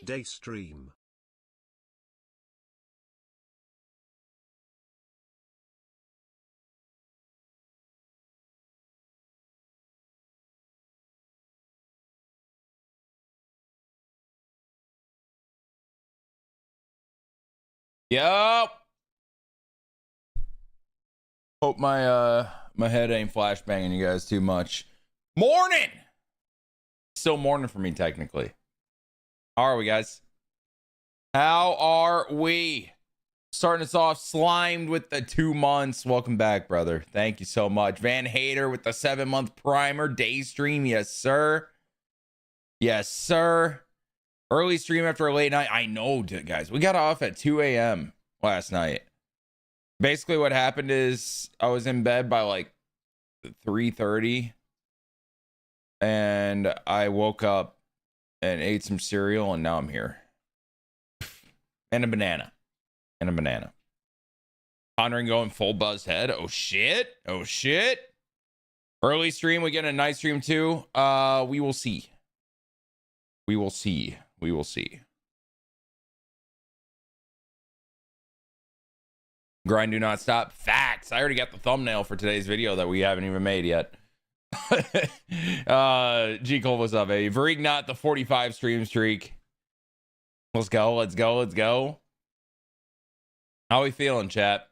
Daystream. Yup. Hope my head ain't flashbanging you guys too much. Morning. Still morning for me technically. How are we, guys? How are we? Starting us off slimed with the 2 months. Welcome back, brother. Thank you so much. Van Hater with the 7-month primer. Day stream. Yes, sir. Yes, sir. Early stream after a late night. I know, guys. We got off at 2 a.m. last night. Basically, what happened is I was in bed by like 3:30. And I woke up and ate some cereal. And now I'm here. And a banana. And a banana. Pondering going full buzz head. Oh shit. Oh shit. Early stream. We get a night stream too. We will see. We will see. We will see. Grind do not stop. Facts. I already got the thumbnail for today's video that we haven't even made yet. G Cole, what's up, baby? Varig not the 45 stream streak. Let's go. Let's go. Let's go. How we feeling, chat?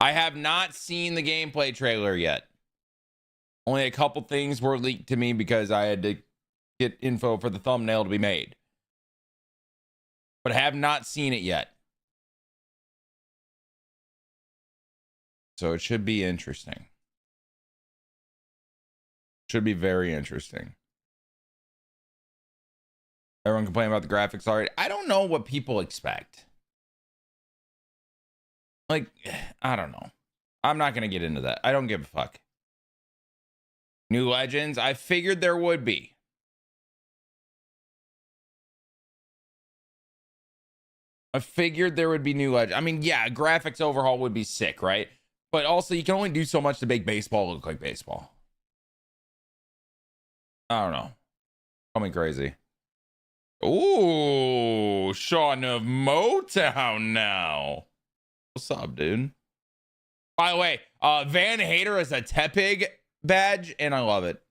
I have not seen the gameplay trailer yet. Only a couple things were leaked to me because I had to get info for the thumbnail to be made. But I have not seen it yet. So it should be interesting. Should be very interesting. Everyone complaining about the graphics already. I don't know what people expect. Like, I don't know. I'm not going to get into that. I don't give a fuck. New Legends. I figured there would be. I figured there would be new Legends. I mean, yeah, graphics overhaul would be sick, right? But also, you can only do so much to make baseball look like baseball. I don't know. Call me crazy. Ooh, Sean of Motown now. What's up, dude? By the way, Van Hater is a Tepig badge, and I love it.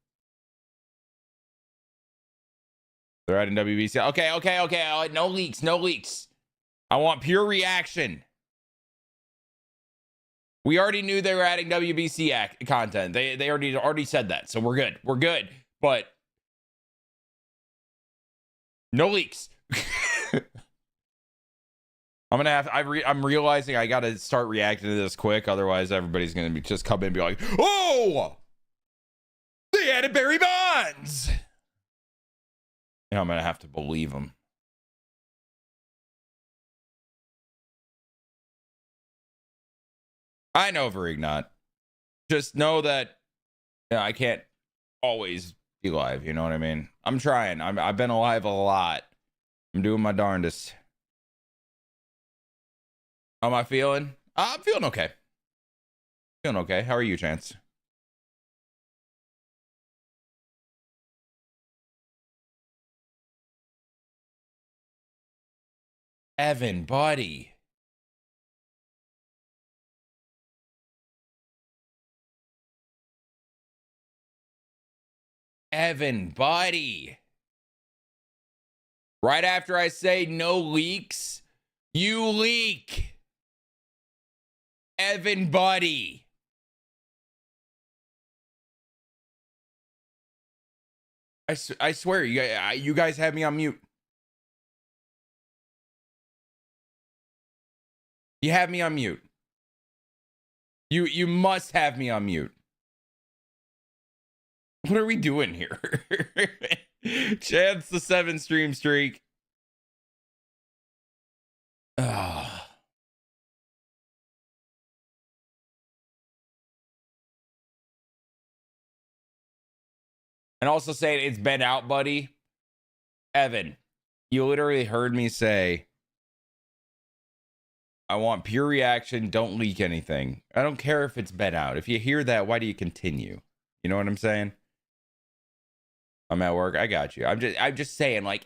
They're adding WBC. Okay. No leaks, no leaks. I want pure reaction. We already knew they were adding WBC content. They already said that, so we're good. We're good. But no leaks. I'm realizing I gotta start reacting to this quick, otherwise everybody's gonna be just come in and be like, oh, they added Barry Bonds. And I'm gonna have to believe them. I know Verignot. Just know that I can't always be live, you know what I mean? I'm trying. I've been alive a lot. I'm doing my darndest. How am I feeling? I'm feeling okay. Feeling okay. How are you, Chance? Evan, buddy. Evan, buddy. Right after I say no leaks, you leak. Evan, buddy. I swear, you guys have me on mute. You have me on mute. You must have me on mute. What are we doing here? Chance the 7 stream streak. Oh. And also saying it's been out, buddy. Evan, you literally heard me say, I want pure reaction. Don't leak anything. I don't care if it's been out. If you hear that, why do you continue? You know what I'm saying? I'm at work. I got you. I'm just saying, like,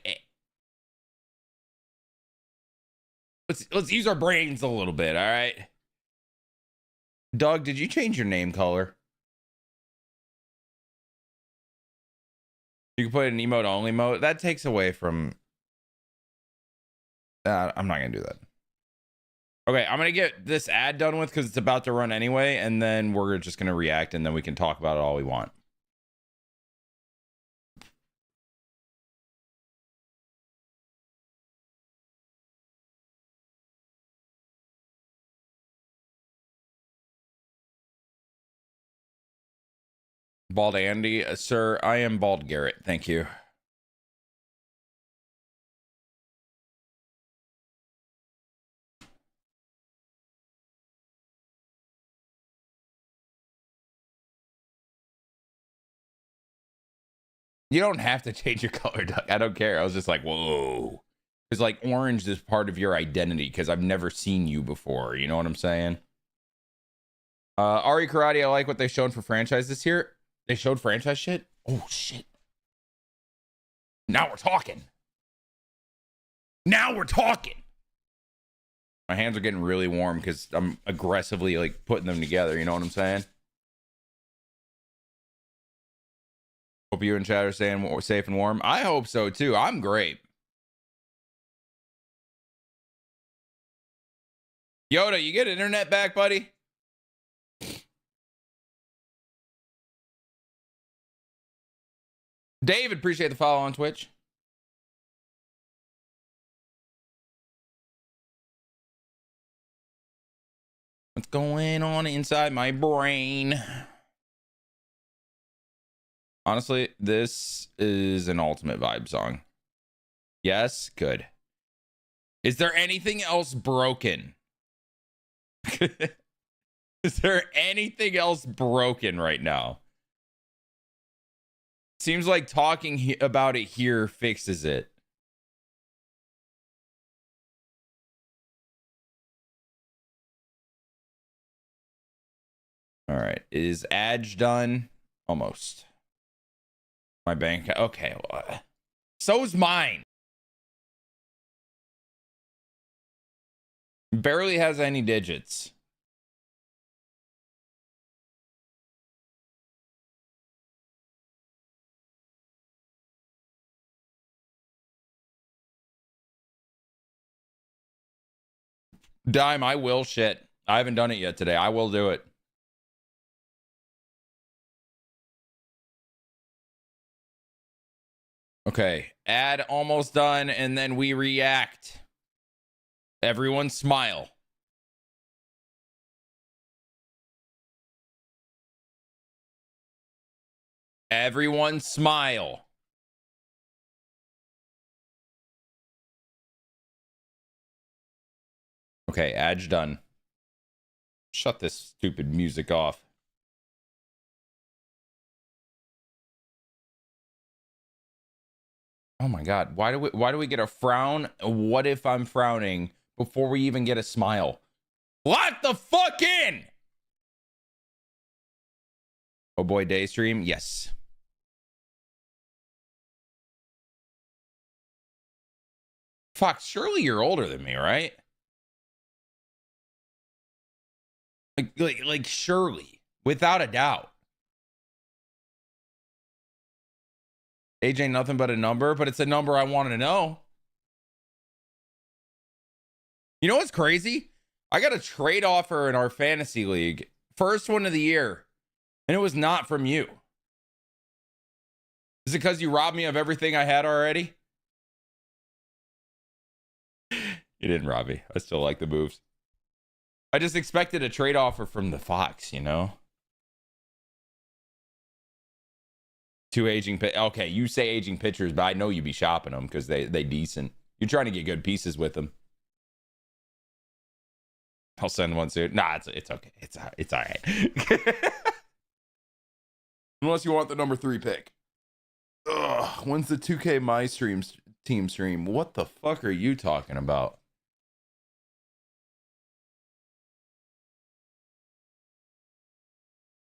Let's use our brains a little bit, all right? Doug, did you change your name color? You can put an emote only mode. That takes away from. I'm not gonna do that. Okay, I'm gonna get this ad done with because it's about to run anyway, and then we're just gonna react, and then we can talk about it all we want. Bald Andy, sir, I am Bald Garrett. Thank you. You don't have to change your color, Doug. I don't care. I was just like, whoa. It's like orange is part of your identity because I've never seen you before. You know what I'm saying? Ari Karate, I like what they showed for franchise this year. They showed franchise shit? Oh, shit. Now we're talking. Now we're talking. My hands are getting really warm because I'm aggressively like putting them together. You know what I'm saying? Hope you and Chad are staying safe and warm. I hope so too. I'm great. Yoda, you get internet back, buddy? David, appreciate the follow on Twitch. What's going on inside my brain? Honestly, this is an ultimate vibe song. Yes, good. Is there anything else broken? Is there anything else broken right now? Seems like talking about it here fixes it. All right. Is Adge done? Almost. My bank. Okay. Well, so's mine. Barely has any digits. Dime, I will shit. I haven't done it yet today. I will do it. Okay. Ad almost done, and then we react. Everyone smile. Everyone smile. Okay, Adge done. Shut this stupid music off. Oh my god, why do we get a frown? What if I'm frowning before we even get a smile? Let the fuck in! Oh boy, Daystream, yes. Fuck, surely you're older than me, right? Like surely, without a doubt. Age ain't nothing but a number, but it's a number I want to know. You know what's crazy? I got a trade offer in our fantasy league. First one of the year. And it was not from you. Is it because you robbed me of everything I had already? You didn't rob me. I still like the moves. I just expected a trade offer from the Fox, you know? Two aging okay, you say aging pitchers, but I know you be shopping them because they decent. You're trying to get good pieces with them. I'll send one soon. Nah, it's okay. It's all right. Unless you want the number 3 pick. Ugh, when's the 2K My Streams team stream? What the fuck are you talking about?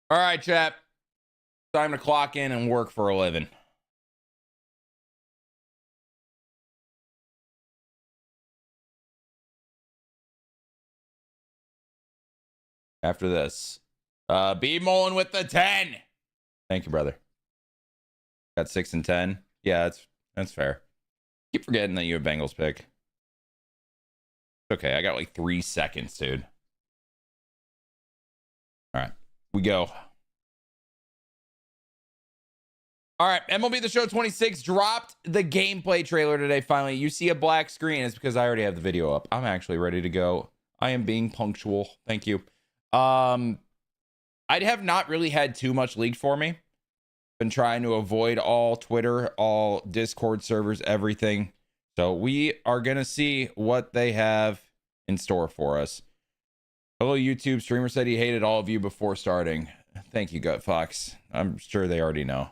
All right, chat. Time to clock in and work for a living. after this. B Mullen with the 10. Thank you, brother. Got 6 and 10. Yeah, that's fair. Keep forgetting that you have Bengals pick. Okay, I got like 3 seconds, dude. All right, we go. All right, MLB The Show 26 dropped the gameplay trailer today, finally. You see a black screen. It's because I already have the video up. I'm actually ready to go. I am being punctual. Thank you. I have not really had too much leaked for me. Been trying to avoid all Twitter, all Discord servers, everything. So we are going to see what they have in store for us. Hello, YouTube. Streamer said he hated all of you before starting. Thank you, Gut Fox. I'm sure they already know.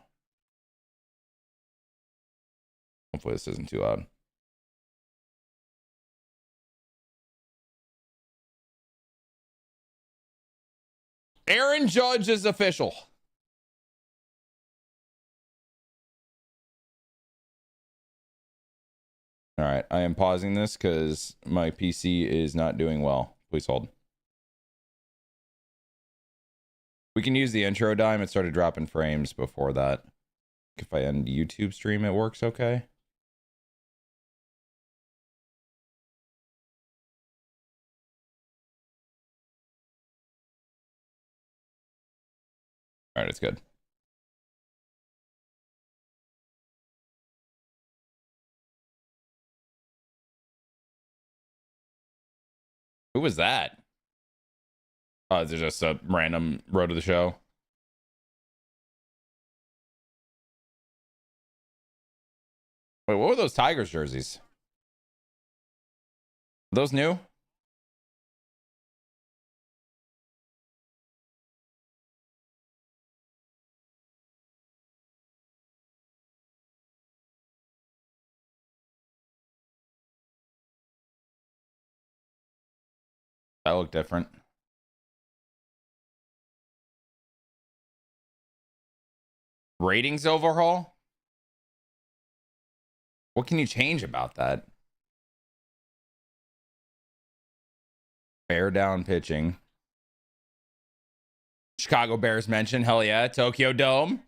Hopefully this isn't too loud. Aaron Judge is official. All right, I am pausing this because my PC is not doing well. Please hold. We can use the intro dime. It started dropping frames before that. If I end YouTube stream, it works okay. All right, it's good. Who was that? Oh, is it just a random road to the show? Wait, what were those Tigers jerseys? Are those new? That look different. Ratings overhaul? What can you change about that? Bear down pitching. Chicago Bears mentioned. Hell yeah. Tokyo Dome.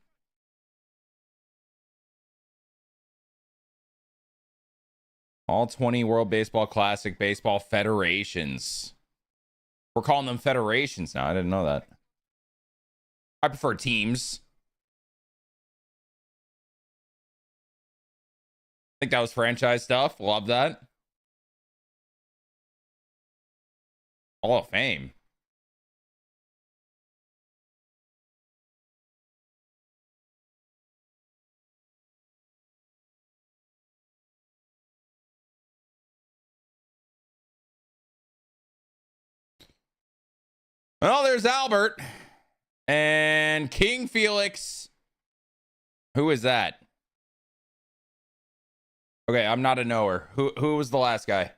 All 20 World Baseball Classic baseball federations. We're calling them federations now. I didn't know that. I prefer teams. I think that was franchise stuff. Love that. Hall of Fame. Well, there's Albert and King Felix. Who is that? Okay, I'm not a knower. Who was the last guy?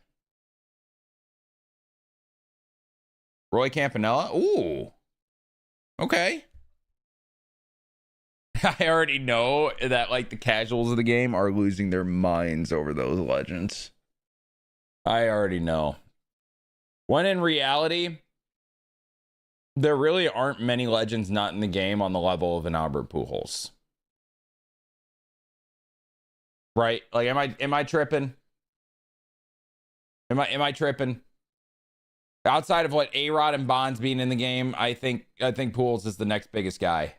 Roy Campanella? Ooh. Okay. I already know that like the casuals of the game are losing their minds over those legends. I already know. When in reality, there really aren't many legends not in the game on the level of an Albert Pujols. Right? Like, am I tripping? Am I tripping? Outside of what A-Rod and Bonds being in the game, I think Pujols is the next biggest guy.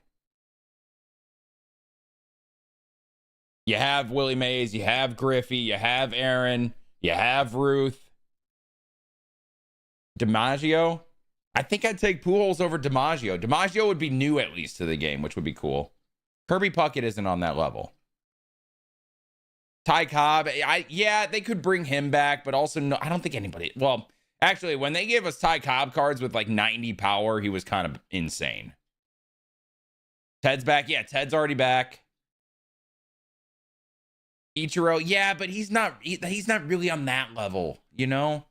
You have Willie Mays, you have Griffey, you have Aaron, you have Ruth. DiMaggio? I think I'd take Pujols over DiMaggio. DiMaggio would be new at least to the game, which would be cool. Kirby Puckett isn't on that level. Ty Cobb, yeah, they could bring him back, but also no, I don't think anybody. Well, actually, when they gave us Ty Cobb cards with like 90 power, he was kind of insane. Ted's back. Yeah, Ted's already back. Ichiro, yeah, but he's not really on that level, you know?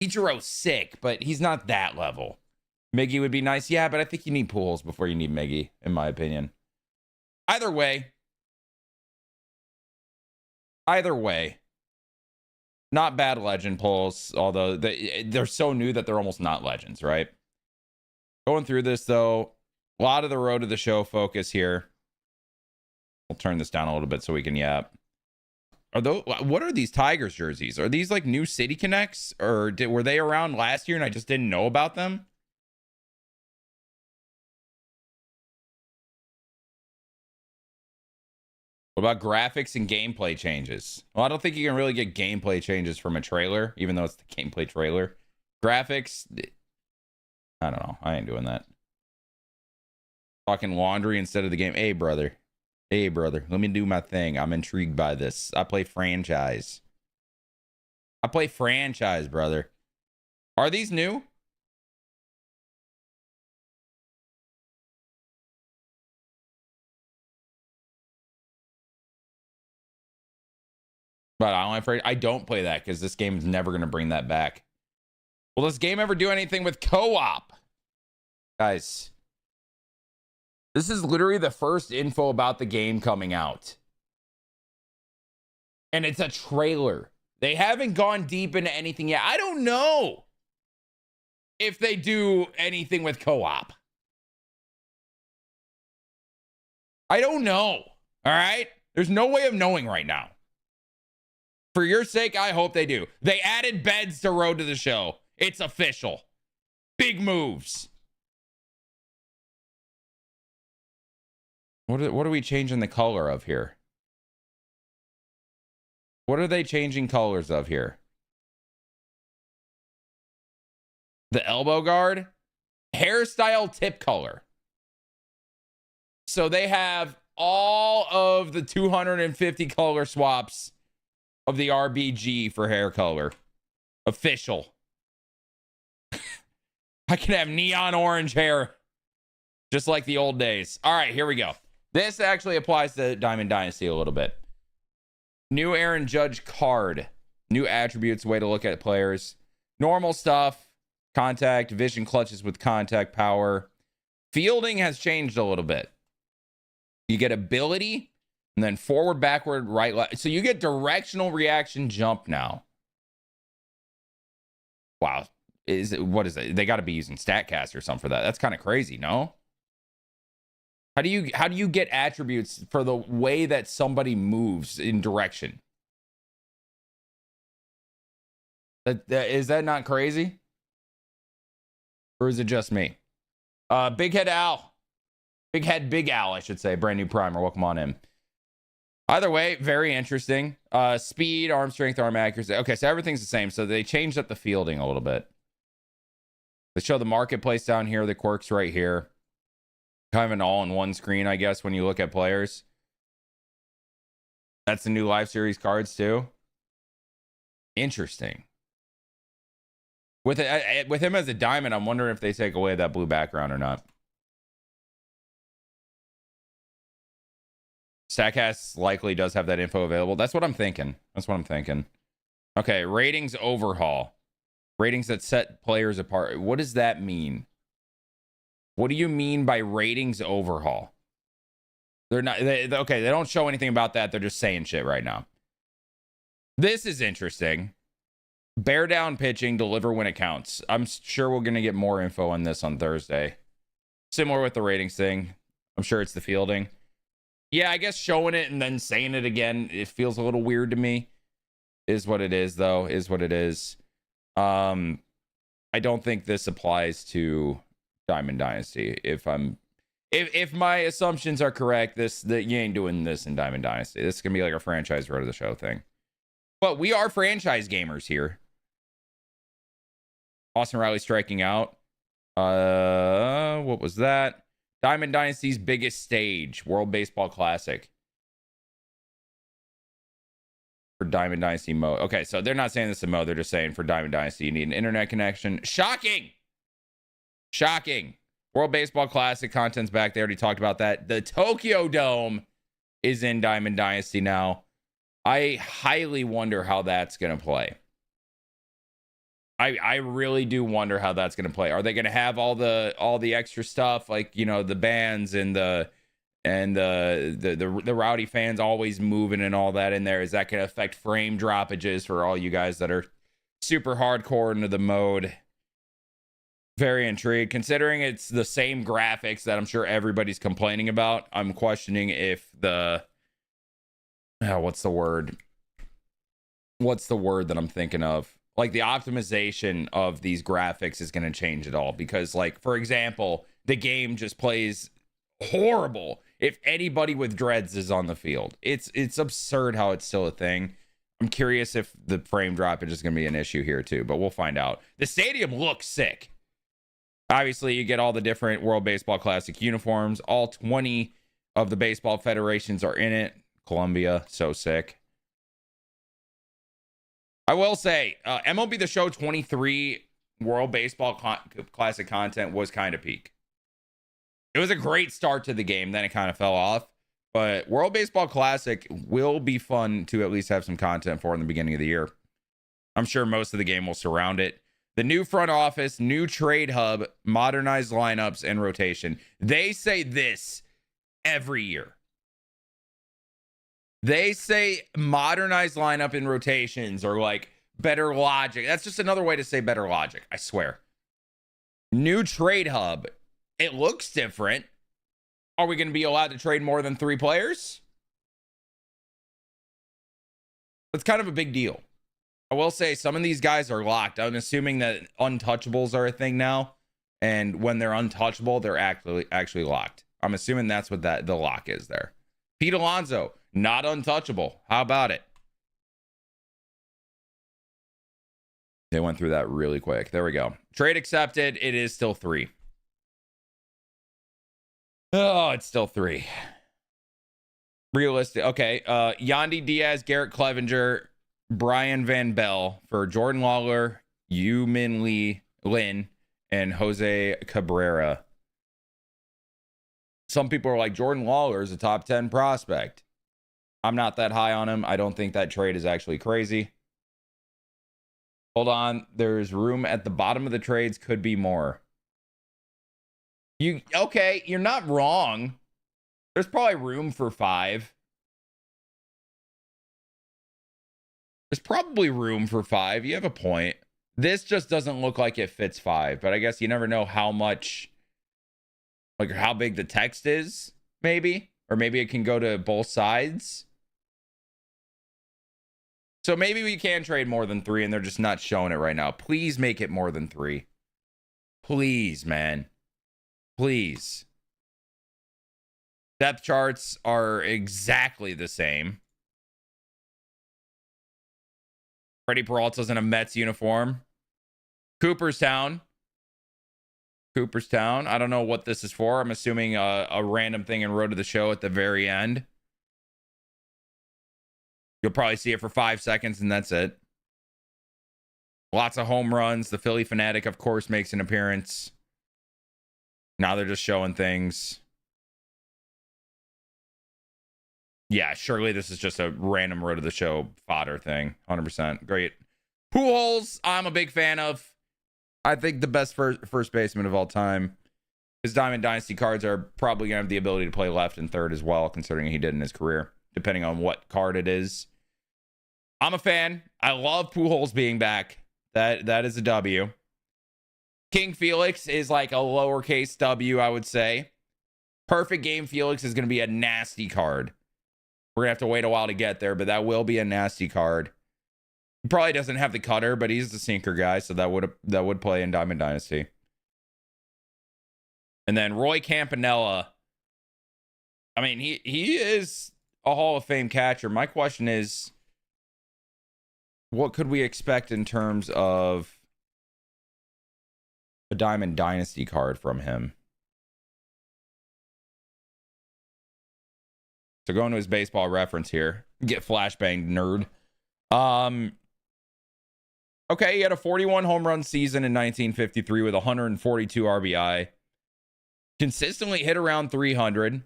Ichiro's sick, but he's not that level. Miggy would be nice. Yeah, but I think you need Pujols before you need Miggy, in my opinion. Either way, not bad legend pulls, although they're so new that they're almost not legends, right? Going through this, though, a lot of the road to the show focus here. We'll turn this down a little bit so we can yap. What are these Tigers jerseys? Are these like new City Connects? Or were they around last year and I just didn't know about them? What about graphics and gameplay changes? Well, I don't think you can really get gameplay changes from a trailer, even though it's the gameplay trailer. Graphics, I don't know. I ain't doing that. Talking laundry instead of the game. Hey, brother. Hey, brother. Let me do my thing. I'm intrigued by this. I play franchise. I play franchise, brother. Are these new? But I don't play that because this game is never going to bring that back. Will this game ever do anything with co-op? Guys, this is literally the first info about the game coming out. And it's a trailer. They haven't gone deep into anything yet. I don't know if they do anything with co-op. I don't know. All right? There's no way of knowing right now. For your sake, I hope they do. They added beds to Road to the Show. It's official. Big moves. What are we changing the color of here? What are they changing colors of here? The elbow guard? Hairstyle tip color. So they have all of the 250 color swaps of the RBG for hair color. Official. I can have neon orange hair. Just like the old days. All right, here we go. This actually applies to Diamond Dynasty a little bit. New Aaron Judge card. New attributes, way to look at players. Normal stuff. Contact, vision clutches with contact power. Fielding has changed a little bit. You get ability, and then forward, backward, right, left. So you get directional reaction jump now. Wow. What is it? They got to be using StatCast or something for that. That's kind of crazy, no? How do you get attributes for the way that somebody moves in direction? Is that not crazy? Or is it just me? Big Head Al. Big Al, I should say. Brand new primer. Welcome on in. Either way, very interesting. Speed, arm strength, arm accuracy. Okay, so everything's the same. So they changed up the fielding a little bit. They show the marketplace down here, the quirks right here. Kind of an all-in-one screen, I guess, when you look at players. That's the new Live Series cards, too. Interesting. With him as a diamond, I'm wondering if they take away that blue background or not. StatCast likely does have that info available. That's what I'm thinking. Okay, ratings overhaul. Ratings that set players apart. What does that mean? What do you mean by ratings overhaul? They're not okay. They don't show anything about that. They're just saying shit right now. This is interesting. Bear down pitching, deliver when it counts. I'm sure we're gonna get more info on this on Thursday. Similar with the ratings thing. I'm sure it's the fielding. Yeah, I guess showing it and then saying it again, it feels a little weird to me. Is what it is, though. Is what it is. I don't think this applies to Diamond Dynasty. If my assumptions are correct, that you ain't doing this in Diamond Dynasty. This is gonna be like a franchise road to the show thing. But we are franchise gamers here. Austin Riley striking out. What was that? Diamond Dynasty's biggest stage, World Baseball Classic. For Diamond Dynasty mode. Okay, so they're not saying this in mode. They're just saying for Diamond Dynasty, you need an internet connection. Shocking! World Baseball Classic content's back. They already talked about that. The Tokyo Dome is in Diamond Dynasty now. I highly wonder how that's going to play. I really do wonder how that's going to play. Are they going to have all the extra stuff, like, you know, the bands and the rowdy fans always moving and all that in there? Is that going to affect frame droppages for all you guys that are super hardcore into the mode? Very intrigued. Considering it's the same graphics that I'm sure everybody's complaining about, I'm questioning if the... what's the word? What's the word that I'm thinking of? Like, the optimization of these graphics is going to change at all. Because, like, for example, the game just plays horrible if anybody with dreads is on the field. It's absurd how it's still a thing. I'm curious if the frame drop is just going to be an issue here too, but we'll find out. The stadium looks sick. Obviously, you get all the different World Baseball Classic uniforms. All 20 of the baseball federations are in it. Columbia, so sick. I will say, MLB The Show 23 World Baseball Classic content was kind of peak. It was a great start to the game, then it kind of fell off. But World Baseball Classic will be fun to at least have some content for in the beginning of the year. I'm sure most of the game will surround it. The new front office, new trade hub, modernized lineups, and rotation. They say this every year. They say modernized lineup and rotations or like better logic. That's just another way to say better logic, I swear. New trade hub. It looks different. Are we going to be allowed to trade more than 3 players? That's kind of a big deal. I will say some of these guys are locked. I'm assuming that untouchables are a thing now. And when they're untouchable, they're actually locked. I'm assuming that's what the lock is there. Pete Alonso, not untouchable. How about it? They went through that really quick. There we go. Trade accepted. It is still 3. Oh, it's still 3. Realistic. Okay. Yandy Diaz, Garrett Clevenger, Brian Van Bell for Jordan Lawler, Yu-Min Lin, and Jose Cabrera. Some people are like, Jordan Lawler is a top 10 prospect. I'm not that high on him. I don't think that trade is actually crazy. Hold on. There's room at the bottom of the trades. Could be more. Okay, you're not wrong. There's probably room for 5. There's probably room for 5. You have a point. This just doesn't look like it fits 5, but I guess you never know how much, like how big the text is, maybe. Or maybe it can go to both sides. So maybe we can trade more than 3 and they're just not showing it right now. Please make it more than 3. Please, man. Please. Depth charts are exactly the same. Freddie Peralta's in a Mets uniform. Cooperstown. I don't know what this is for. I'm assuming a random thing in Road to the Show at the very end. You'll probably see it for 5 seconds and that's it. Lots of home runs. The Philly Fanatic, of course, makes an appearance. Now they're just showing things. Yeah, surely this is just a random Road to the Show fodder thing. 100%. Great. Pujols, I'm a big fan of. I think the best first baseman of all time. His Diamond Dynasty cards are probably going to have the ability to play left and third as well, considering he did in his career, depending on what card it is. I'm a fan. I love Pujols being back. That is a W. King Felix is like a lowercase W, I would say. Perfect Game Felix is going to be a nasty card. We're going to have to wait a while to get there, but that will be a nasty card. He probably doesn't have the cutter, but he's the sinker guy, so that would play in Diamond Dynasty. And then Roy Campanella. I mean, he is a Hall of Fame catcher. My question is, what could we expect in terms of a Diamond Dynasty card from him? So going to his baseball reference here. Get flashbanged, nerd. Okay, he had a 41 home run season in 1953 with 142 RBI. Consistently hit around 300.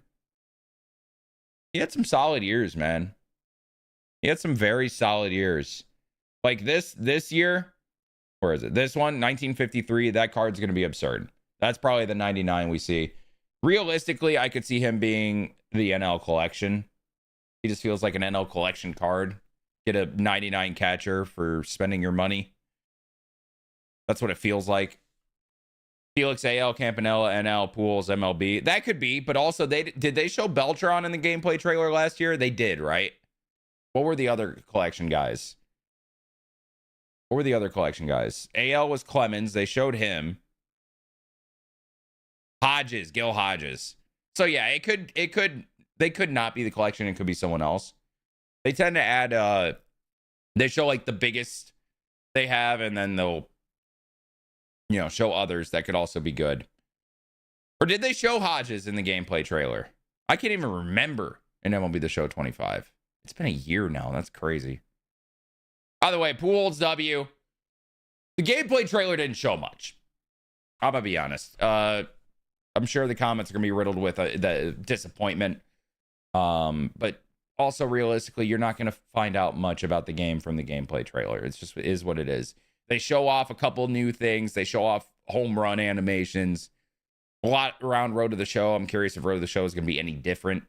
He had some solid years, man. He had some very solid years. Like this year, where is it? This one, 1953, that card's going to be absurd. That's probably the 99 we see. Realistically, I could see him being the NL collection. He just feels like an NL collection card. Get a 99 catcher for spending your money. That's what it feels like. Felix AL, Campanella, NL, Pools, MLB. That could be, but also did they show Beltron in the gameplay trailer last year? They did, right? What were the other collection guys? AL was Clemens. They showed him. Hodges, Gil Hodges. So yeah, they could not be the collection. It could be someone else. They tend to add, they show like the biggest they have, and then they'll, show others that could also be good. Or did they show Hodges in the gameplay trailer? I can't even remember in MLB The Show 25. It's been a year now. That's crazy. By the way, Pools W. The gameplay trailer didn't show much. I'm going to be honest. I'm sure the comments are going to be riddled with the disappointment. But also realistically, you're not going to find out much about the game from the gameplay trailer. It's just is what it is. They show off a couple new things. They show off home run animations. A lot around Road to the Show. I'm curious if Road to the Show is going to be any different.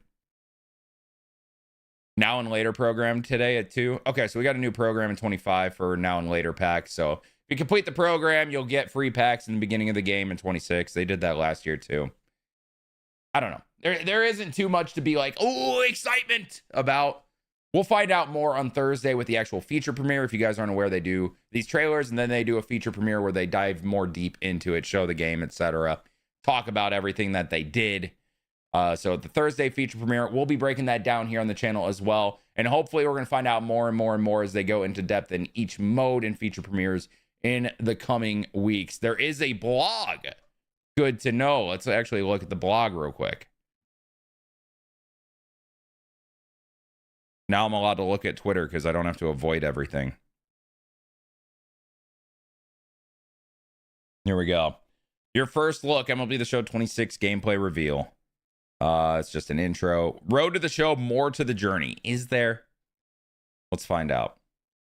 Now and Later program today at 2. Okay, so we got a new program in 25 for Now and Later packs. So if you complete the program, you'll get free packs in the beginning of the game in 26. They did that last year too. I don't know. There isn't too much to be like, oh, excitement about. We'll find out more on Thursday with the actual feature premiere. If you guys aren't aware, they do these trailers and then they do a feature premiere where they dive more deep into it, show the game, etc. Talk about everything that they did. So the Thursday feature premiere, we'll be breaking that down here on the channel as well. And hopefully we're going to find out more and more and more as they go into depth in each mode and feature premieres in the coming weeks. There is a blog. Good to know. Let's actually look at the blog real quick. Now I'm allowed to look at Twitter because I don't have to avoid everything. Here we go. Your first look, MLB The Show 26 gameplay reveal. It's just an intro. Road to the Show, more to the journey. Is there? Let's find out.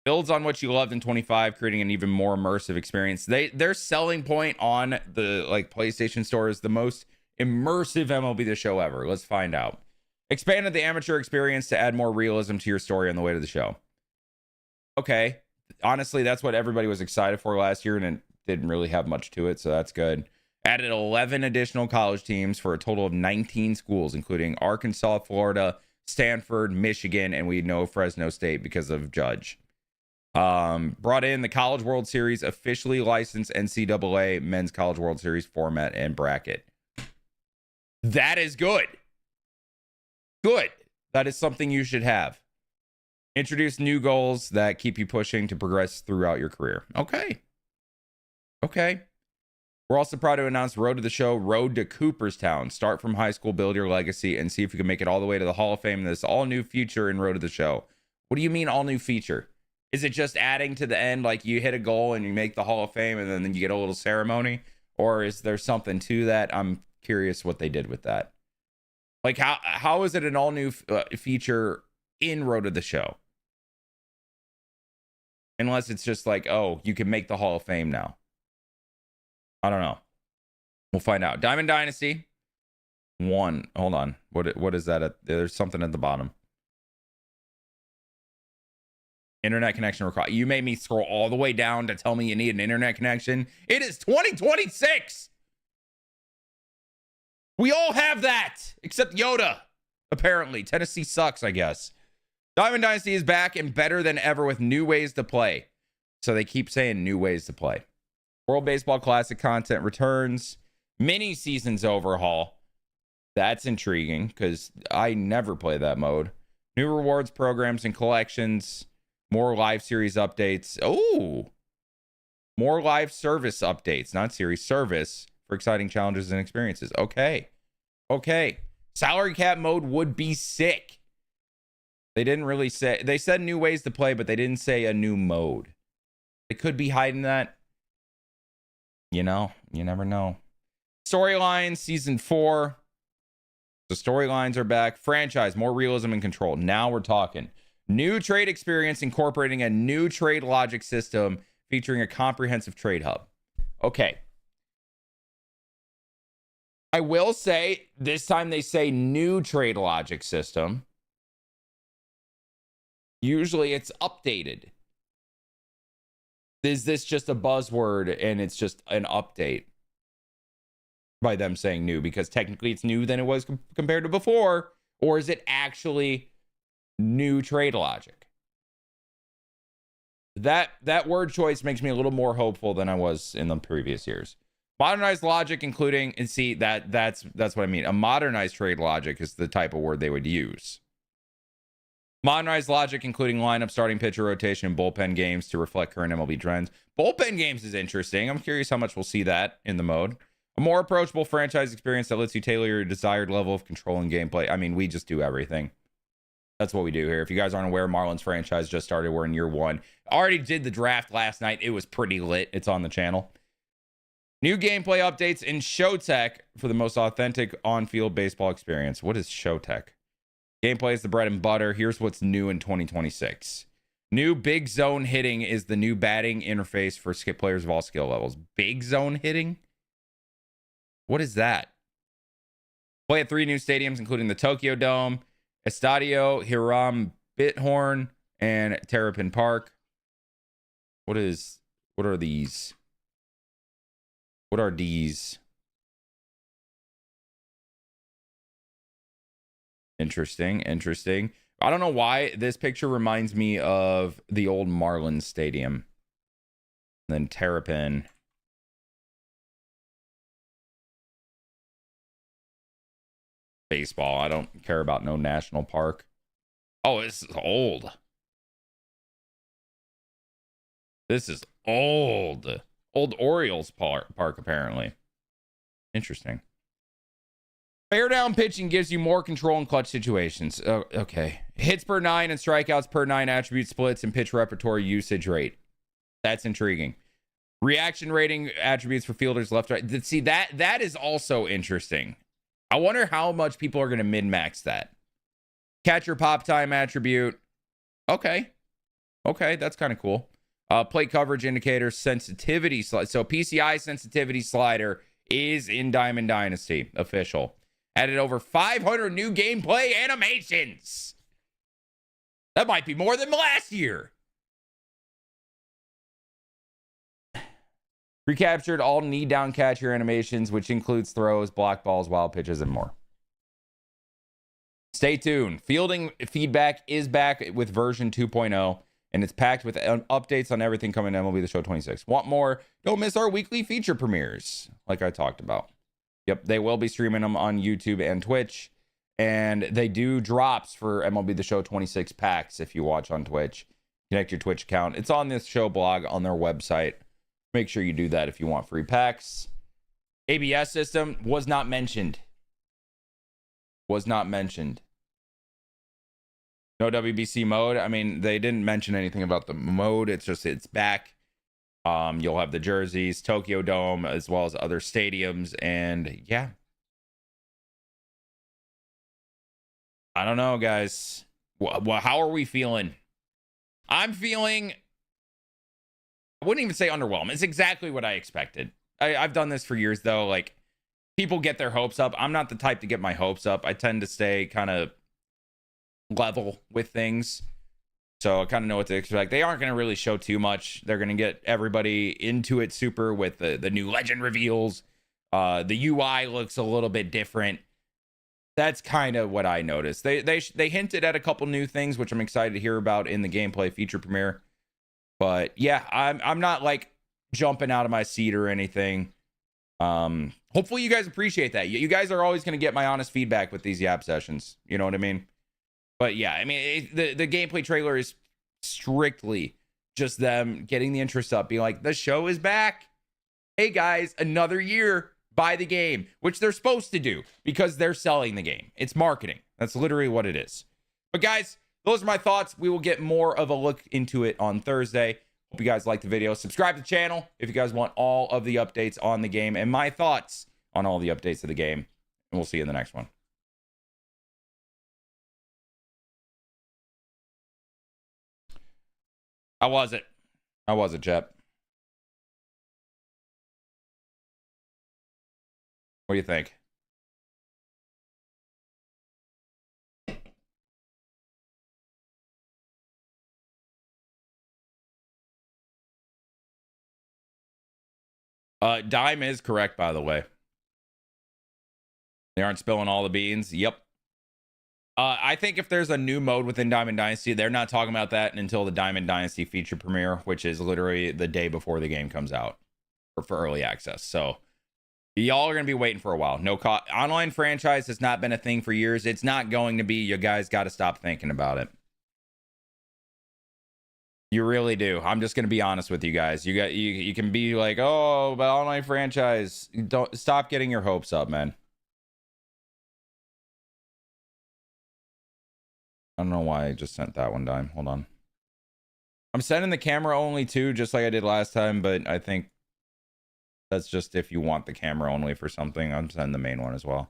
Builds on what you loved in 25, creating an even more immersive experience. Their selling point on the PlayStation Store is the most immersive MLB The Show ever. Let's find out. Expanded the amateur experience to add more realism to your story on the way to the show. Okay. Honestly, that's what everybody was excited for last year, and it didn't really have much to it, so that's good. Added 11 additional college teams for a total of 19 schools, including Arkansas, Florida, Stanford, Michigan, and we know Fresno State because of Judge. Brought in the College World Series, officially licensed NCAA Men's College World Series format and bracket. That is good. Good. That is something you should have. Introduce new goals that keep you pushing to progress throughout your career. Okay. We're also proud to announce Road to the Show, Road to Cooperstown. Start from high school, build your legacy, and see if you can make it all the way to the Hall of Fame in this all-new feature in Road to the Show. What do you mean all-new feature? Is it just adding to the end, like you hit a goal and you make the Hall of Fame and then you get a little ceremony? Or is there something to that? I'm curious what they did with that. Like, how is it an all-new feature in Road to the Show? Unless it's just like, oh, you can make the Hall of Fame now. I don't know. We'll find out. Diamond Dynasty 1. Hold on. What is that? There's something at the bottom. Internet connection required. You made me scroll all the way down to tell me you need an internet connection. It is 2026. We all have that, except Yoda. Apparently. Tennessee sucks, I guess. Diamond Dynasty is back and better than ever with new ways to play. So they keep saying new ways to play. World Baseball Classic content returns. Mini seasons overhaul. That's intriguing because I never play that mode. New rewards programs and collections. More live series updates. Oh, more live service updates, not series service for exciting challenges and experiences. Okay. Salary cap mode would be sick. They didn't really say, they said new ways to play, but they didn't say a new mode. They could be hiding that. You know, you never know. Storylines, season 4. The storylines are back. Franchise, more realism and control. Now we're talking. New trade experience incorporating a new trade logic system featuring a comprehensive trade hub. Okay. I will say, this time they say new trade logic system. Usually it's updated. Is this just a buzzword and it's just an update? by them saying new, because technically it's new than it was compared to before, or is it actually new trade logic? That word choice makes me a little more hopeful than I was in the previous years. Modernized logic, including, and see, that's what I mean. A modernized trade logic is the type of word they would use. Modernized logic, including lineup, starting pitcher rotation, and bullpen games to reflect current MLB trends. Bullpen games is interesting. I'm curious how much we'll see that in the mode. A more approachable franchise experience that lets you tailor your desired level of control and gameplay. I mean, we just do everything. That's what we do here. If you guys aren't aware, Marlins franchise just started. We're in year 1. Already did the draft last night. It was pretty lit. It's on the channel. New gameplay updates in Showtech for the most authentic on-field baseball experience. What is Showtech? Gameplay is the bread and butter. Here's what's new in 2026. New big zone hitting is the new batting interface for players of all skill levels. Big zone hitting? What is that? Play at 3 new stadiums, including the Tokyo Dome, Estadio Hiram Bithorn, and Terrapin Park. What are these? What are these? Interesting. I don't know why this picture reminds me of the old Marlins Stadium. And then Terrapin. Baseball. I don't care about no national park. Oh, this is old. This is old. Old Orioles park, apparently. Interesting. Bear down pitching gives you more control in clutch situations. Oh, okay. Hits per 9 and strikeouts per 9 attribute splits and pitch repertoire usage rate. That's intriguing. Reaction rating attributes for fielders left, right. See, that is also interesting. I wonder how much people are going to min-max that. Catcher pop time attribute. Okay, that's kind of cool. Plate coverage indicator sensitivity slide. So PCI sensitivity slider is in Diamond Dynasty. Official. Added over 500 new gameplay animations. That might be more than last year. Recaptured all knee down catcher animations, which includes throws, block balls, wild pitches, and more. Stay tuned. Fielding feedback is back with version 2.0, and it's packed with updates on everything coming to MLB The Show 26. Want more? Don't miss our weekly feature premieres, like I talked about. Yep, they will be streaming them on YouTube and Twitch, and they do drops for MLB The Show 26 packs if you watch on Twitch. Connect your Twitch account. It's on this show blog on their website. Make sure you do that if you want free packs. ABS system was not mentioned. No WBC mode. I mean, they didn't mention anything about the mode. It's back. You'll have the jerseys, Tokyo Dome, as well as other stadiums. And yeah. I don't know, guys. Well, how are we feeling? I'm feeling, I wouldn't even say underwhelmed. It's exactly what I expected. I've done this for years, though. Like, people get their hopes up. I'm not the type to get my hopes up. I tend to stay kind of level with things. So I kind of know what to expect. They aren't going to really show too much. They're going to get everybody into it super with the new legend reveals. The UI looks a little bit different. That's kind of what I noticed. They hinted at a couple new things, which I'm excited to hear about in the gameplay feature premiere. But yeah, I'm not like jumping out of my seat or anything. Hopefully you guys appreciate that. You guys are always going to get my honest feedback with these Yap sessions. You know what I mean? But yeah, I mean, the gameplay trailer is strictly just them getting the interest up, being like, the show is back. Hey guys, another year, buy the game, which they're supposed to do because they're selling the game. It's marketing. That's literally what it is. But guys, those are my thoughts. We will get more of a look into it on Thursday. Hope you guys like the video. Subscribe to the channel if you guys want all of the updates on the game and my thoughts on all the updates of the game. And we'll see you in the next one. How was it? How was it, Jep? What do you think? Dime is correct, by the way. They aren't spilling all the beans. Yep. I think if there's a new mode within Diamond Dynasty, they're not talking about that until the Diamond Dynasty feature premiere, which is literally the day before the game comes out for early access. So y'all are going to be waiting for a while. Online franchise has not been a thing for years. It's not going to be. You guys got to stop thinking about it. You really do. I'm just going to be honest with you guys. You can be like, oh, but online franchise. Don't stop getting your hopes up, man. I don't know why I just sent that one dime. Hold on. I'm sending the camera only too, just like I did last time, but I think that's just if you want the camera only for something. I'm sending the main one as well.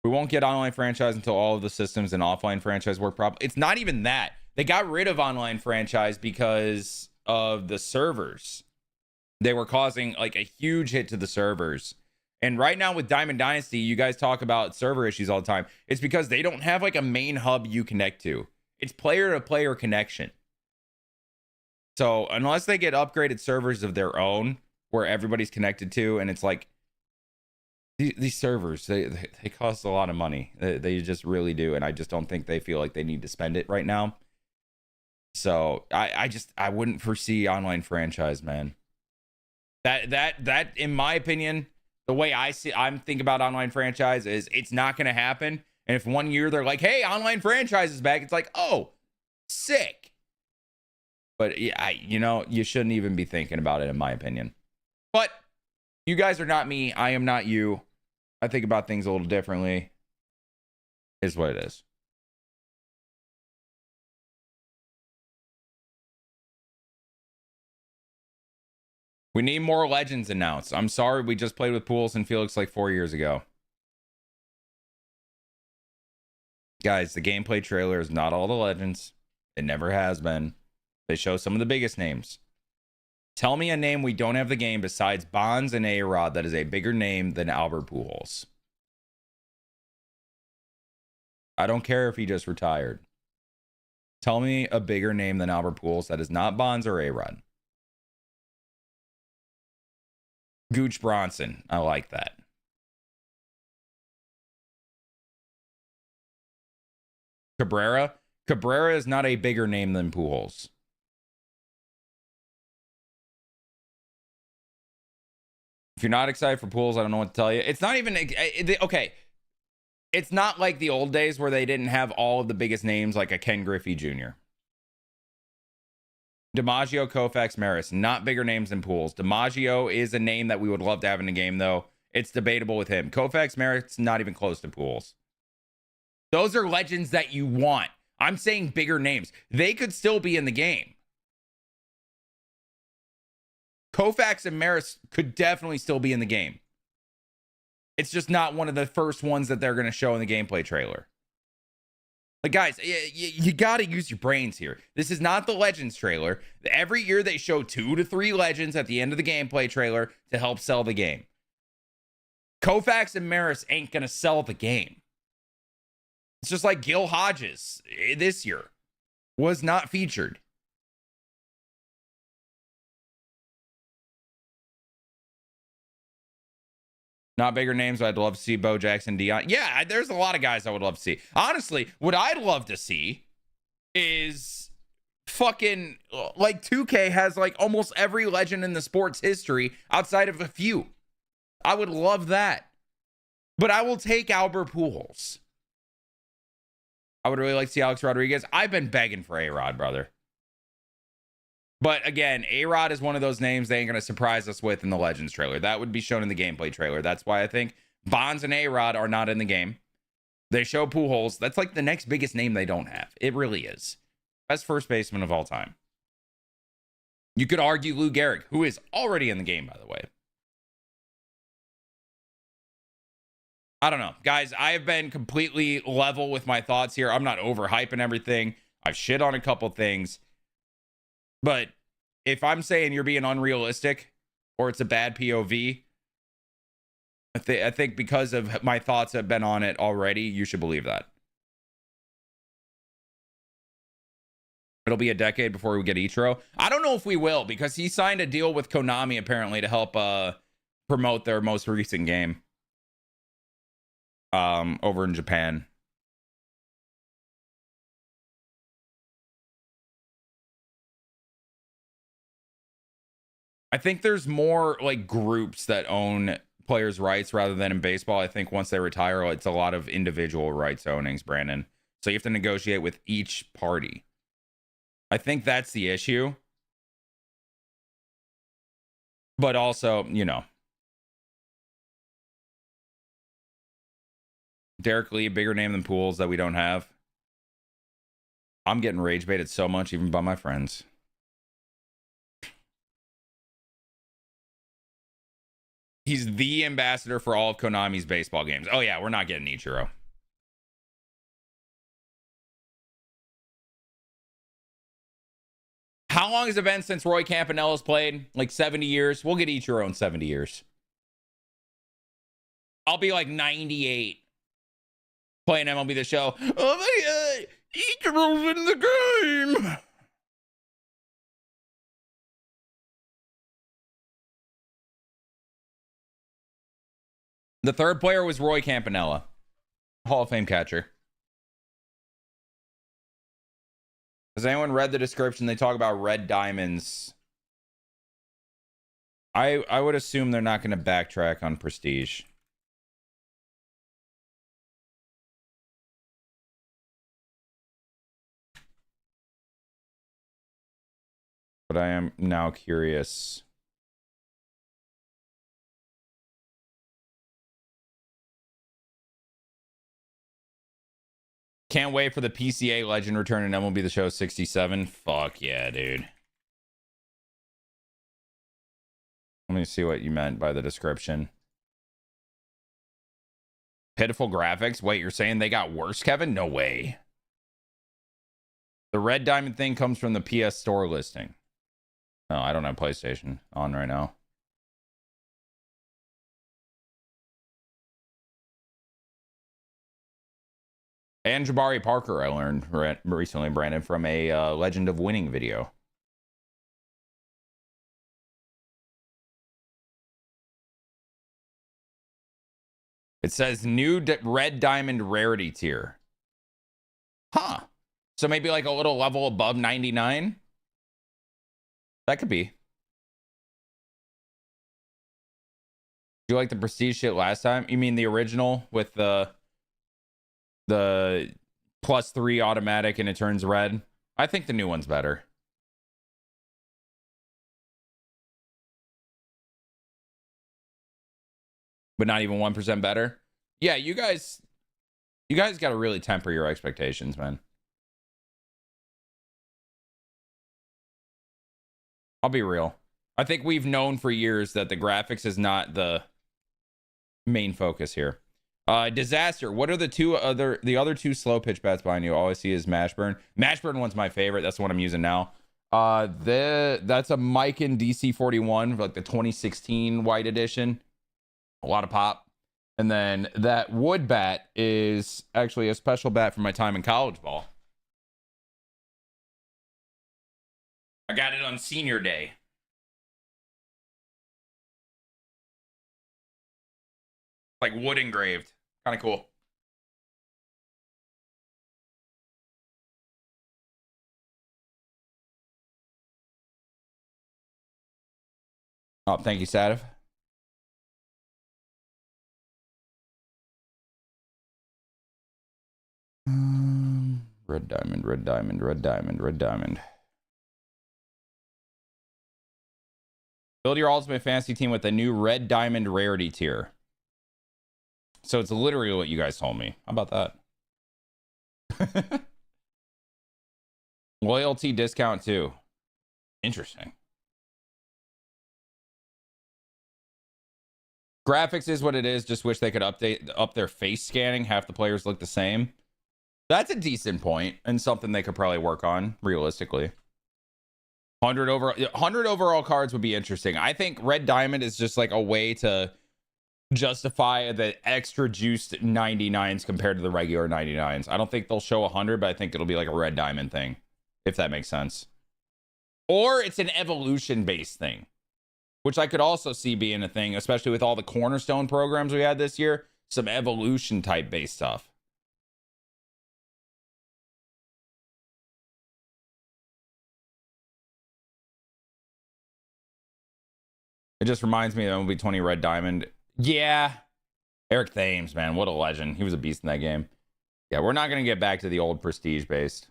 We won't get online franchise until all of the systems and offline franchise work properly. It's not even that. They got rid of online franchise because of the servers. They were causing like a huge hit to the servers. And right now with Diamond Dynasty, you guys talk about server issues all the time. It's because they don't have like a main hub you connect to. It's player-to-player connection. So unless they get upgraded servers of their own where everybody's connected to, and it's like these servers, they cost a lot of money. They just really do. And I just don't think they feel like they need to spend it right now. So I wouldn't foresee online franchise, man. That in my opinion, the way I'm thinking about online franchise is it's not going to happen. And if 1 year they're like, hey, online franchise is back, it's like, oh, sick. But yeah, you shouldn't even be thinking about it, in my opinion. But you guys are not me. I am not you. I think about things a little differently. Is what it is. We need more legends announced. I'm sorry, we just played with Pools and Felix like 4 years ago. Guys, the gameplay trailer is not all the legends. It never has been. They show some of the biggest names. Tell me a name we don't have the game besides Bonds and A-Rod that is a bigger name than Albert Pujols. I don't care if he just retired. Tell me a bigger name than Albert Pujols that is not Bonds or A-Rod. Gooch Bronson. I like that. Cabrera. Cabrera is not a bigger name than Pujols. If you're not excited for Pujols, I don't know what to tell you. It's not even... Okay. It's not like the old days where they didn't have all of the biggest names like a Ken Griffey Jr. DiMaggio, Koufax, Maris, not bigger names than Pujols. DiMaggio is a name that we would love to have in the game, though. It's debatable with him. Koufax, Maris, not even close to Pujols. Those are legends that you want. I'm saying bigger names. They could still be in the game. Koufax and Maris could definitely still be in the game. It's just not one of the first ones that they're going to show in the gameplay trailer. But guys, you got to use your brains here. This is not the Legends trailer. Every year they show 2 to 3 Legends at the end of the gameplay trailer to help sell the game. Koufax and Maris ain't going to sell the game. It's just like Gil Hodges this year was not featured. Not bigger names, but I'd love to see Bo Jackson, Dion. Yeah, there's a lot of guys I would love to see. Honestly, what I'd love to see is fucking like 2K has like almost every legend in the sports history outside of a few. I would love that. But I will take Albert Pujols. I would really like to see Alex Rodriguez. I've been begging for A-Rod, brother. But again, A-Rod is one of those names they ain't going to surprise us with in the Legends trailer. That would be shown in the gameplay trailer. That's why I think Bonds and A-Rod are not in the game. They show Pujols. That's like the next biggest name they don't have. It really is. Best first baseman of all time. You could argue Lou Gehrig, who is already in the game, by the way. I don't know. Guys, I have been completely level with my thoughts here. I'm not overhyping everything. I've shit on a couple things. But if I'm saying you're being unrealistic or it's a bad POV, I think because of my thoughts have been on it already, you should believe that. It'll be a decade before we get Ichiro. I don't know if we will, because he signed a deal with Konami apparently to help promote their most recent game over in Japan. I think there's more like groups that own players' rights rather than in baseball. I think once they retire, it's a lot of individual rights ownings, Brandon. So you have to negotiate with each party. I think that's the issue. But also, you know, Derek Lee, a bigger name than Pools that we don't have. I'm getting rage baited so much, even by my friends. He's the ambassador for all of Konami's baseball games. Oh, yeah, we're not getting Ichiro. How long has it been since Roy Campanella's played? Like 70 years? We'll get Ichiro in 70 years. I'll be like 98 playing MLB The Show. Oh my God, Ichiro's in the game. The third player was Roy Campanella, Hall of Fame catcher. Has anyone read the description? They talk about red diamonds. I would assume they're not going to backtrack on Prestige. But I am now curious. Can't wait for the PCA legend return and MLB The Show 67. Fuck yeah, dude. Let me see what you meant by the description. Pitiful graphics? Wait, you're saying they got worse, Kevin? No way. The red diamond thing comes from the PS Store listing. No, I don't have PlayStation on right now. And Jabari Parker, I learned recently, Brandon, from a Legend of Winning video. It says new red diamond rarity tier. Huh. So maybe like a little level above 99? That could be. Do you like the Prestige shit last time? You mean the original with the +3 automatic and it turns red? I think the new one's better. But not even 1% better? Yeah, you guys got to really temper your expectations, man. I'll be real. I think we've known for years that the graphics is not the main focus here. Disaster. What are the other two slow pitch bats behind you? All I see is Mashburn. Mashburn one's my favorite. That's the one I'm using now. That's a Mikan DC41, like the 2016 white edition. A lot of pop. And then that wood bat is actually a special bat from my time in college ball. I got it on senior day. Like wood engraved. Kind of cool. Oh, thank you, Sadif. Red diamond, red diamond, red diamond, red diamond. Build your ultimate fantasy team with a new red diamond rarity tier. So it's literally what you guys told me. How about that? Loyalty discount too. Interesting. Graphics is what it is. Just wish they could update up their face scanning. Half the players look the same. That's a decent point and something they could probably work on realistically. 100 overall cards would be interesting. I think red diamond is just like a way to justify the extra juiced 99s compared to the regular 99s. I don't think they'll show 100, but I think it'll be like a red diamond thing. if that makes sense. Or it's an evolution-based thing, which I could also see being a thing, especially with all the cornerstone programs we had this year. Some evolution type based stuff. It just reminds me of MLB 20 Red Diamond. Yeah. Eric Thames, man. What a legend. He was a beast in that game. Yeah, we're not going to get back to the old prestige based.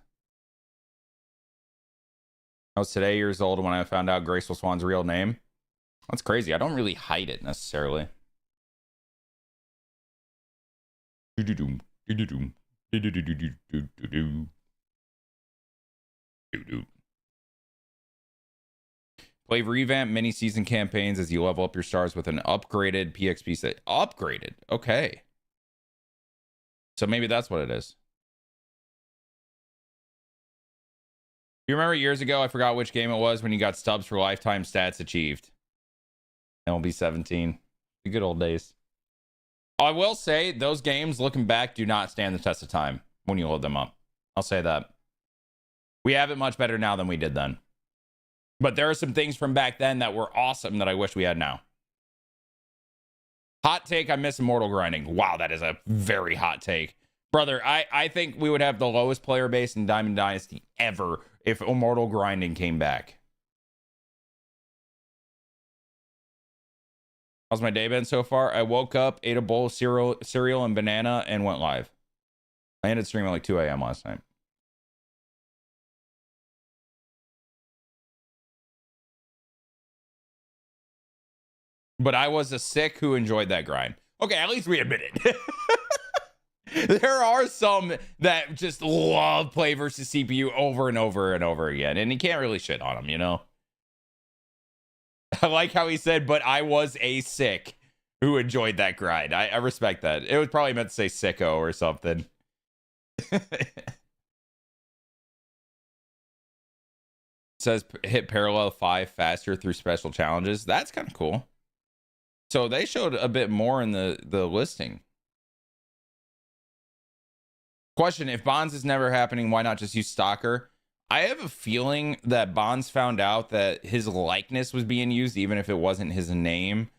I was today years old when I found out Graceful Swan's real name. That's crazy. I don't really hide it necessarily. Play revamp mini season campaigns as you level up your stars with an upgraded PXP set. Upgraded. Okay. So maybe that's what it is. You remember years ago, I forgot which game it was, when you got stubs for lifetime stats achieved. MLB 17. The good old days. I will say, those games, looking back, do not stand the test of time when you load them up. I'll say that. We have it much better now than we did then. But there are some things from back then that were awesome that I wish we had now. Hot take, I miss Immortal grinding. Wow, that is a very hot take. Brother, I think we would have the lowest player base in Diamond Dynasty ever if Immortal grinding came back. How's my day been so far? I woke up, ate a bowl of cereal and banana, and went live. I ended streaming at like 2 a.m. last night. But I was a sick who enjoyed that grind. Okay, at least we admit it. There are some that just love play versus CPU over and over and over again. And you can't really shit on them, you know? I like how he said, but I was a sick who enjoyed that grind. I respect that. It was probably meant to say sicko or something. Says hit parallel 5 faster through special challenges. That's kind of cool. So they showed a bit more in the listing. Question, if Bonds is never happening, why not just use Stalker? I have a feeling that Bonds found out that his likeness was being used, even if it wasn't his name.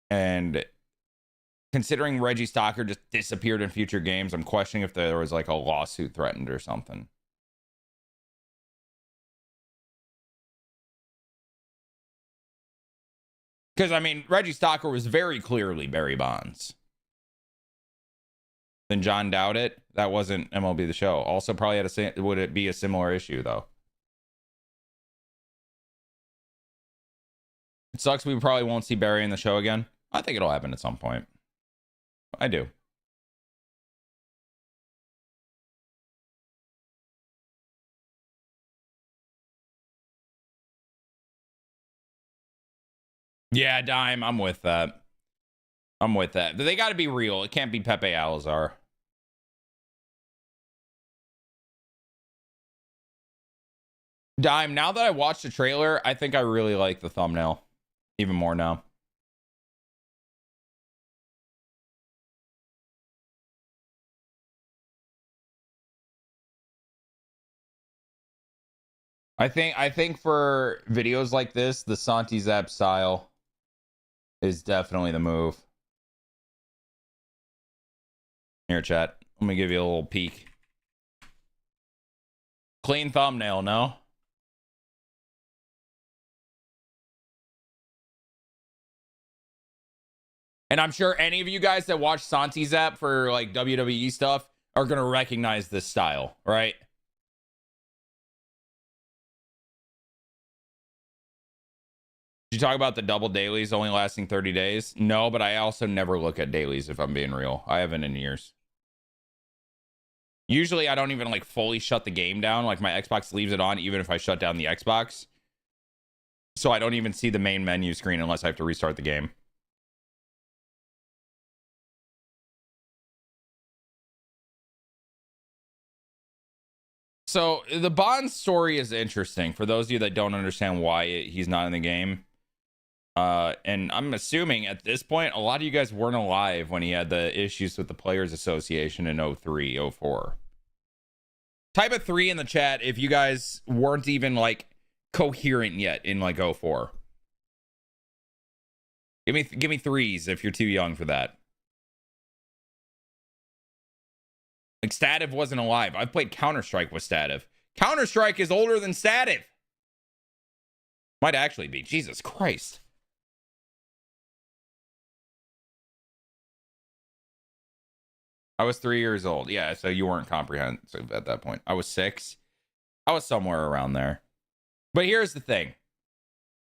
And considering Reggie Stalker just disappeared in future games, I'm questioning if there was like a lawsuit threatened or something. Because, I mean, Reggie Stalker was very clearly Barry Bonds. Then John Dowdett, that wasn't MLB The Show. Also probably had a, would it be a similar issue, though? It sucks we probably won't see Barry in the show again. I think it'll happen at some point. I do. Yeah, Dime, I'm with that. I'm with that. They got to be real. It can't be Pepe Alazar. Dime, now that I watched the trailer, I think I really like the thumbnail even more now. I think for videos like this, the Santi Zap style is definitely the move. Here, chat. Let me give you a little peek. Clean thumbnail, no? And I'm sure any of you guys that watch Santi Zap for like WWE stuff are going to recognize this style, right? Did you talk about the double dailies only lasting 30 days? No, but I also never look at dailies if I'm being real. I haven't in years. Usually I don't even like fully shut the game down. Like my Xbox leaves it on even if I shut down the Xbox. So I don't even see the main menu screen unless I have to restart the game. So the Bond story is interesting for those of you that don't understand why he's not in the game. And I'm assuming at this point, a lot of you guys weren't alive when he had the issues with the Players Association in 03, 04. Type a 3 in the chat if you guys weren't even like coherent yet in like 04. Give me 3s if you're too young for that. Like Stativ wasn't alive. I've played Counter-Strike with Stativ. Counter-Strike is older than Stativ. Might actually be. Jesus Christ. I was 3 years old. Yeah, so you weren't comprehensive at that point. I was 6. I was somewhere around there. But here's the thing.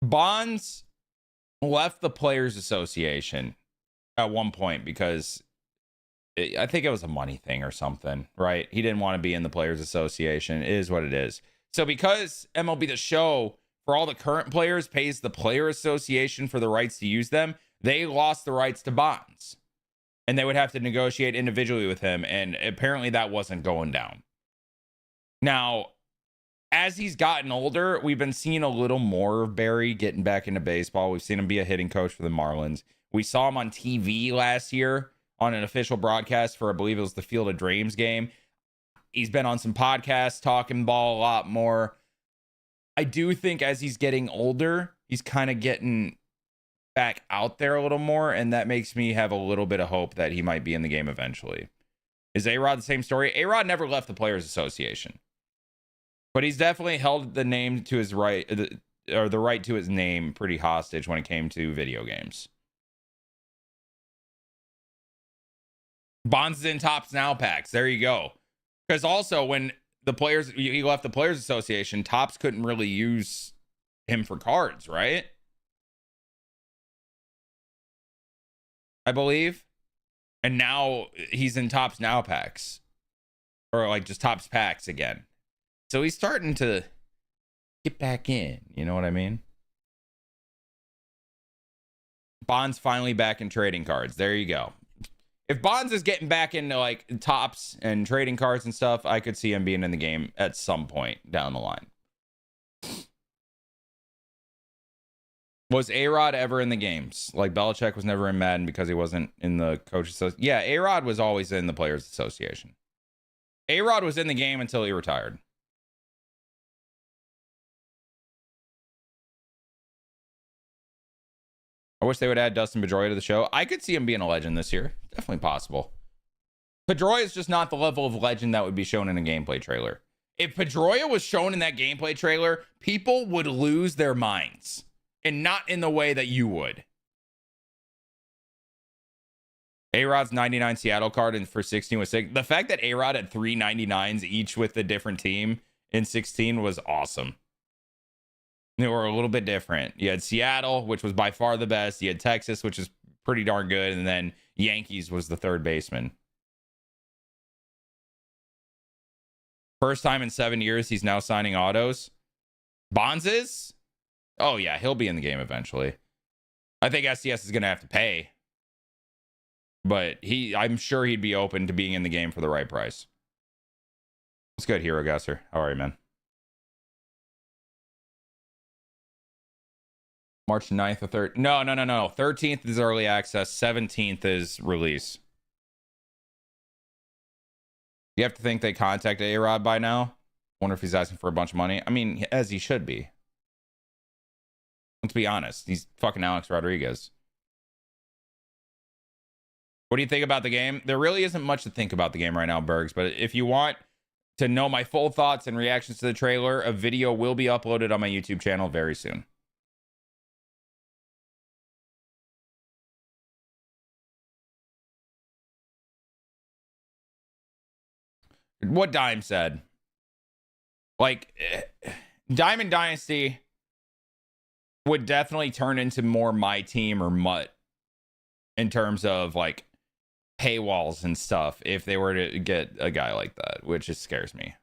Bonds left the Players Association at one point because I think it was a money thing or something, right? He didn't want to be in the Players Association. It is what it is. So because MLB The Show, for all the current players, pays the Player Association for the rights to use them, they lost the rights to Bonds. And they would have to negotiate individually with him. And apparently that wasn't going down. Now, as he's gotten older, we've been seeing a little more of Barry getting back into baseball. We've seen him be a hitting coach for the Marlins. We saw him on TV last year on an official broadcast for, I believe it was the Field of Dreams game. He's been on some podcasts talking ball a lot more. I do think as he's getting older, he's kind of getting back out there a little more, and that makes me have a little bit of hope that he might be in the game eventually. Is A-Rod the same story? A-Rod never left the Players Association, but he's definitely held the name to his right, or the right to his name pretty hostage when it came to video games. Bonds is in Tops Now packs. There you go. Because also when he left the Players Association, Tops couldn't really use him for cards, right? I believe. And now he's in Tops Now packs. Or like just Tops packs again. So he's starting to get back in. You know what I mean? Bonds finally back in trading cards. There you go. If Bonds is getting back into like Tops and trading cards and stuff, I could see him being in the game at some point down the line. Was A-Rod ever in the games? Like Belichick was never in Madden because he wasn't in the coach association. Yeah, A-Rod was always in the Players Association. A-Rod was in the game until he retired. I wish they would add Dustin Pedroia to the show. I could see him being a legend this year. Definitely possible. Pedroia is just not the level of legend that would be shown in a gameplay trailer. If Pedroia was shown in that gameplay trailer, people would lose their minds. And not in the way that you would. A-Rod's 99 Seattle card and for 16 was sick. The fact that A-Rod had 3 99s each with a different team in 16 was awesome. They were a little bit different. You had Seattle, which was by far the best. You had Texas, which is pretty darn good. And then Yankees was the third baseman. First time in 7 years, he's now signing autos. Bonds is? Oh, yeah, he'll be in the game eventually. I think SCS is going to have to pay. But I'm sure he'd be open to being in the game for the right price. What's good, Hero Gasser? How are you, man? March 9th or 3rd. No. 13th is early access. 17th is release. You have to think they contacted A-Rod by now. Wonder if he's asking for a bunch of money. I mean, as he should be. Let's be honest. He's fucking Alex Rodriguez. What do you think about the game? There really isn't much to think about the game right now, Bergs. But if you want to know my full thoughts and reactions to the trailer, a video will be uploaded on my YouTube channel very soon. What Dime said. Like, Diamond Dynasty would definitely turn into more My Team or Mutt in terms of like paywalls and stuff if they were to get a guy like that, which just scares me.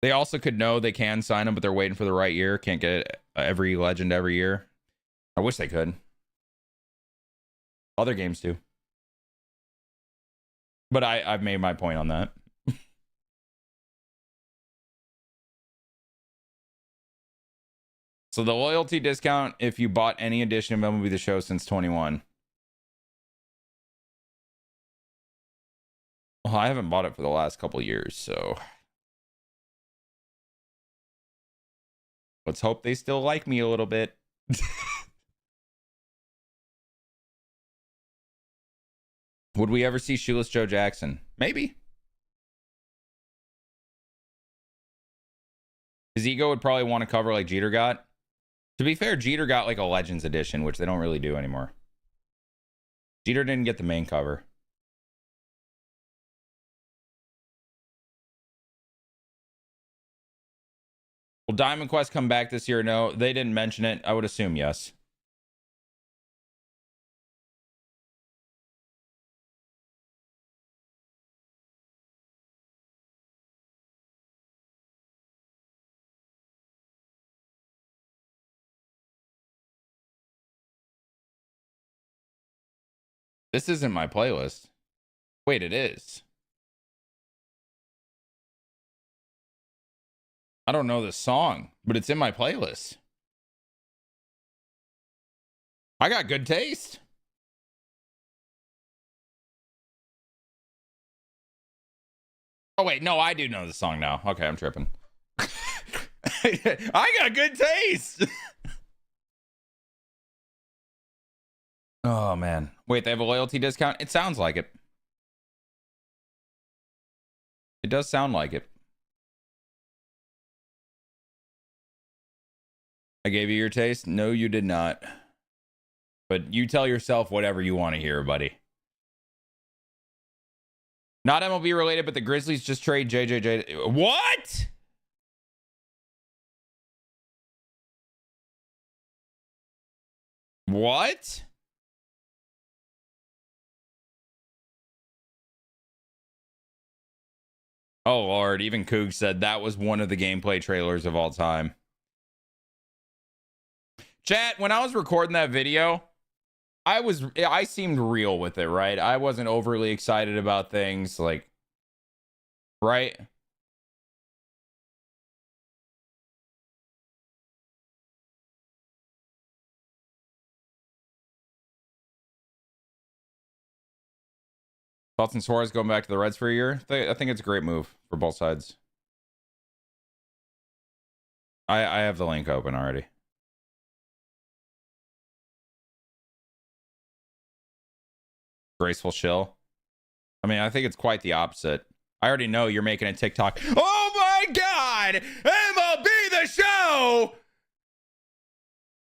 They also could know they can sign him, but they're waiting for the right year. Can't get every legend every year. I wish they could. Other games do. But I've made my point on that. So the loyalty discount if you bought any edition of MLB The Show since 21. Well, I haven't bought it for the last couple years, so let's hope they still like me a little bit. Would we ever see Shoeless Joe Jackson? Maybe. His ego would probably want to cover like Jeter got. To be fair, Jeter got like a Legends edition, which they don't really do anymore. Jeter didn't get the main cover. Will Diamond Quest come back this year? No, they didn't mention it. I would assume yes. This isn't my playlist. Wait, it is. I don't know this song, but it's in my playlist. I got good taste. Oh, wait. No, I do know the song now. Okay, I'm tripping. I got good taste. Oh, man. Wait, they have a loyalty discount? It sounds like it. It does sound like it. I gave you your taste? No, you did not. But you tell yourself whatever you want to hear, buddy. Not MLB related, but the Grizzlies just trade JJJ. What? What? Oh, Lord. Even Coog said that was one of the gameplay trailers of all time. Chat, when I was recording that video, I seemed real with it, right? I wasn't overly excited about things, like, right? Thoughts on Suarez going back to the Reds for a year? I think it's a great move for both sides. I have the link open already. Graceful shill. I mean, I think it's quite the opposite. I already know you're making a TikTok. Oh my God! MLB The Show!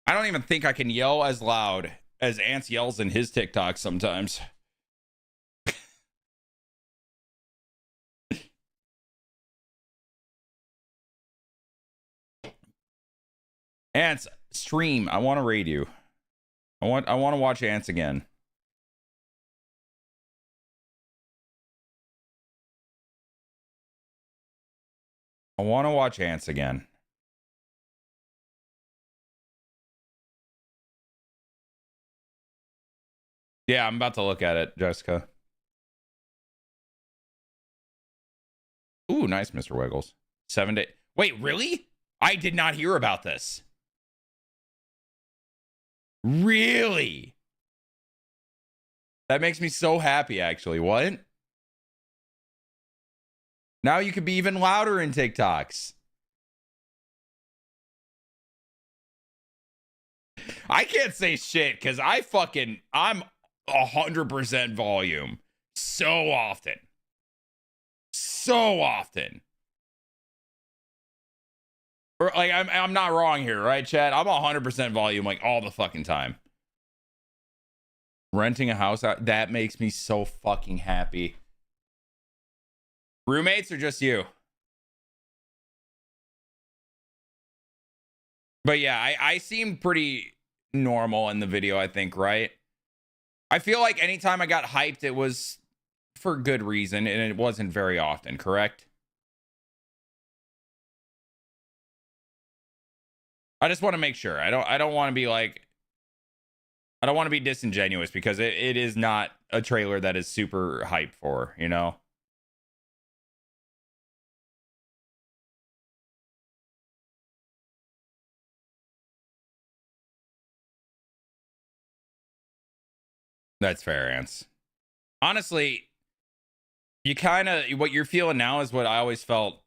I don't even think I can yell as loud as Ants yells in his TikTok sometimes. Ants, stream. I want to raid you. I want to watch Ants again. I want to watch Ants again. Yeah, I'm about to look at it, Jessica. Ooh, nice, Mr. Wiggles. 7 days. Wait, really? I did not hear about this. Really? That makes me so happy, actually. What? Now you could be even louder in TikToks. I can't say shit because I'm 100% volume so often. So often. Or like I'm not wrong here, right, Chad? I'm 100% volume like all the fucking time. Renting a house out, that makes me so fucking happy. Roommates or just you? But yeah, I seemed pretty normal in the video, I think, right? I feel like anytime I got hyped, it was for good reason, and it wasn't very often, correct? I just want to make sure. I don't want to be like, I don't want to be disingenuous because it is not a trailer that is super hype for, you know? That's fair, Ants. Honestly, You kind of, what you're feeling now is what I always felt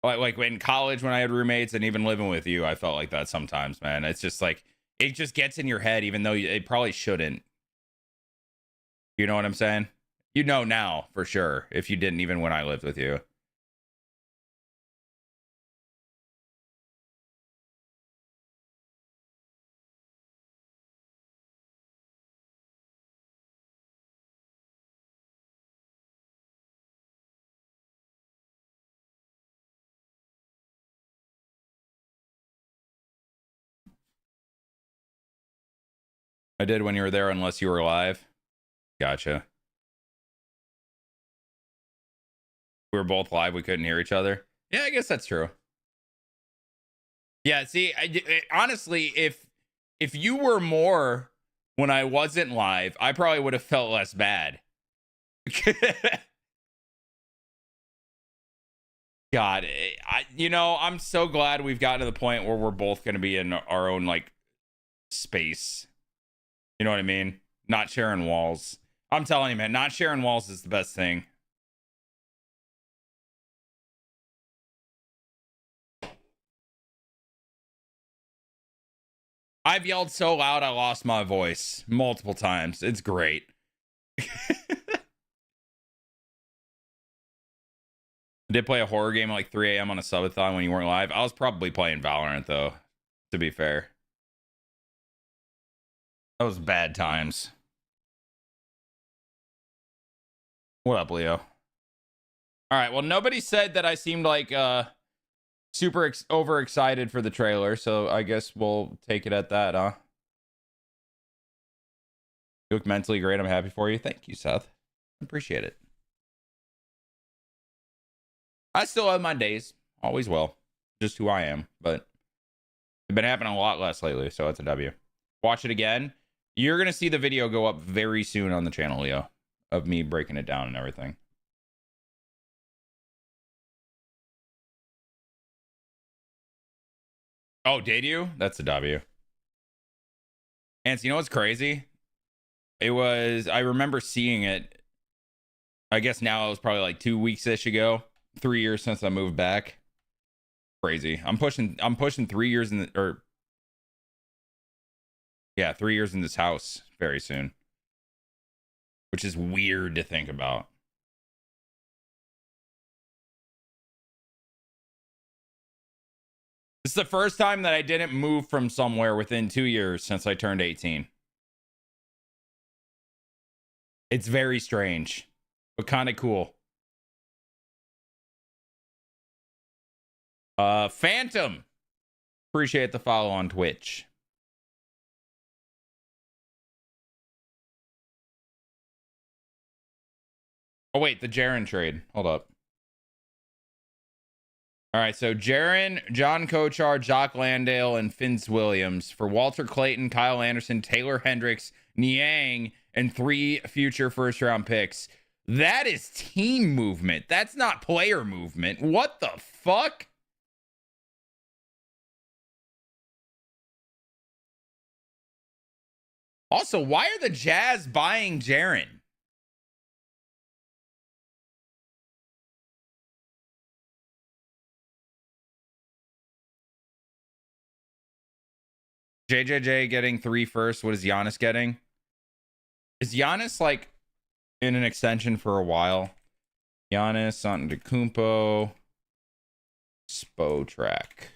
like in college when I had roommates, and even living with you, I felt like that sometimes, man. It's just like, it just gets in your head, even though it probably shouldn't. You know what I'm saying? You know now for sure, if you didn't even when I lived with you. I did when you were there, unless you were live. Gotcha. We were both live. We couldn't hear each other. Yeah, I guess that's true. Yeah, see, honestly, if you were more when I wasn't live, I probably would have felt less bad. God, I'm so glad we've gotten to the point where we're both going to be in our own like space. You know what I mean? Not sharing walls. I'm telling you, man, not sharing walls is the best thing. I've yelled so loud I lost my voice multiple times. It's great. I did play a horror game at like 3 a.m. on a subathon when you weren't live. I was probably playing Valorant, though, to be fair. That was bad times. What up, Leo? All right, well, nobody said that I seemed like super overexcited for the trailer, so I guess we'll take it at that, huh? You look mentally great. I'm happy for you. Thank you, Seth. Appreciate it. I still have my days. Always will. Just who I am. But it's been happening a lot less lately, so it's a W. Watch it again. You're going to see the video go up very soon on the channel, Leo, of me breaking it down and everything. Oh, did you? That's a W. And you know what's crazy? I remember seeing it. I guess now it was probably like 2 weeks-ish ago. 3 years since I moved back. Crazy. I'm pushing 3 years in the, or yeah, 3 years in this house very soon. Which is weird to think about. This is the first time that I didn't move from somewhere within 2 years since I turned 18. It's very strange, but kind of cool. Phantom. Appreciate the follow on Twitch. Oh, wait, the Jaren trade. Hold up. All right, so Jaren, John Kochar, Jock Landale, and Vince Williams for Walter Clayton, Kyle Anderson, Taylor Hendricks, Niang, and 3 future first-round picks. That is team movement. That's not player movement. What the fuck? Also, why are the Jazz buying Jaren? JJJ getting 3 first. What is Giannis getting? Is Giannis like in an extension for a while? Giannis, Antetokounmpo, Spotrac.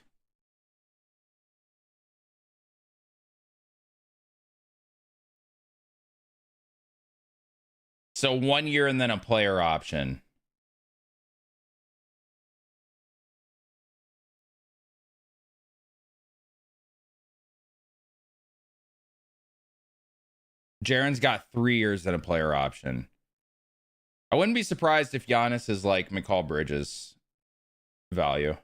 So 1 year and then a player option. Jaren's got 3 years and a player option. I wouldn't be surprised if Giannis is like McCall Bridges value.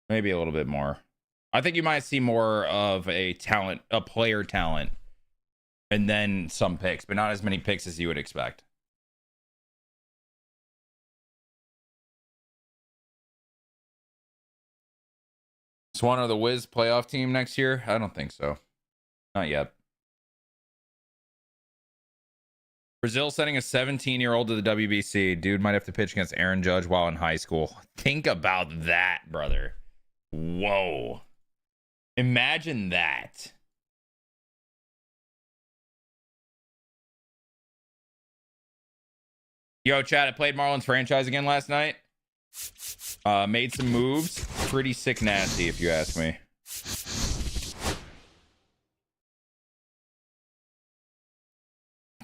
Maybe a little bit more. I think you might see more of a player talent, and then some picks, but not as many picks as you would expect. Swan or the Wiz playoff team next year? I don't think so. Not yet. Brazil sending a 17-year-old to the WBC. Dude might have to pitch against Aaron Judge while in high school. Think about that, brother. Whoa. Imagine that. Yo, chat, I played Marlins franchise again last night. Made some moves. Pretty sick nasty, if you ask me.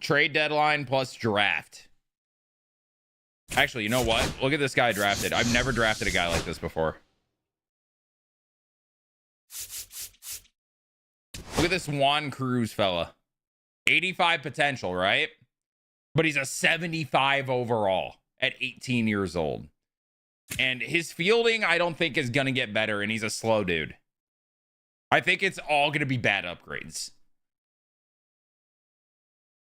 Trade deadline plus draft. Actually, you know what? Look at this guy drafted. I've never drafted a guy like this before. Look at this Juan Cruz fella. 85 potential, right? But he's a 75 overall at 18 years old. And his fielding, I don't think, is going to get better, and he's a slow dude. I think it's all going to be bad upgrades.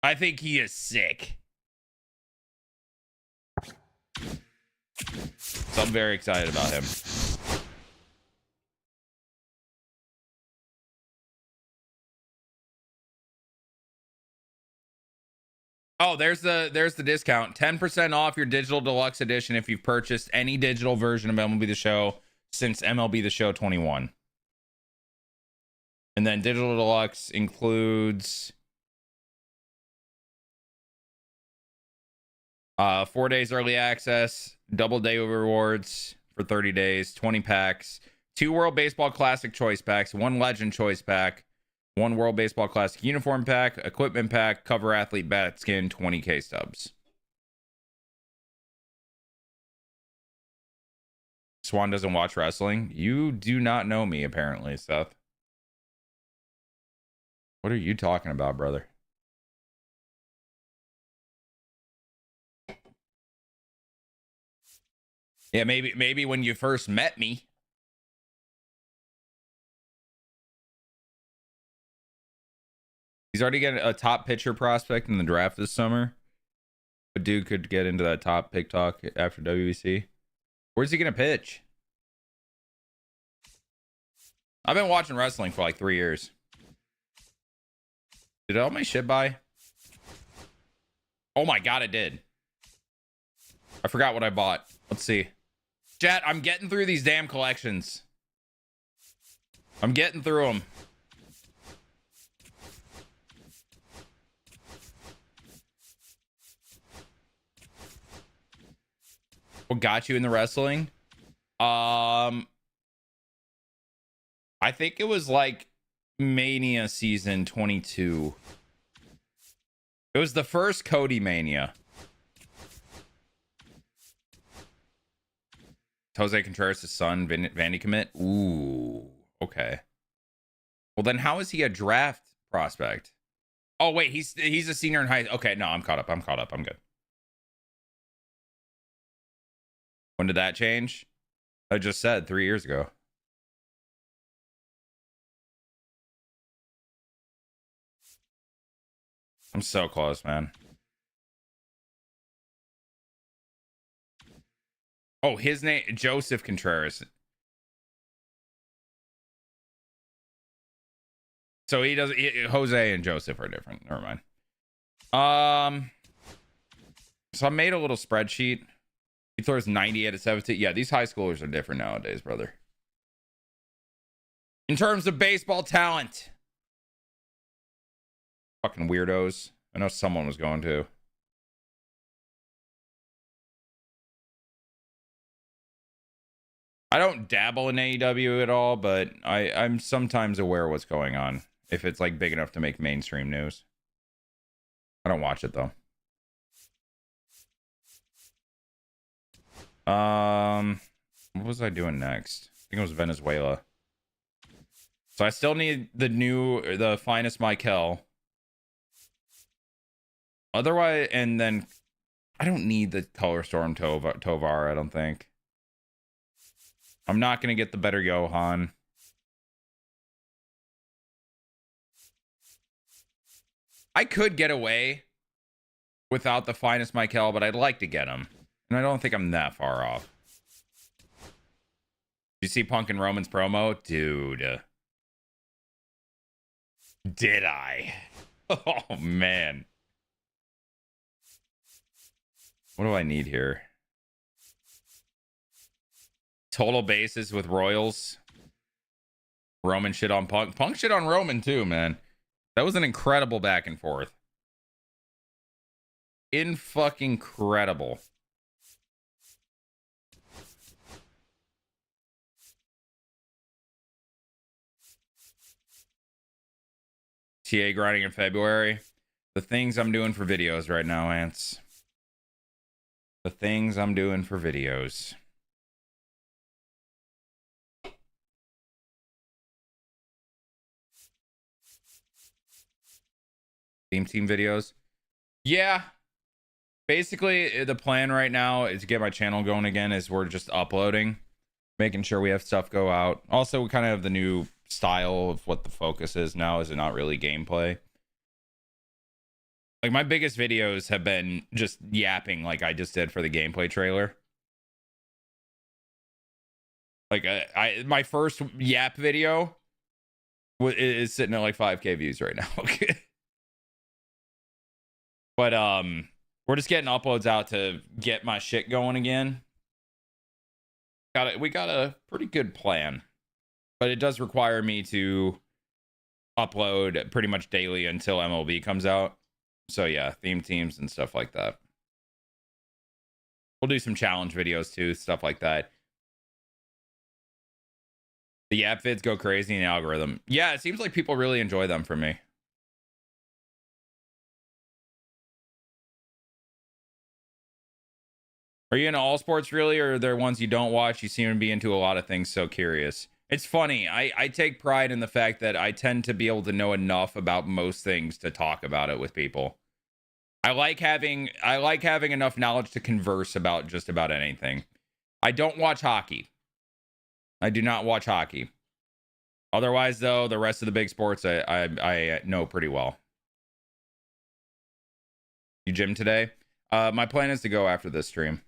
I think he is sick. So I'm very excited about him. Oh, there's the discount. 10% off your digital deluxe edition if you've purchased any digital version of MLB The Show since MLB The Show 21. And then digital deluxe includes 4 days early access, double day rewards for 30 days, 20 packs, 2 World Baseball Classic choice packs, 1 Legend choice pack, 1 World Baseball Classic uniform pack, equipment pack, cover athlete bat skin, 20K stubs. Swan doesn't watch wrestling. You do not know me, apparently, Seth. What are you talking about, brother? Yeah, maybe when you first met me. He's already getting a top pitcher prospect in the draft this summer. But dude could get into that top pick talk after WBC. Where's he going to pitch? I've been watching wrestling for like 3 years. Did all my shit buy? Oh my god, it did. I forgot what I bought. Let's see. Chat, I'm getting through these damn collections. I'm getting through them. What got you in the wrestling? I think it was like Mania season 22. It was the first Cody Mania. Jose Contreras' son, Vandy commit. Ooh, okay. Well, then how is he a draft prospect? Oh wait, he's a senior in high. Okay, no, I'm caught up. I'm good. When did that change? I just said 3 years ago. I'm so close, man. Oh, his name, Joseph Contreras. So he doesn't. Jose and Joseph are different. Never mind. So I made a little spreadsheet. He throws 90 out of 17. Yeah, these high schoolers are different nowadays, brother. In terms of baseball talent. Fucking weirdos. I know someone was going to. I don't dabble in AEW at all, but I'm sometimes aware of what's going on. If it's like big enough to make mainstream news. I don't watch it though. What was I doing next? I think it was Venezuela. So I still need the finest Michael. Otherwise, and then I don't need the Color Storm Tovar, I don't think. I'm not going to get the better Johan. I could get away without the finest Michael, but I'd like to get him. And I don't think I'm that far off. Did you see Punk and Roman's promo? Dude. Did I? Oh, man. What do I need here? Total bases with Royals. Roman shit on Punk. Punk shit on Roman too, man. That was an incredible back and forth. In fucking incredible. TA grinding in February. The things I'm doing for videos right now, Ants. The things I'm doing for videos. Team videos. Yeah. Basically, the plan right now is to get my channel going again. Is we're just uploading, making sure we have stuff go out. Also, we kind of have the new style of what the focus is now. Is it not really gameplay? Like my biggest videos have been just yapping, like I just did for the gameplay trailer. Like my first yap video is sitting at like 5K views right now. Okay. But we're just getting uploads out to get my shit going again. We got a pretty good plan, but it does require me to upload pretty much daily until MLB comes out. So yeah, theme teams and stuff like that. We'll do some challenge videos too, stuff like that. The Yap vids go crazy in the algorithm. Yeah, it seems like people really enjoy them for me. Are you into all sports really, or are there ones you don't watch? You seem to be into a lot of things, so curious. It's funny. I take pride in the fact that I tend to be able to know enough about most things to talk about it with people. I like having enough knowledge to converse about just about anything. I don't watch hockey. I do not watch hockey. Otherwise, though, the rest of the big sports I know pretty well. You gym today? My plan is to go after this stream.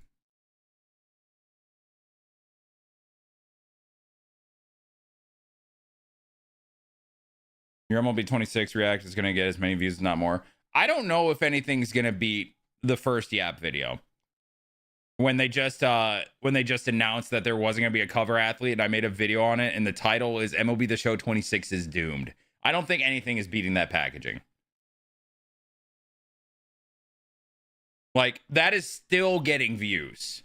Your MLB 26 React is going to get as many views, not more. I don't know if anything's going to beat the first Yap video. When they just announced that there wasn't going to be a cover athlete, and I made a video on it, and the title is MLB The Show 26 is doomed. I don't think anything is beating that packaging. Like, that is still getting views.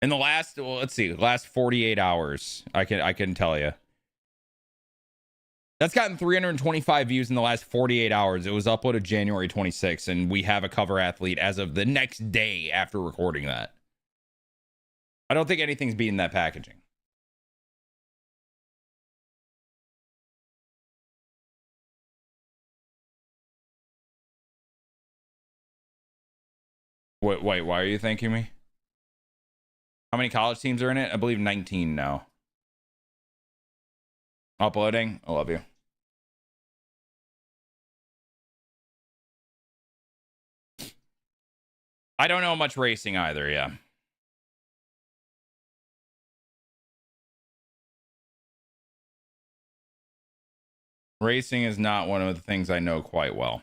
In the last, well, let's see, last 48 hours, I can tell you. That's gotten 325 views in the last 48 hours. It was uploaded January 26th, and we have a cover athlete as of the next day after recording that. I don't think anything's beating that packaging. Wait, why are you thanking me? How many college teams are in it? I believe 19 now. Uploading. I love you. I don't know much racing either, yeah. Racing is not one of the things I know quite well.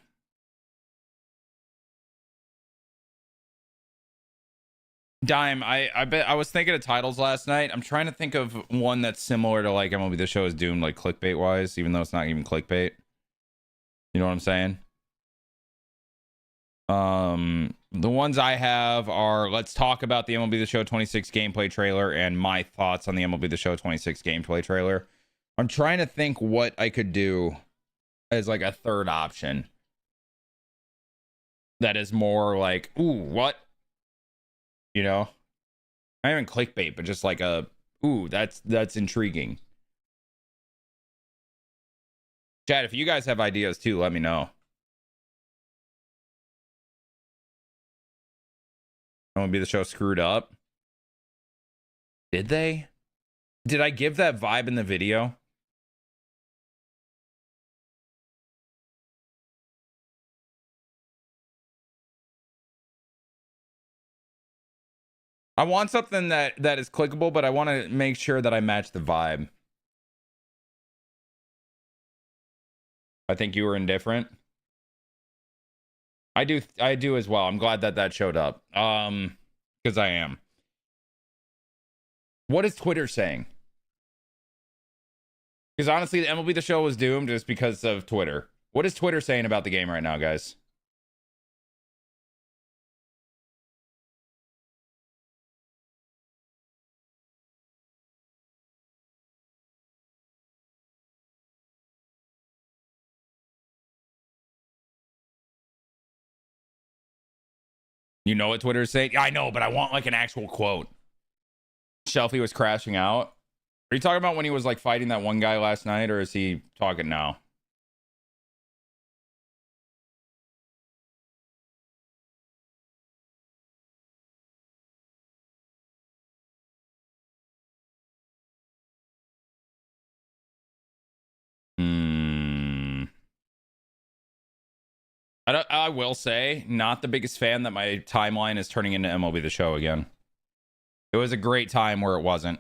Dime, I bet I was thinking of titles last night. I'm trying to think of one that's similar to like MLB The Show is doomed, like clickbait wise, even though it's not even clickbait. You know what I'm saying? The ones I have are let's talk about the MLB The Show 26 gameplay trailer and my thoughts on the MLB The Show 26 gameplay trailer. I'm trying to think what I could do as like a third option that is more like, ooh, what? You know, not even clickbait, but just like a, ooh, that's intriguing. Chad, if you guys have ideas too, let me know. MLB The Show screwed up. Did they? Did I give that vibe in the video? I want something that is clickable, but I want to make sure that I match the vibe. I think you were indifferent. I do as well. I'm glad that showed up. Because I am. What is Twitter saying? Because honestly, the MLB The Show was doomed just because of Twitter. What is Twitter saying about the game right now, guys? You know what Twitter is saying? I know, but I want like an actual quote. Shelfie was crashing out. Are you talking about when he was like fighting that one guy last night, or is he talking now? I will say, not the biggest fan that my timeline is turning into MLB The Show again. It was a great time where it wasn't.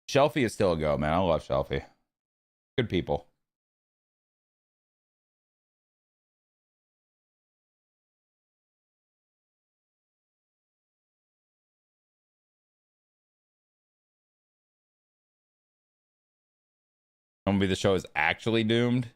Shelfie is still a go, man. I love Shelfie. Good people. MLB The Show is actually doomed.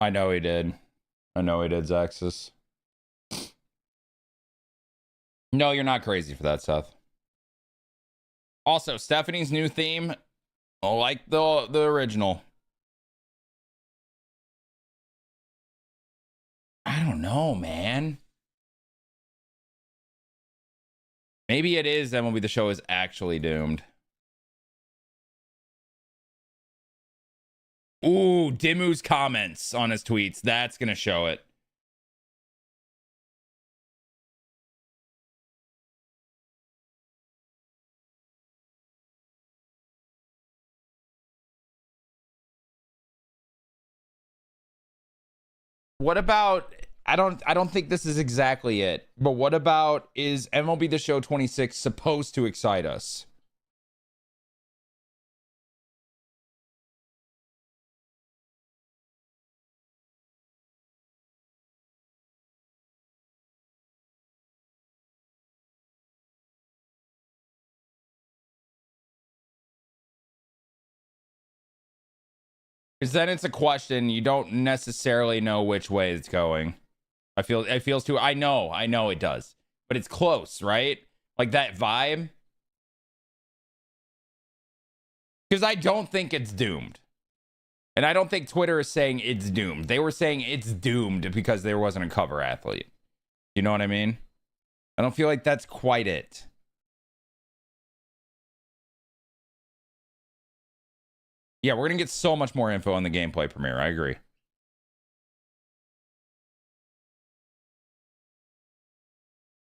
I know he did. I know he did, Zaxis. No, you're not crazy for that, Seth. Also, Stephanie's new theme, like the original. I don't know, man. Maybe it is MLB The Show is actually doomed. Ooh, Dimu's comments on his tweets. That's going to show it. What about I don't think this is exactly it. But what about is MLB The Show 26 supposed to excite us? Because then it's a question you don't necessarily know which way it's going. It feels too. I know it does, but it's close, right? Like that vibe. Because I don't think it's doomed, and I don't think Twitter is saying it's doomed. They were saying it's doomed because there wasn't a cover athlete. You know what I mean? I don't feel like that's quite it. Yeah, we're gonna get so much more info on the gameplay premiere. I agree.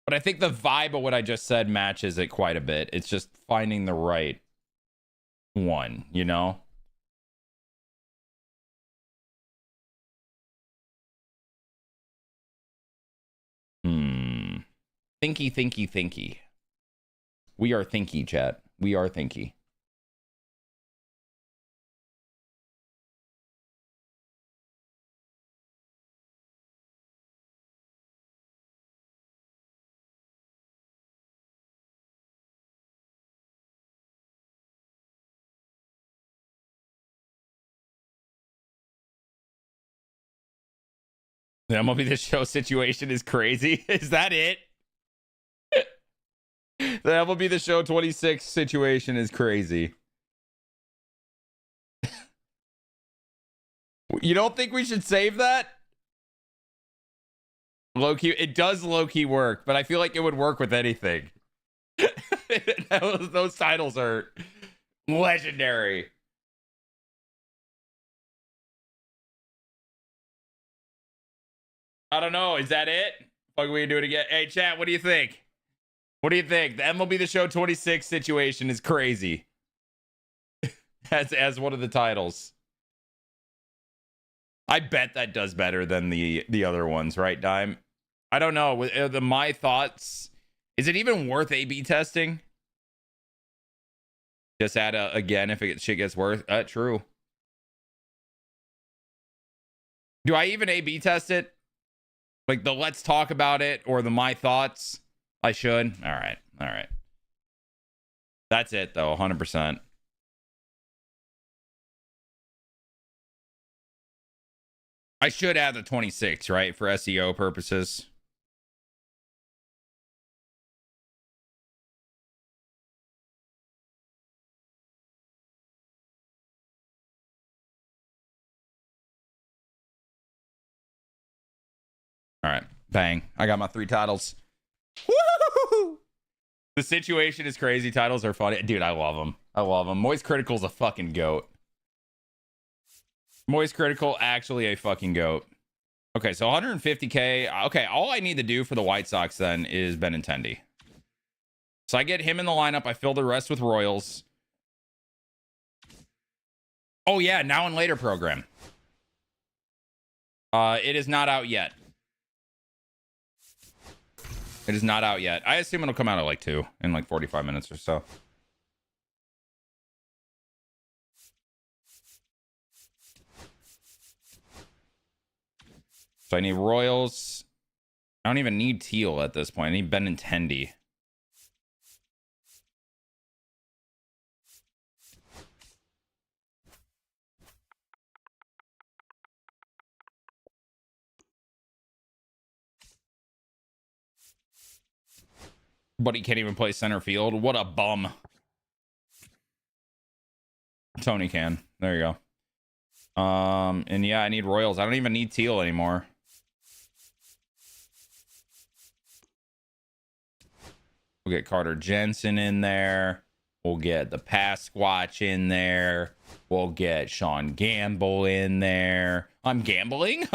But I think the vibe of what I just said matches it quite a bit. It's just finding the right one, you know? Thinky. We are thinky, chat. We are thinky. The MLB The Show situation is crazy. Is that it? The MLB The Show 26 situation is crazy. You don't think we should save that? Low-key, it does low-key work, but I feel like it would work with anything. Those titles are legendary. I don't know. Is that it? Fuck, we do it again. Hey, chat, what do you think? What do you think? The MLB The Show 26 situation is crazy. As one of the titles. I bet that does better than the other ones, right, Dime? I don't know. With the my thoughts, is it even worth A/B testing? Just add again if shit gets worse. True. Do I even A/B test it? Like the let's talk about it or the my thoughts? I should. All right. All right. That's it though. 100%. I should add the 26, right? For SEO purposes. All right. Bang. I got my 3 titles. Woo! The situation is crazy. Titles are funny. Dude, I love them. I love them. Moist Critical's a fucking goat. Moist Critical, actually a fucking goat. Okay, so 150K. Okay, all I need to do for the White Sox then is Benintendi. So I get him in the lineup. I fill the rest with Royals. Oh, yeah, now and later program. It is not out yet. It is not out yet. I assume it'll come out at like 2 in like 45 minutes or so. So I need Royals. I don't even need Teal at this point. I need Benintendi. But he can't even play center field. What a bum. Tony can. There you go. And yeah, I need Royals. I don't even need Teal anymore. We'll get Carter Jensen in there. We'll get the Pasquatch in there. We'll get Sean Gamble in there. I'm gambling.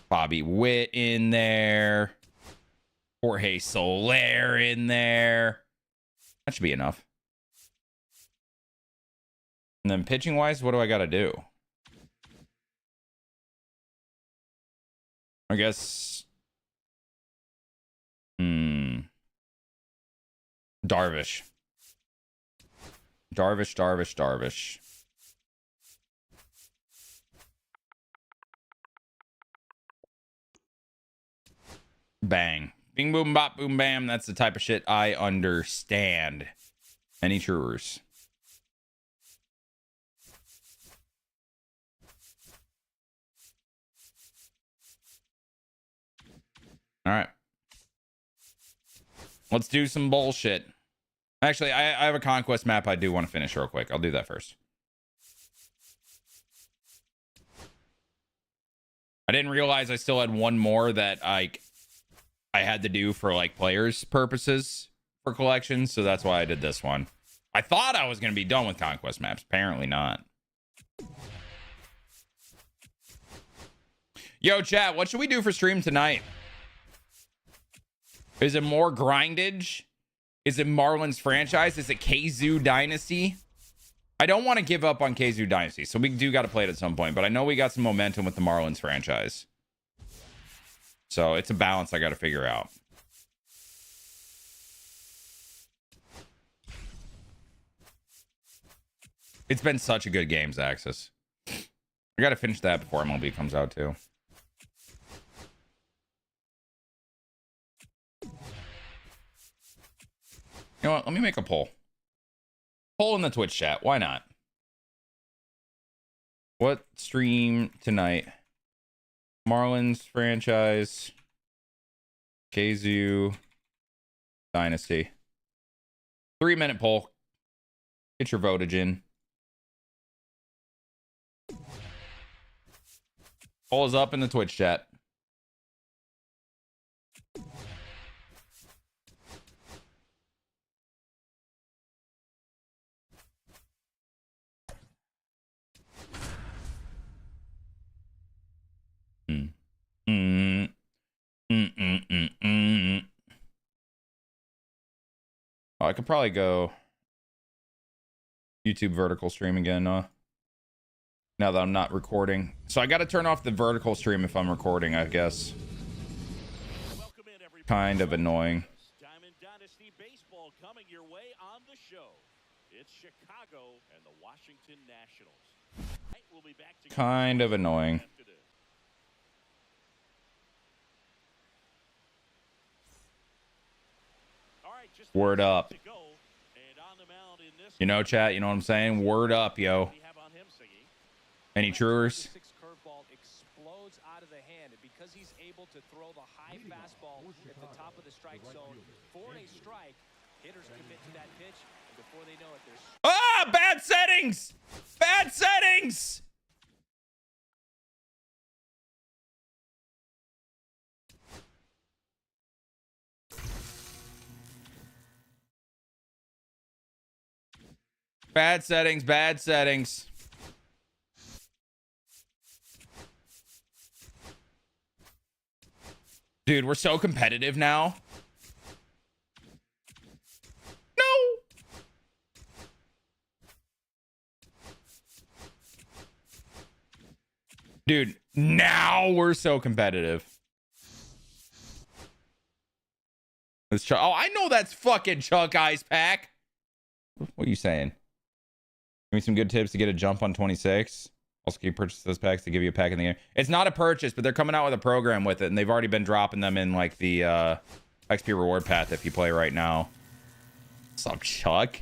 Bobby Witt in there. Jorge Soler in there. That should be enough. And then pitching wise, what do I got to do? I guess. Darvish. Darvish. Bang. Bing, boom, bop, boom, bam. That's the type of shit I understand. Any truers? All right. Let's do some bullshit. Actually, I have a conquest map I do want to finish real quick. I'll do that first. I didn't realize I still had one more that I had to do for like players purposes for collections, so that's why I did this one. I thought I was going to be done with conquest maps. Apparently not. Yo, chat, what should we do for stream tonight? Is it more grindage? Is it Marlins franchise? Is it Kazoo Dynasty? I don't want to give up on Kazoo Dynasty, so we do got to play it at some point, but I know we got some momentum with the Marlins franchise. So it's a balance I got to figure out. It's been such a good games, Axis. I got to finish that before MLB comes out, too. You know what? Let me make a poll. Poll in the Twitch chat. Why not? What stream tonight? Marlins franchise. Kazoo Dynasty. 3-minute poll. Get your votage in. Poll is up in the Twitch chat. Oh, I could probably go YouTube vertical stream again, now that I'm not recording. So I got to turn off the vertical stream if I'm recording, I guess. Kind of annoying. Diamond Dynasty baseball coming your way on the show. It's Chicago and the Washington Nationals. We'll be back to Kind of annoying. Word up. You know, chat, you know what I'm saying? Word up, yo. Any truers? Curveball explodes out of the hand, and because he's able to throw the high fastball at the top of the strike zone for a strike, hitters commit to that pitch, and before they know it, there's bad settings! Bad settings! Bad settings, bad settings. Dude, we're so competitive now. No. Dude, now we're so competitive. Let's Chuck. Oh, I know that's fucking Chuck Ice Pack. What are you saying? Give me some good tips to get a jump on 26. Also, can you purchase those packs to give you a pack in the game? It's not a purchase, but they're coming out with a program with it, and they've already been dropping them in like the XP reward path if you play right now. What's up, Chuck?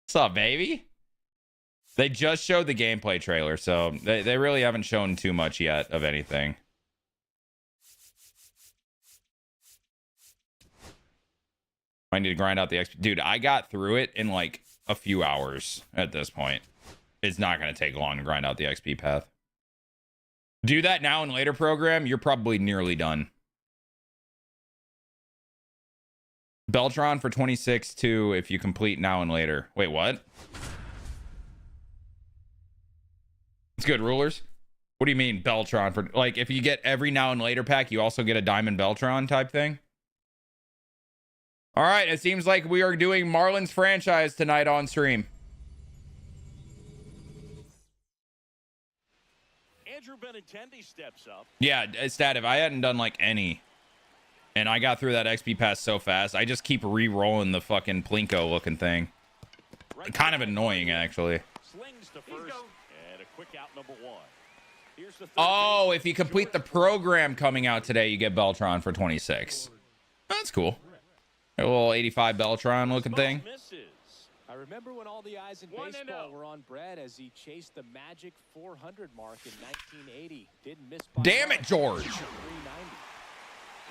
What's up, baby? They just showed the gameplay trailer, so they really haven't shown too much yet of anything. I need to grind out the XP. Dude, I got through it in like a few hours at this point. It's not going to take long to grind out the XP path. Do that now and later program, you're probably nearly done. Beltron for 26 too if you complete now and later. Wait, what? It's good, rulers. What do you mean Beltron for, like, if you get every now and later pack, you also get a Diamond Beltron type thing? All right, it seems like we are doing Marlins franchise tonight on stream. Andrew Benintendi steps up. Yeah, Stat, if I hadn't done like any, and I got through that XP pass so fast, I just keep re-rolling the fucking Plinko looking thing. Kind of annoying, actually. Slings to first, and a quick out number one. Here's the Oh, if you complete the program coming out today, you get Beltron for 26. That's cool. A little 85 Beltron looking thing. I remember when all the eyes in baseball were on Brad as he chased the magic 400 mark in 1980. Didn't miss by Damn it, George. 390.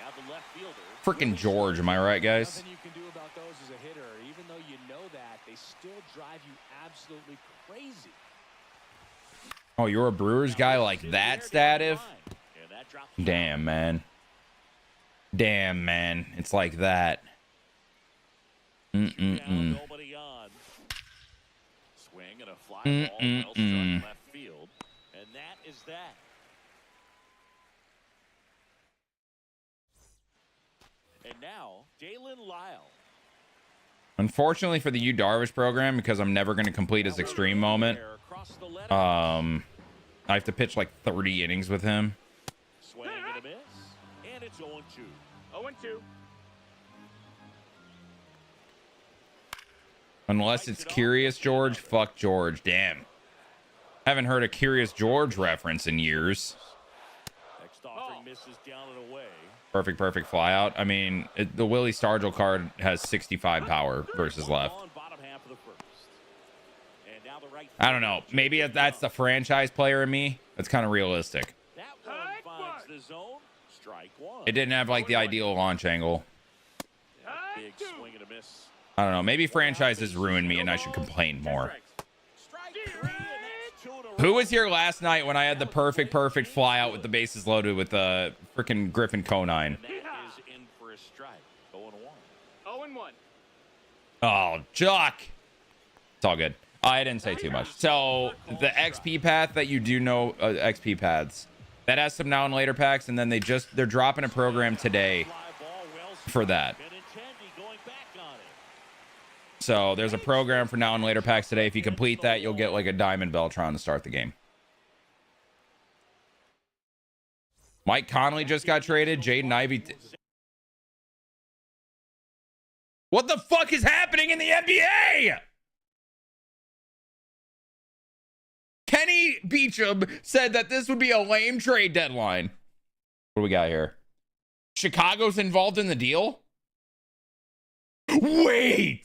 Now the left fielder. Freaking George, am I right, guys? Nothing you can do about those as a hitter. Even though you know that, they still drive you absolutely crazy. Oh, you're a Brewers guy like that, Stativ? Damn, man. Damn, man. It's like that. Nobody on. Swing and a fly ball well struck left field, and that is that. And now Dalen Lyle. Unfortunately for the Yu Darvish program, because I'm never going to complete his extreme moment, I have to pitch like 30 innings with him. Swing and a miss, and it's 0-2. 0-2. Unless it's Curious George, fuck George. Damn. Haven't heard a Curious George reference in years. Next offering misses down and away. Perfect fly out. I mean, the Willie Stargell card has 65 power versus left. I don't know. Maybe that's the franchise player in me. That's kind of realistic. That one finds the zone. Strike one. It didn't have like the ideal launch angle. Big swing and a miss. I don't know. Maybe franchises ruined me and I should complain more. Who was here last night when I had the perfect fly out with the bases loaded with the freaking Griffin Conine? That is in for a strike. 0-1. 0-1. Oh, Chuck. It's all good. I didn't say too much. So the XP path that you do know, XP paths, that has some now and later packs, and then they're dropping a program today for that. So there's a program for now and later packs today. If you complete that, you'll get like a Diamond Beltron to start the game. Mike Conley just got traded. Jaden Ivey. What the fuck is happening in the NBA? Kenny Beecham said that this would be a lame trade deadline. What do we got here? Chicago's involved in the deal? Wait!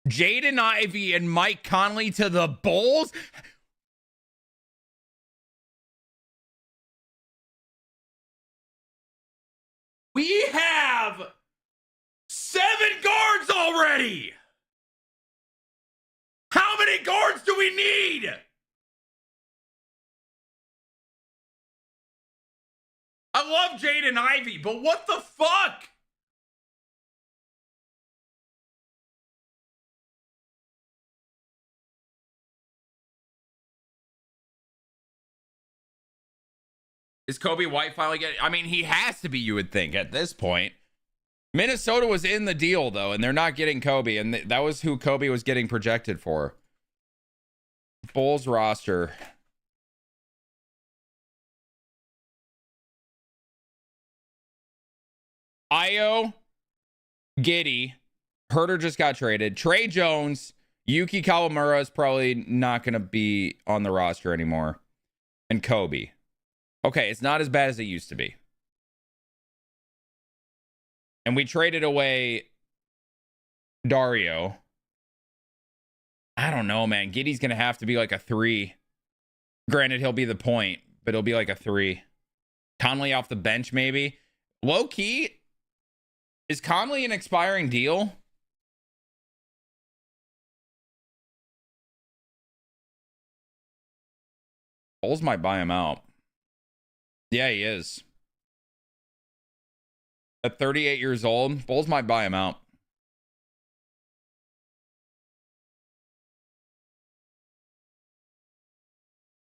Jaden Ivey and Mike Conley to the Bulls? We have 7 guards already! How many guards do we need? I love Jaden Ivey, but what the fuck? Is Kobe White finally getting... I mean, he has to be, you would think, at this point. Minnesota was in the deal, though, and they're not getting Kobe, and that was who Kobe was getting projected for. Bulls roster. Io, Giddey, Herter just got traded. Trey Jones, Yuki Kawamura is probably not going to be on the roster anymore. And Kobe. Okay, it's not as bad as it used to be. And we traded away Dario. I don't know, man. Giddey's going to have to be like a 3. Granted, he'll be the point, but he'll be like a 3. Conley off the bench, maybe. Low key, is Conley an expiring deal? Bulls might buy him out. Yeah, he is. At 38 years old, Bulls might buy him out.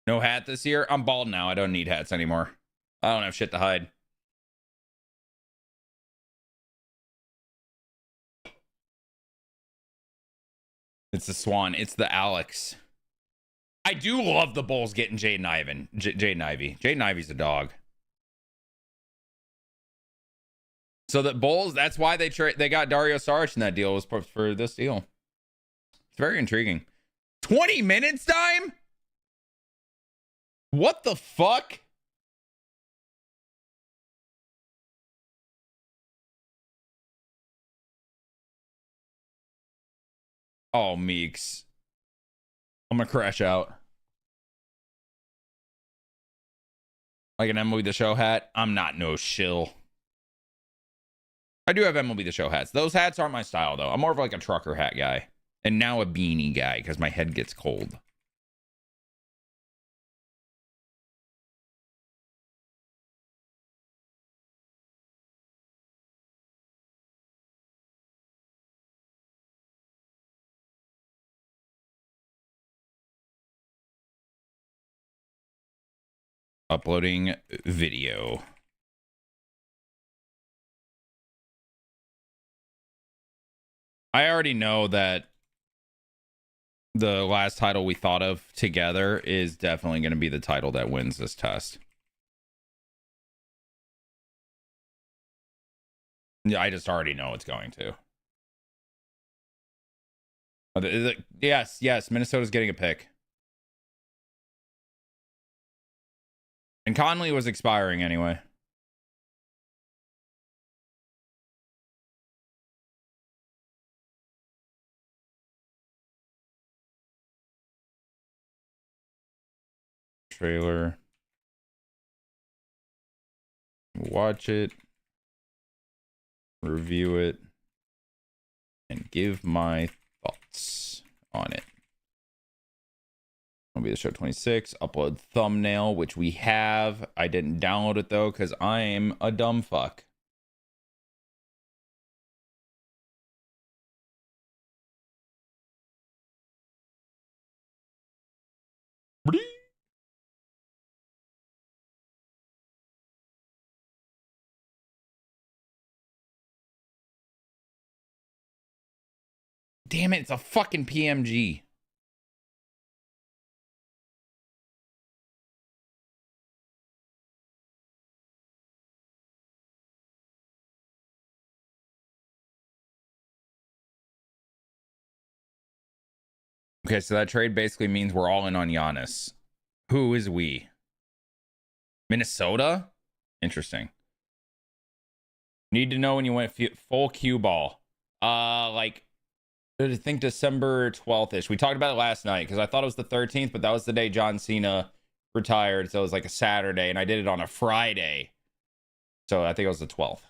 No hat this year? I'm bald now. I don't need hats anymore. I don't have shit to hide. It's the Swan. It's the Alex. I do love the Bulls getting Jaden Ivey. Jaden Ivey's a dog. So the Bulls, that's why they got Dario Saric in that deal, was for this deal. It's very intriguing. 20 minutes time? What the fuck? Oh, Meeks. I'm gonna crash out. Like an MLB The Show hat? I'm not no shill. I do have MLB The Show hats. Those hats aren't my style, though. I'm more of like a trucker hat guy. And now a beanie guy, because my head gets cold. Uploading video. I already know that the last title we thought of together is definitely going to be the title that wins this test. Yeah, I just already know it's going to. Yes, Minnesota's getting a pick. And Conley was expiring anyway. Trailer. Watch it. Review it. And give my thoughts on it. It'll be the show 26. Upload thumbnail, which we have. I didn't download it though, because I'm a dumb fuck. damn it, it's a fucking PMG. Okay, so that trade basically means we're all in on Giannis. Who is we? Minnesota? Interesting. Need to know when you went full cue ball. Like, I think December 12th-ish. We talked about it last night because I thought it was the 13th, but that was the day John Cena retired. So it was like a Saturday, and I did it on a Friday. So I think it was the 12th.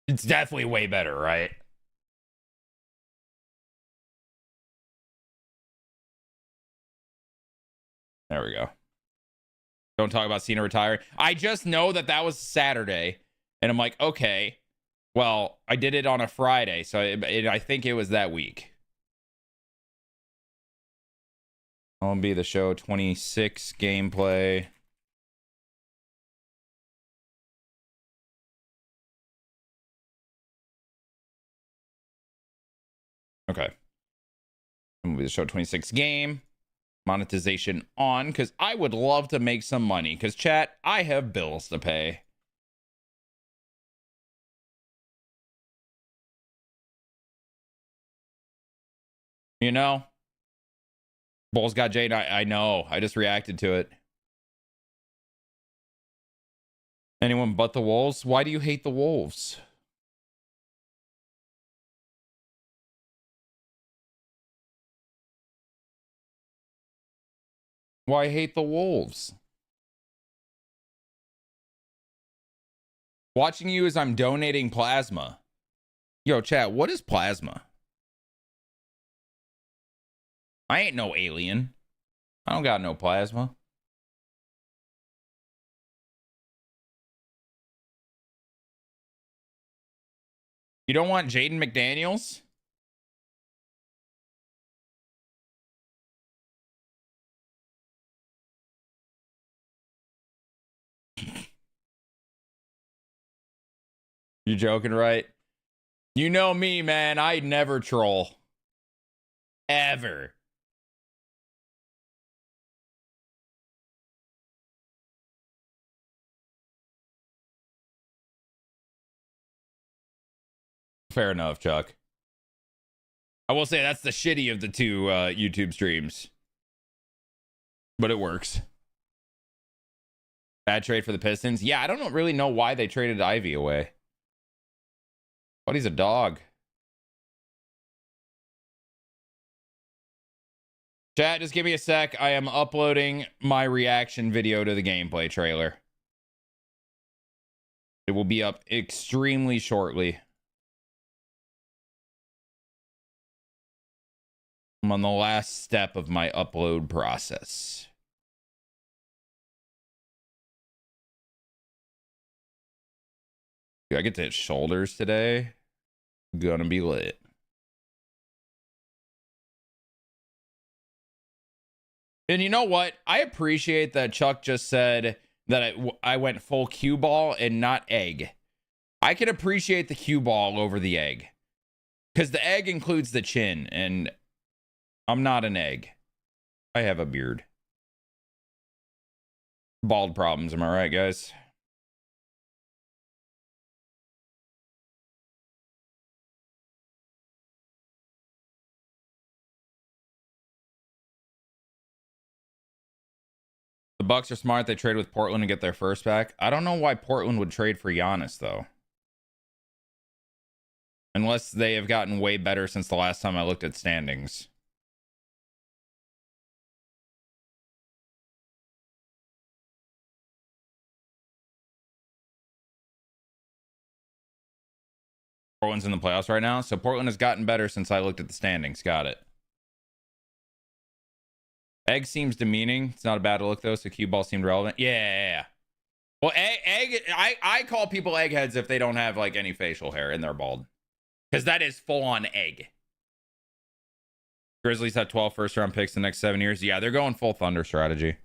It's definitely way better, right? There we go. Don't talk about Cena retiring. I just know that that was Saturday, and I'm like, okay, well, I did it on a Friday, so I think it was that week. MLB The Show 26 gameplay. Okay. MLB The Show 26 game. Monetization on, because I would love to make some money, because chat, I have bills to pay. You know? Bulls got Jade. I know. I just reacted to it. Anyone but the Wolves? Why do you hate the Wolves? Why hate the Wolves? Watching you as I'm donating plasma. Yo, chat, what is plasma? I ain't no alien. I don't got no plasma. You don't want Jaden McDaniels? You joking, right? You know me, man. I never troll. Ever. Fair enough, Chuck. I will say that's the shitty of the two YouTube streams. But it works. Bad trade for the Pistons? Yeah, I don't really know why they traded Ivy away. But he's a dog. Chat, just give me a sec. I am uploading my reaction video to the gameplay trailer. It will be up extremely shortly. I'm on the last step of my upload process. Do I get to hit shoulders today? Gonna be lit. And you know what? I appreciate that Chuck just said that I went full cue ball and not egg. I can appreciate the cue ball over the egg. Because the egg includes the chin, and I'm not an egg. I have a beard. Bald problems, am I right, guys? The Bucks are smart. They trade with Portland and get their first back. I don't know why Portland would trade for Giannis, though. Unless they have gotten way better since the last time I looked at standings. Portland's in the playoffs right now. So Portland has gotten better since I looked at the standings. Got it. Egg seems demeaning. It's not a bad look, though. So cue ball seemed relevant. Yeah. Well, I call people eggheads if they don't have like any facial hair and they're bald. Because that is full on egg. Grizzlies have 12 first round picks the next 7 years. Yeah, they're going full Thunder strategy.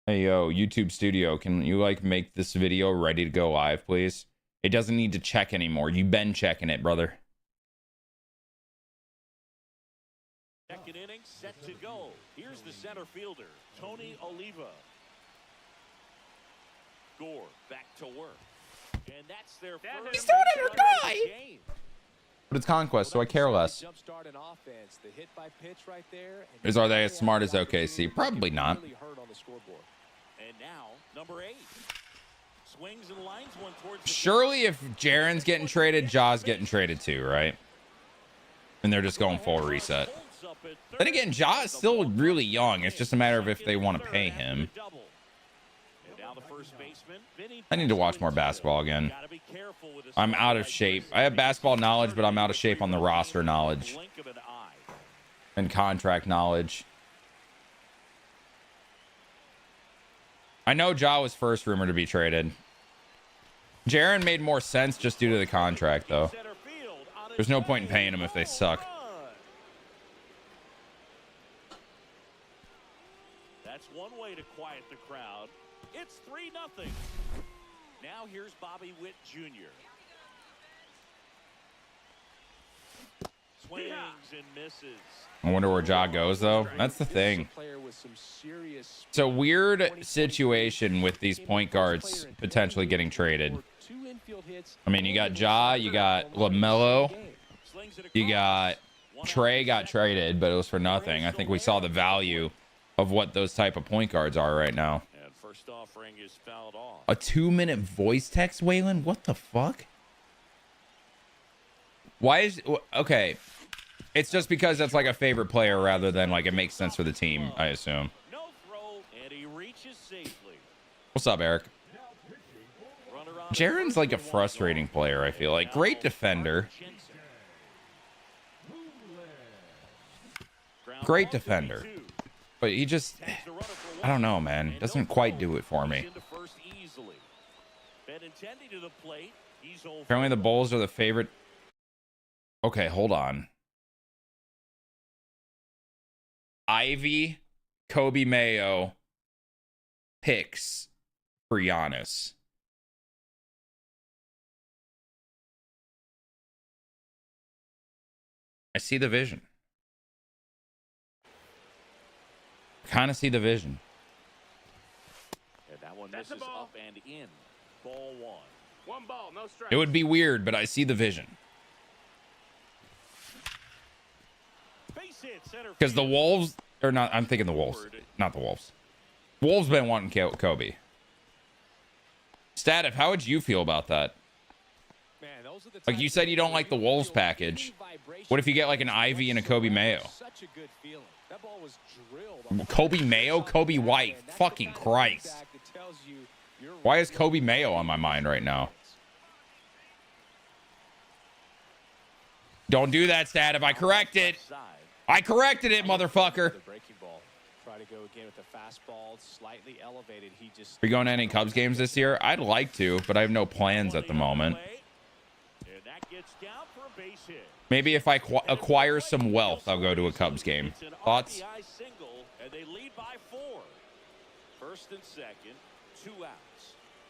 Hey, yo, YouTube Studio, can you, like, make this video ready to go live, please? It doesn't need to check anymore. You've been checking it, brother. Second inning set to go. Here's the center fielder, Tony Oliva. Gore back to work. And that's their first. He's doing it or die! But it's Conquest, so I care less. Are they as smart as OKC? Probably not. And now, number 8. Swings and lines one towards the Surely if Jaren's getting traded, Ja's getting traded too, right? And they're just going full reset. Then again, Ja is still really young. It's just a matter of if they want to pay him. I need to watch more basketball again. I'm out of shape. I have basketball knowledge, but I'm out of shape on the roster knowledge and contract knowledge. I know Ja was first rumored to be traded. Jaren made more sense just due to the contract, though. There's no point in paying him if they suck. That's one way to quiet the crowd. It's 3-0. Now here's Bobby Witt Jr. Swings and misses. I wonder where Ja goes, though. That's the thing. It's a weird situation with these point guards potentially getting traded. I mean, you got Ja, you got LaMelo, you got Trey got traded, but it was for nothing. I think we saw the value of what those type of point guards are right now. First offering is fouled off. A 2-minute voice text, Waylon? What the fuck? Why is... Okay. It's just because that's like a favorite player rather than like it makes sense for the team, I assume. No throw, and he reaches safely. What's up, Eric? Jaren's like a frustrating player, I feel like. Great defender. Great defender. But he just... I don't know, man. Doesn't quite do it for me. Apparently the Bulls are the favorite. Okay, hold on. Ivy, Kobe Mayo picks for Giannis. I see the vision. Kind of see the vision. And that one misses up and in. Ball 1. One ball, no strike. It would be weird, but I see the vision. Because the Wolves, or not, I'm thinking the Wolves, not the Wolves. Wolves been wanting Kobe. Stativ, how would you feel about that? Like you said, you don't like the Wolves package. What if you get like an Ivy and a Kobe Mayo? Kobe Mayo, Kobe White. Fucking Christ. Why is Kobe Mayo on my mind right now? Don't do that, Stativ. I corrected. I corrected it, motherfucker. Are you going to any Cubs games this year? I'd like to, but I have no plans at the moment. Maybe if I acquire some wealth, I'll go to a Cubs game. Thoughts?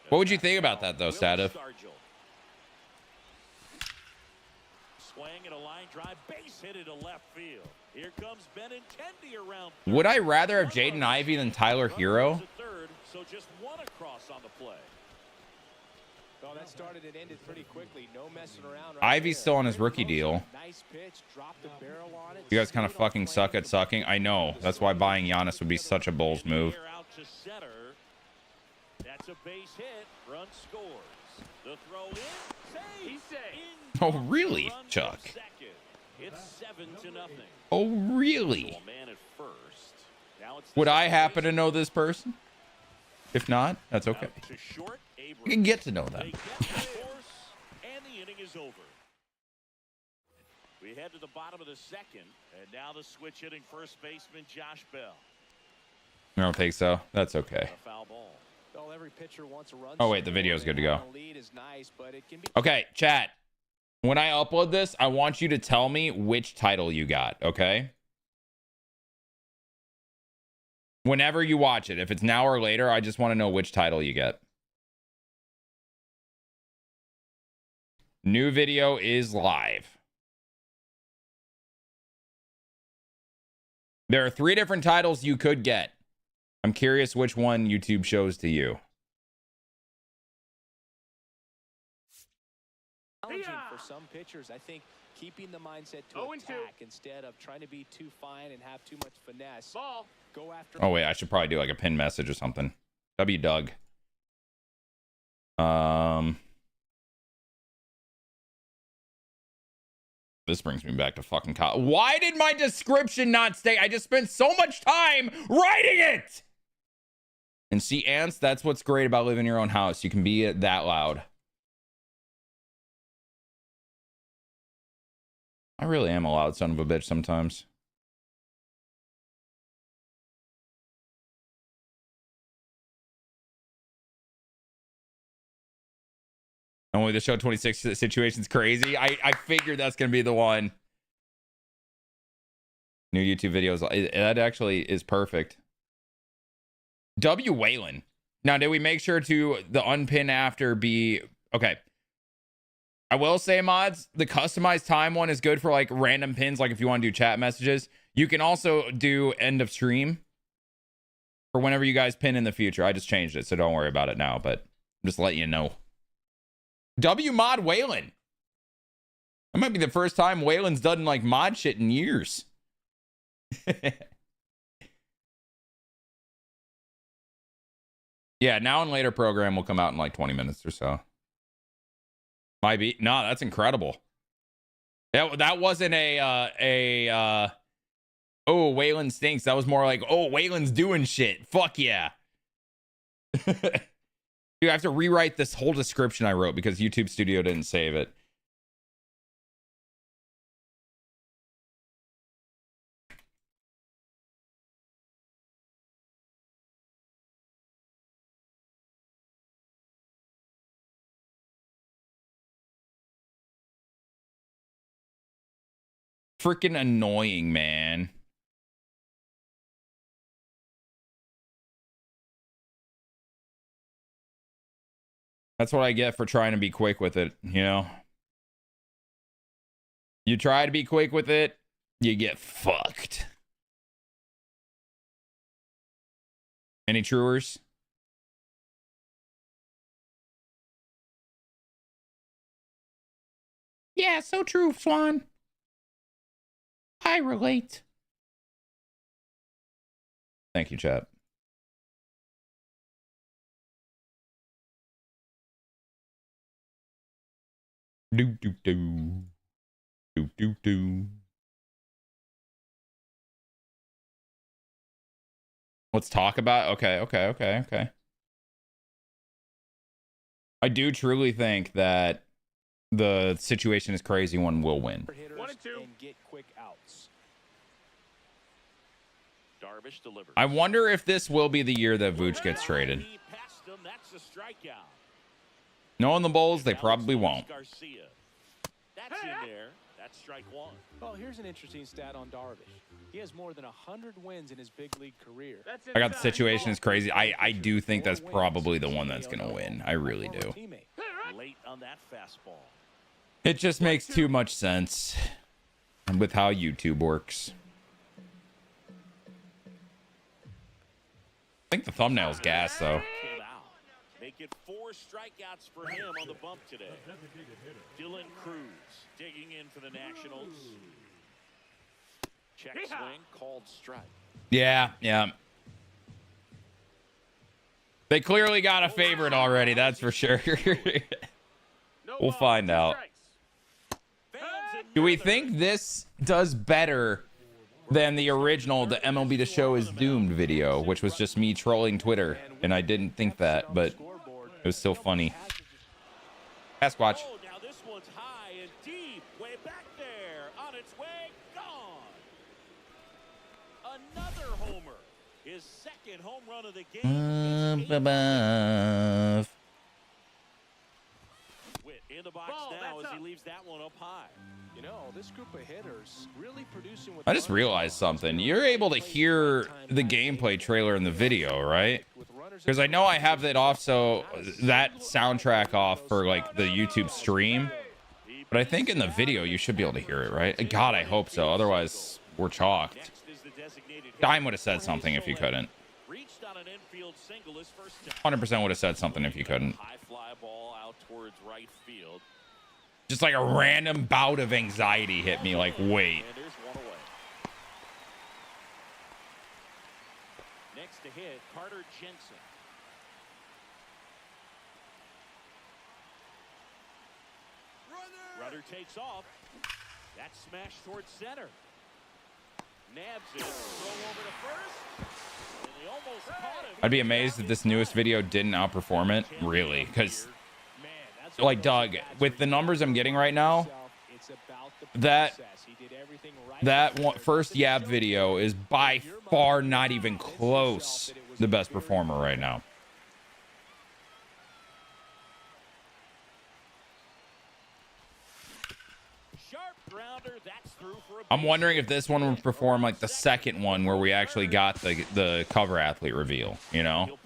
What would you think about that, though, Stativ? Swing and a line drive, base hit to left field. Here comes Benintendi around. Would I rather have Jaden Ivey than Tyler Hero? So just one across on the play. Well, that started and ended pretty quickly. No messing around. Ivy's still on his rookie deal. Nice pitch, dropped the barrel on it. You guys kind of fucking suck at sucking. I know. That's why buying Giannis would be such a Bulls move. That's a base hit. Run scores. The throw in. Oh, really, Chuck? It's 7-0. Oh, really? Would I happen to know this person? If not, that's okay. You can get to know them. And the inning is over. We head to the bottom of the second, and now the switch hitting first baseman Josh Bell. I don't think so. That's okay. Oh, wait, the video's good to go. Okay, chat. When I upload this, I want you to tell me which title you got, okay? Whenever you watch it, if it's now or later, I just want to know which title you get. New video is live. There are 3 different titles you could get. I'm curious which one YouTube shows to you. Challenging for some pitchers, I think keeping the mindset to attack instead of trying to be too fine and have too much finesse. Ball. Go after. Oh wait, I should probably do like a pin message or something. W Doug. This brings me back to fucking college. Why did my description not stay? I just spent so much time writing it. And see, ants, that's what's great about living in your own house. You can be that loud. I really am a loud son of a bitch sometimes. Only the show 26 situation's crazy. I figured that's going to be the one. New YouTube videos. That actually is perfect. W. Whalen. Now, did we make sure to the unpin after be... Okay. I will say, mods, the customized time one is good for like random pins. Like if you want to do chat messages. You can also do end of stream for whenever you guys pin in the future. I just changed it, so don't worry about it now. But I'm just letting you know. W mod Whalen. That might be the first time Whalen's done like mod shit in years. Yeah, now and later program will come out in like 20 minutes or so. Might be. No, that's incredible. That wasn't oh, Whalen stinks. That was more like, oh, Whalen's doing shit. Fuck yeah. Dude, I have to rewrite this whole description I wrote because YouTube Studio didn't save it. Freaking annoying, man. That's what I get for trying to be quick with it, you know? You try to be quick with it, you get fucked. Any truers? Yeah, so true, Swan. I relate. Thank you, chat. Do do do. Do do do. Let's talk about okay. I do truly think that the situation is crazy one will win. 1 and 2 and get quick outs. Darvish delivers. I wonder if this will be the year that Vooch gets traded. He passed him. That's a strikeout. Knowing the Bulls, they probably won't. Garcia. That's in there. That's strike 1. Well, here's an interesting stat on Darvish. He has more than 100 wins in his big league career. I got the situation is crazy. I do think that's probably the one that's going to win. I really do. Late on that fastball. It just makes too much sense with how YouTube works. I think the thumbnail's gas, though. Make it 4 strikeouts for him on the bump today. Dylan Cruz digging in for the Nationals. Check swing, called strike. Yeah. They clearly got a favorite already, that's for sure. We'll find out. Do we think this does better than the original, the MLB The Show is Doomed video, which was just me trolling Twitter, and I didn't think that, but it was still funny. Sasquatch. Oh, now this one's high and deep, way back there, on its way, gone. Another homer, his second home run of the game. Whit In the box now as he leaves that one up high. You know, this group of hitters really producing with I just realized something. You're able to hear the gameplay trailer in the video, right? Because I know I have it off, so that soundtrack off for like the YouTube stream. But I think in the video you should be able to hear it, right? God, I hope so. Otherwise, we're chalked. Dime would have said something if you couldn't. 100% would have said something if you couldn't. High fly ball out towards right field. Just like a random bout of anxiety hit me. Like, wait. And there's one away. Next to hit, Carter Jensen. Rudder takes off. That smash towards center. Nabs it. Throw over to first. And they almost caught him. I'd be amazed if this newest video didn't outperform it. Really. Because, like, Doug, with the numbers I'm getting right now, that first Yab video is by far not even close the best performer right now. I'm wondering if this one would perform like the second one where we actually got the cover athlete reveal, you know?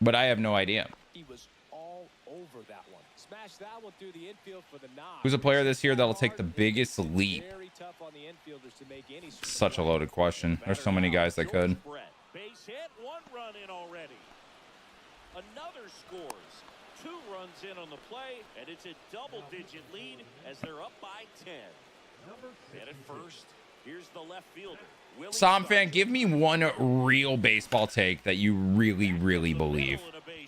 But I have no idea. He was all over that one. Smash that one through the infield for the knock. Who's a player this year that'll take the biggest leap? Very tough on the infielders to make any Such a loaded question. There's so many guys that could. Base hit, one run in already. Another scores. 2 runs in on the play, and it's a double-digit lead as they're up by 10. And at first, here's the left fielder. Som fan, give me one real baseball take that you really, really believe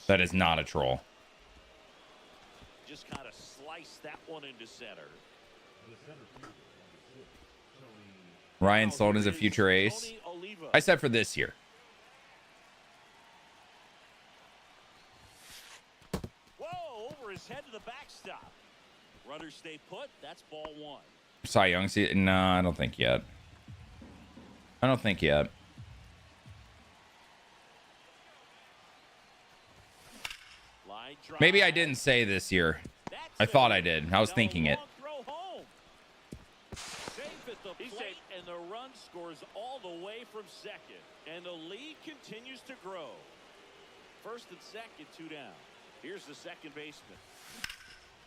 that is not a troll. Just kind of slice that one into center. Ryan Sloan is a future ace. I said for this year. Whoa, over his head to the backstop. Runners stay put. That's ball 1. Cy Young, see, no, I don't think yet. I don't think yet. Maybe I didn't say this year. I thought I did. I was thinking it. And the run scores all the way from second. And the lead continues to grow. First and second, 2 down. Here's the second baseman.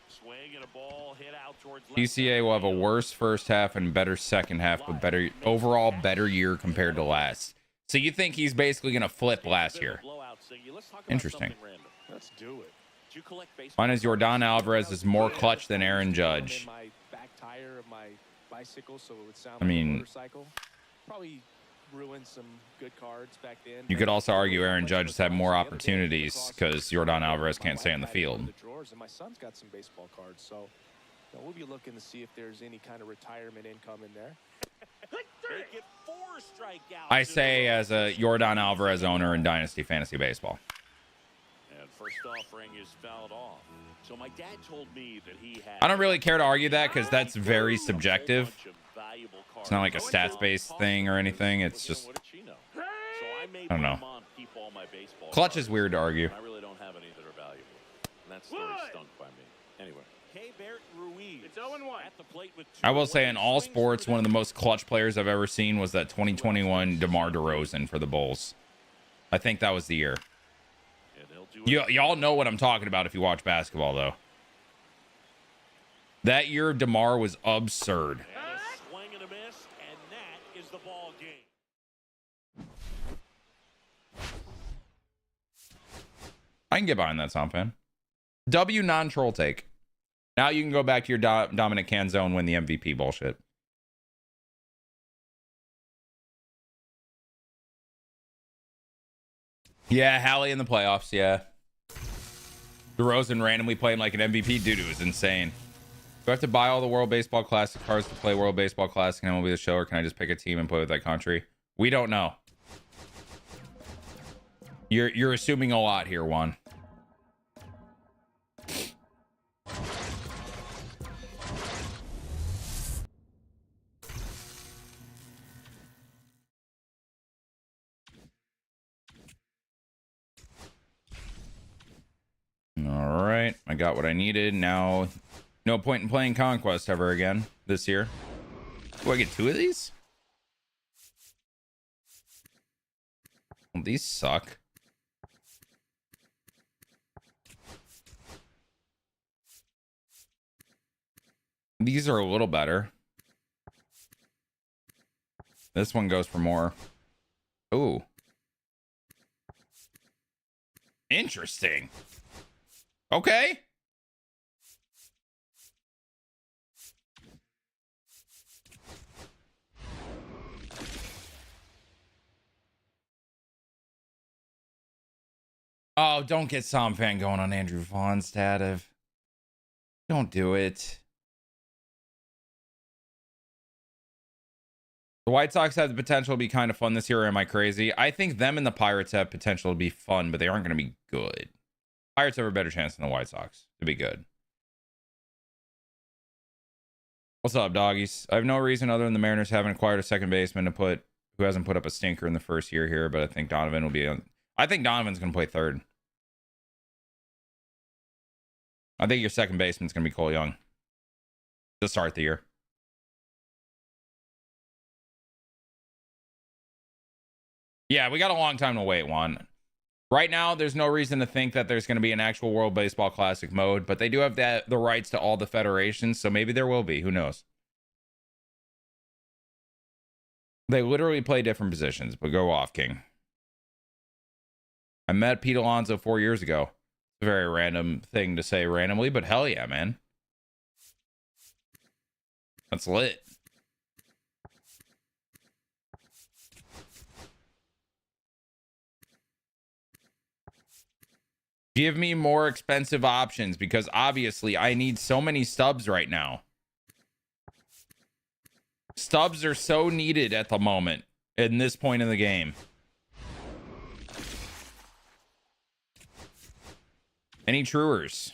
Swing and a ball hit out towards left. PCA will have a worse first half and better second half, but better overall better year compared to last. So you think he's basically going to flip last year? Interesting. Let's do it. Mine is Yordan Alvarez is more clutch than Aaron Judge. My back tire of my bicycle, so it would sound I mean, like a motorcycle. Probably ruined some good cards back then. You could also argue Aaron Judge has had more opportunities because Yordan Alvarez can't stay on the field. And my son's got some baseball cards, so we'll be looking to see if there's any kind of retirement income in there. Get 4 strikeouts. I say as a Yordan Alvarez owner in Dynasty Fantasy Baseball. And first offering is fouled off. So my dad told me that he had. I don't really care to argue that because that's very subjective. It's not like a stats-based thing or anything. It's just, I don't know. Clutch is weird to argue. I really don't have any that are valuable. And that story stunk by me. Anyway. It's 0-1 at the plate with 2 I will say in all swings sports, for one of the them. most clutch players I've ever seen was that 2021 DeMar DeRozan for the Bulls. I think that was the year. And he'll do it. Y'all know what I'm talking about if you watch basketball, though. That year of DeMar was absurd. And a swing and a miss, and that is the ball game. I can get behind that, Som fan. W non-troll take. Now you can go back to your Dominic Canzone win the MVP bullshit. Yeah, Hallie in the playoffs, yeah. DeRozan randomly playing like an MVP. Dude, it was insane. Do I have to buy all the World Baseball Classic cards to play World Baseball Classic and MLB The Show, or can I just pick a team and play with that country? We don't know. You're assuming a lot here, Juan. All right. right, I got what I needed. Now, no point in playing Conquest ever again this year. Do I get 2 of these? Well, these suck. These are a little better. This one goes for more. Ooh. Interesting. Okay. Oh, don't get Somfan going on Andrew Vaughn stative. Don't do it. The White Sox have the potential to be kind of fun this year, or am I crazy? I think them and the Pirates have potential to be fun, but they aren't going to be good. Pirates have a better chance than the White Sox to be good. What's up, doggies? I have no reason other than the Mariners haven't acquired a second baseman to put who hasn't put up a stinker in the first year here, but I think Donovan will be on. I think Donovan's going to play third. I think your second baseman's going to be Cole Young to start the year. Yeah, we got a long time to wait, Juan. Right now, there's no reason to think that there's going to be an actual World Baseball Classic mode, but they do have the rights to all the federations, so maybe there will be. Who knows? They literally play different positions, but go off, King. I met Pete Alonso 4 years ago. It's a very random thing to say randomly, but hell yeah, man. That's lit. Give me more expensive options because obviously I need so many stubs right now. Stubs are so needed at the moment in this point in the game. Any truers?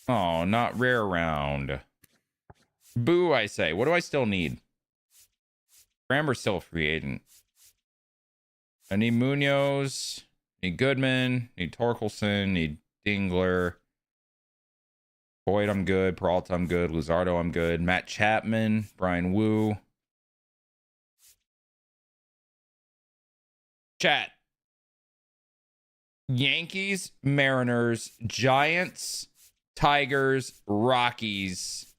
Oh, not rare round. Boo, I say. What do I still need? Framber's still a free agent. I need Munoz, need Goodman, need Torkelson, need Dingler. Boyd, I'm good. Peralta, I'm good. Luzardo, I'm good. Matt Chapman, Brian Wu. Chat. Yankees, Mariners, Giants, Tigers, Rockies.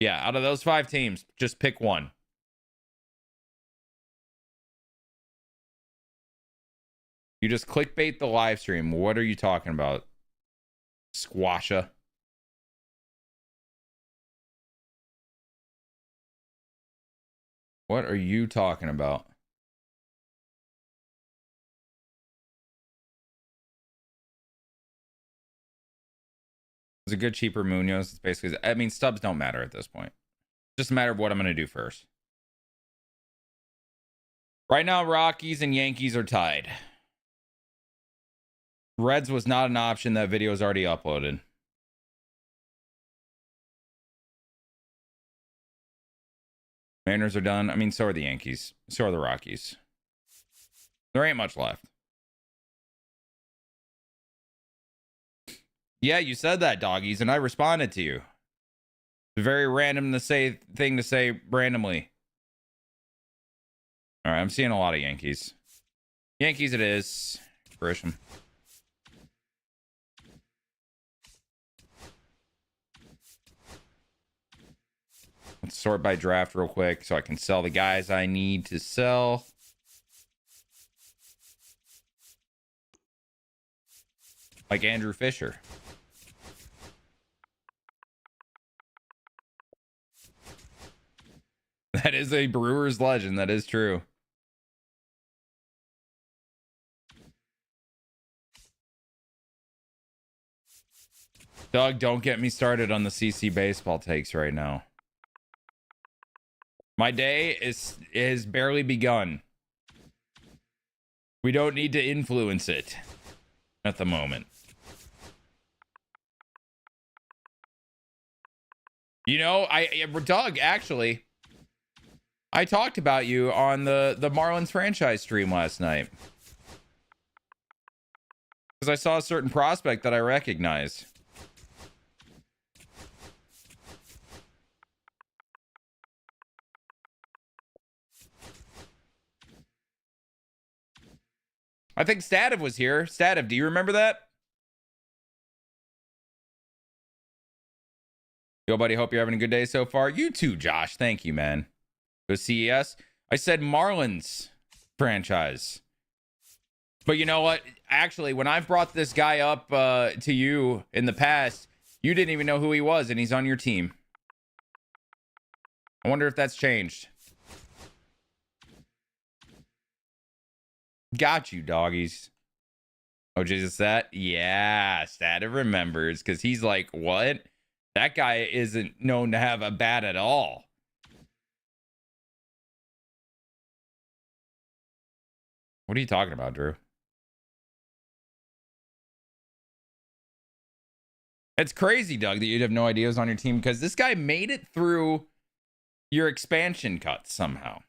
Yeah, out of those 5 teams, just pick one. You just clickbait the live stream. What are you talking about? Squasha. What are you talking about? It's a good cheaper Munoz. It's basically, I mean, stubs don't matter at this point. It's just a matter of what I'm going to do first. Right now, Rockies and Yankees are tied. Reds was not an option. That video is already uploaded. Mariners are done. I mean, so are the Yankees. So are the Rockies. There ain't much left. Yeah, you said that, doggies, and I responded to you. It's a very random thing to say randomly. All right, I'm seeing a lot of Yankees. Yankees it is. Grisham. Let's sort by draft real quick so I can sell the guys I need to sell. Like Andrew Fisher. That is a Brewers legend. That is true. Doug, don't get me started on the CC baseball takes right now. My day is barely begun. We don't need to influence it at the moment. You know, Doug, actually, I talked about you on the Marlins franchise stream last night. Because I saw a certain prospect that I recognized. I think Stativ was here. Stativ, do you remember that? Yo, buddy, hope you're having a good day so far. You too, Josh. Thank you, man. Go CES. I said Marlins franchise. But you know what? Actually, when I've brought this guy up to you in the past, you didn't even know who he was, and he's on your team. I wonder if that's changed. Got you, doggies. Oh, Jesus, that? Yeah, Stativ remembers, because he's like, what? That guy isn't known to have a bat at all. What are you talking about, Drew? It's crazy, Doug, that you'd have no idea it was on your team, because this guy made it through your expansion cuts somehow.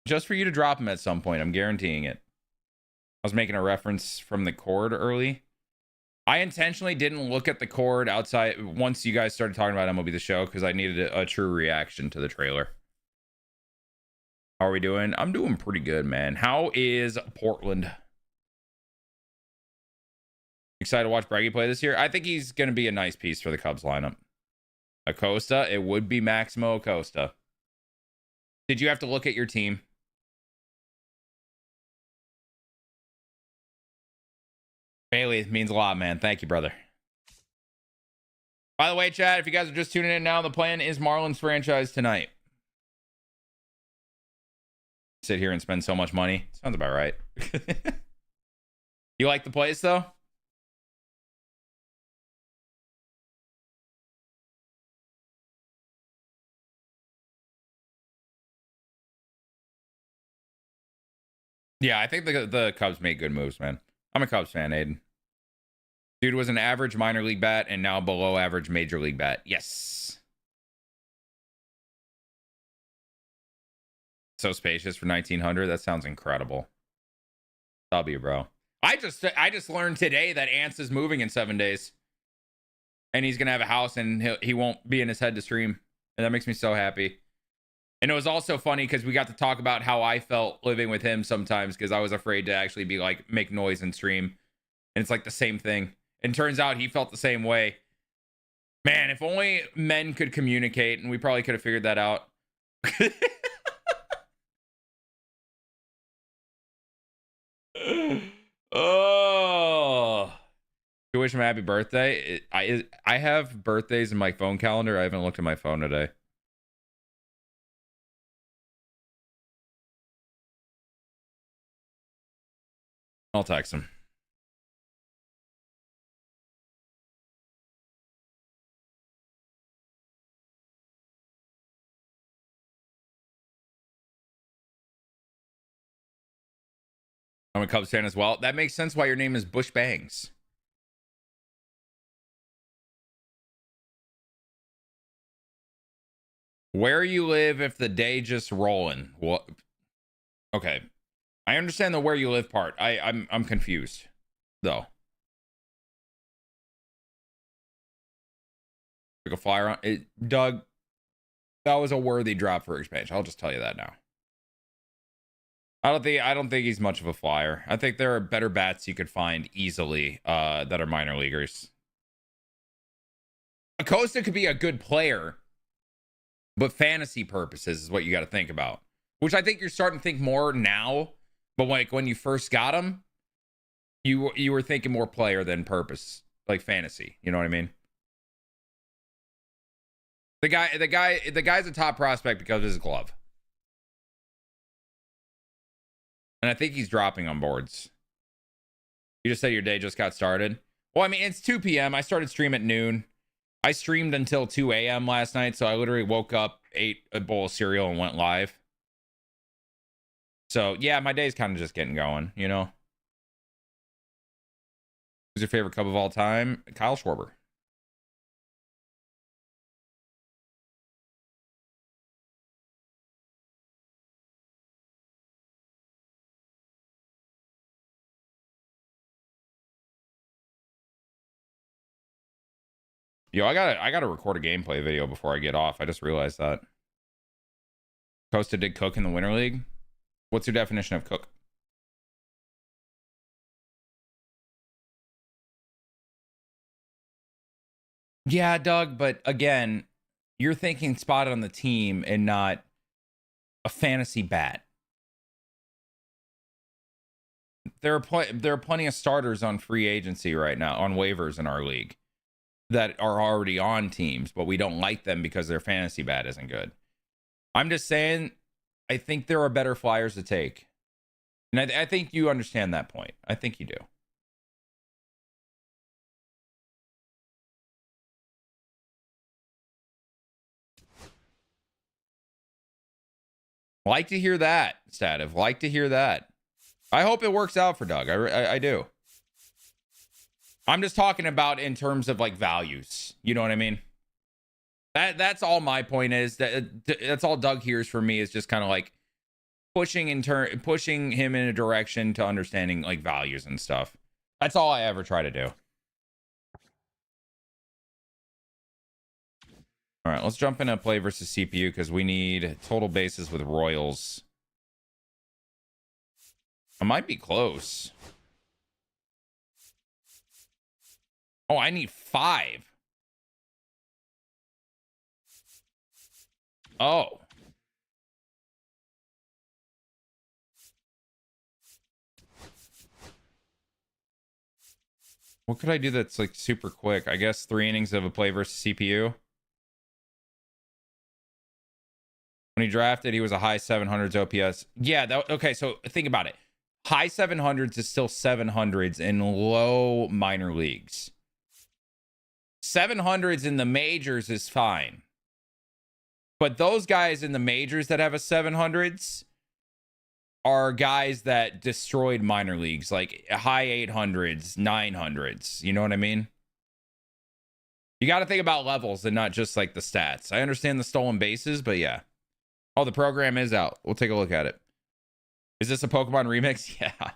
Just for you to drop him at some point, I'm guaranteeing it. I was making a reference from the cord early. I intentionally didn't look at the cord outside once you guys started talking about MLB The Show, because I needed a true reaction to the trailer. How are we doing? I'm doing pretty good, man. How is Portland? Excited to watch Breggy play this year? I think he's going to be a nice piece for the Cubs lineup. Acosta, it would be Maximo Acosta. Did you have to look at your team? Bailey, means a lot, man. Thank you, brother. By the way, chat, if you guys are just tuning in now, the plan is Marlins franchise tonight. Sit here and spend so much money. Sounds about right. You like the place, though? Yeah, I think the Cubs made good moves, man. I'm a Cubs fan, Aiden. Dude was an average minor league bat and now below average major league bat. Yes. So spacious for 1900. That sounds incredible. W, bro. I just learned today that Ants is moving in 7 days. And he's going to have a house and he won't be in his head to stream. And that makes me so happy. And it was also funny because we got to talk about how I felt living with him sometimes because I was afraid to actually be like, make noise and stream. And it's like the same thing. And turns out he felt the same way. Man, if only men could communicate, and we probably could have figured that out. Oh, you wish him a happy birthday. I have birthdays in my phone calendar. I haven't looked at my phone today. I'll text him. I'm a Cubs fan as well. That makes sense why your name is Bush Bangs. Where you live if the day just rolling? What? Okay. I understand the where you live part. I'm confused, though. Took a flyer on it, Doug. That was a worthy drop for expansion. I'll just tell you that now. I don't think he's much of a flyer. I think there are better bats you could find easily that are minor leaguers. Acosta could be a good player, but fantasy purposes is what you got to think about. Which I think you're starting to think more now. But like when you first got him, you were thinking more player than purpose, like fantasy. You know what I mean? The guy's a top prospect because of his glove. And I think he's dropping on boards. You just said your day just got started. Well, I mean, it's 2 p.m. I started stream at noon. I streamed until 2 a.m. last night, so I literally woke up, ate a bowl of cereal, and went live. So, yeah, my day's kind of just getting going, you know? Who's your favorite Cub of all time? Kyle Schwarber. Yo, I gotta record a gameplay video before I get off. I just realized that. Costa did cook in the Winter League. What's your definition of cook? Yeah, Doug, but again, you're thinking spot on the team and not a fantasy bat. There are plenty of starters on free agency right now, on waivers in our league, that are already on teams, but we don't like them because their fantasy bat isn't good. I'm just saying, I think there are better flyers to take. And I think you understand that point. I think you do. Like to hear that, Stativ. Like to hear that. I hope it works out for Doug. I do. I'm just talking about in terms of like values. You know what I mean? That's all my point is. That's all Doug hears from me is just kind of like pushing him in a direction to understanding like values and stuff. That's all I ever try to do. All right, let's jump into play versus CPU because we need total bases with Royals. I might be close. Oh, I need 5. Oh. What could I do that's like super quick? I guess 3 innings of a play versus CPU. When he drafted, he was a high 700s OPS. Yeah, okay, so think about it. High 700s is still 700s in low minor leagues. 700s in the majors is fine. But those guys in the majors that have a 700s are guys that destroyed minor leagues, like high 800s, 900s. You know what I mean? You got to think about levels and not just like the stats. I understand the stolen bases, but yeah. Oh, the program is out. We'll take a look at it. Is this a Pokemon remix? Yeah.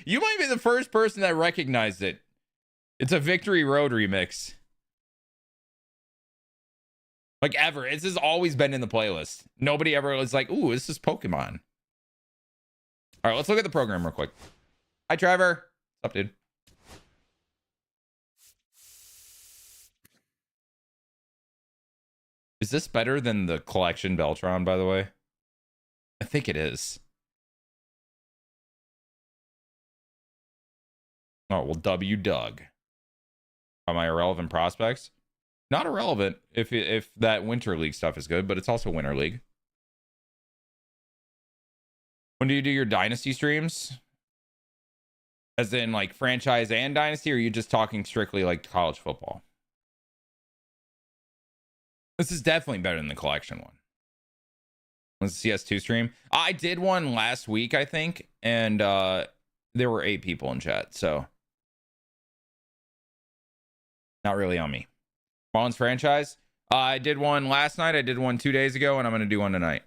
You might be the first person that recognized it. It's a Victory Road remix. Like ever. This has always been in the playlist. Nobody ever was like, ooh, this is Pokemon. All right, let's look at the program real quick. Hi, Trevor. What's up, dude? Is this better than the collection Beltron, by the way? I think it is. Oh, well, W Doug. Are my irrelevant prospects? Not irrelevant if that Winter League stuff is good, but it's also Winter League. When do you do your Dynasty streams? As in like franchise and Dynasty, or are you just talking strictly like college football? This is definitely better than the collection one. Was the CS2 stream? I did one last week, I think, and there were 8 people in chat, so not really on me. Marlins franchise? I did one last night, I did one 2 days ago, and I'm going to do one tonight.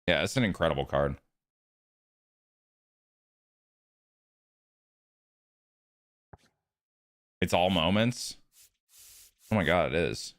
Yeah, it's an incredible card. It's all moments. Oh my god, it is.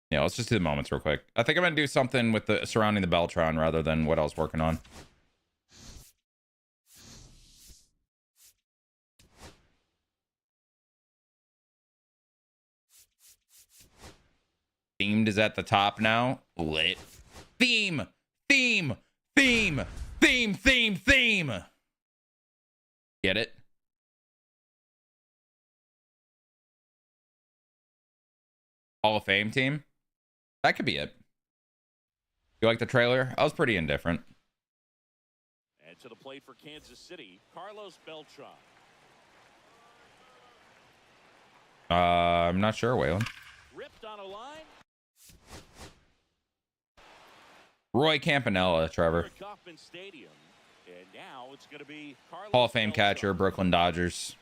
Yeah, let's just do the moments real quick. I think I'm gonna do something with the surrounding the Beltron rather than what I was working on. Themed is at the top now. Lit. Theme. Theme. Theme. Theme. Theme. Theme. Get it? Hall of Fame team? That could be it. You like the trailer? I was pretty indifferent. And to the plate for Kansas City, Carlos Beltran. I'm not sure, Waylon. Ripped on a line. Roy Campanella, Trevor. Kauffman Stadium. And now it's going to be Carlos Hall of Fame Beltran. catcher, Brooklyn Dodgers.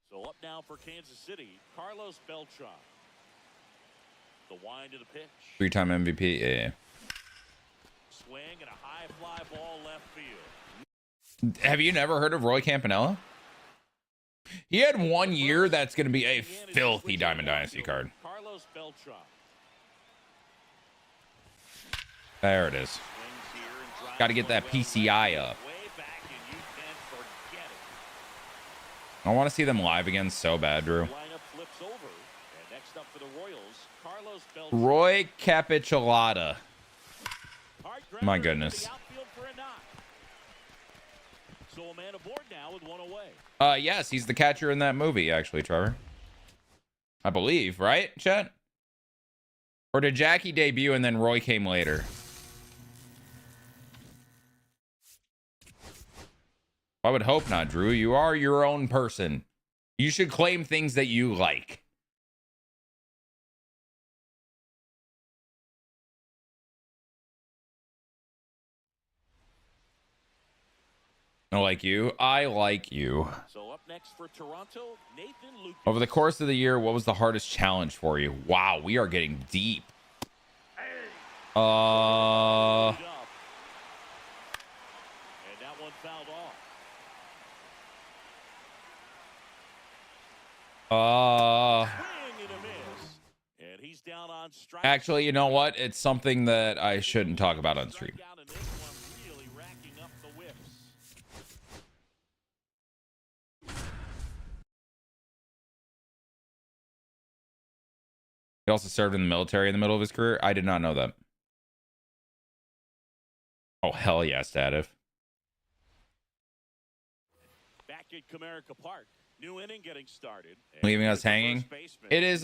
So up now for Kansas City, Carlos Beltran. The wind of the pitch. 3-time MVP. Yeah. Swing and a high fly ball left field. Have you never heard of Roy Campanella? He had 1 year that's going to be a filthy Diamond Dynasty card. Carlos Beltran. There it is. Got to get that PCI up. Way back and you can forget it. I want to see them live again so bad, Drew. Lineup flips over. And next up for the Royals, Carlos Beltran. Roy Capicciolata. Hard My grounder goodness. into the outfield for a knock. So a man aboard now with one away. Yes, he's the catcher in that movie, actually, Trevor. I believe, right, Chet? Or did Jackie debut and then Roy came later? I would hope not, Drew. You are your own person. You should claim things that you like. I like you. I like you. So up next for Toronto, Nathan Lucas. Over the course of the year, what was the hardest challenge for you? Wow, we are getting deep. And that one fouled off. Swing and a miss. And he's down on strike. Actually, you know what? It's something that I shouldn't talk about on stream. Strikeout, and this one really racking up the whiffs. He also served in the military in the middle of his career. I did not know that. Oh, hell yeah, Stativ. Back at Comerica Park. New inning getting started. And Leaving us here's the hanging. first baseman. It is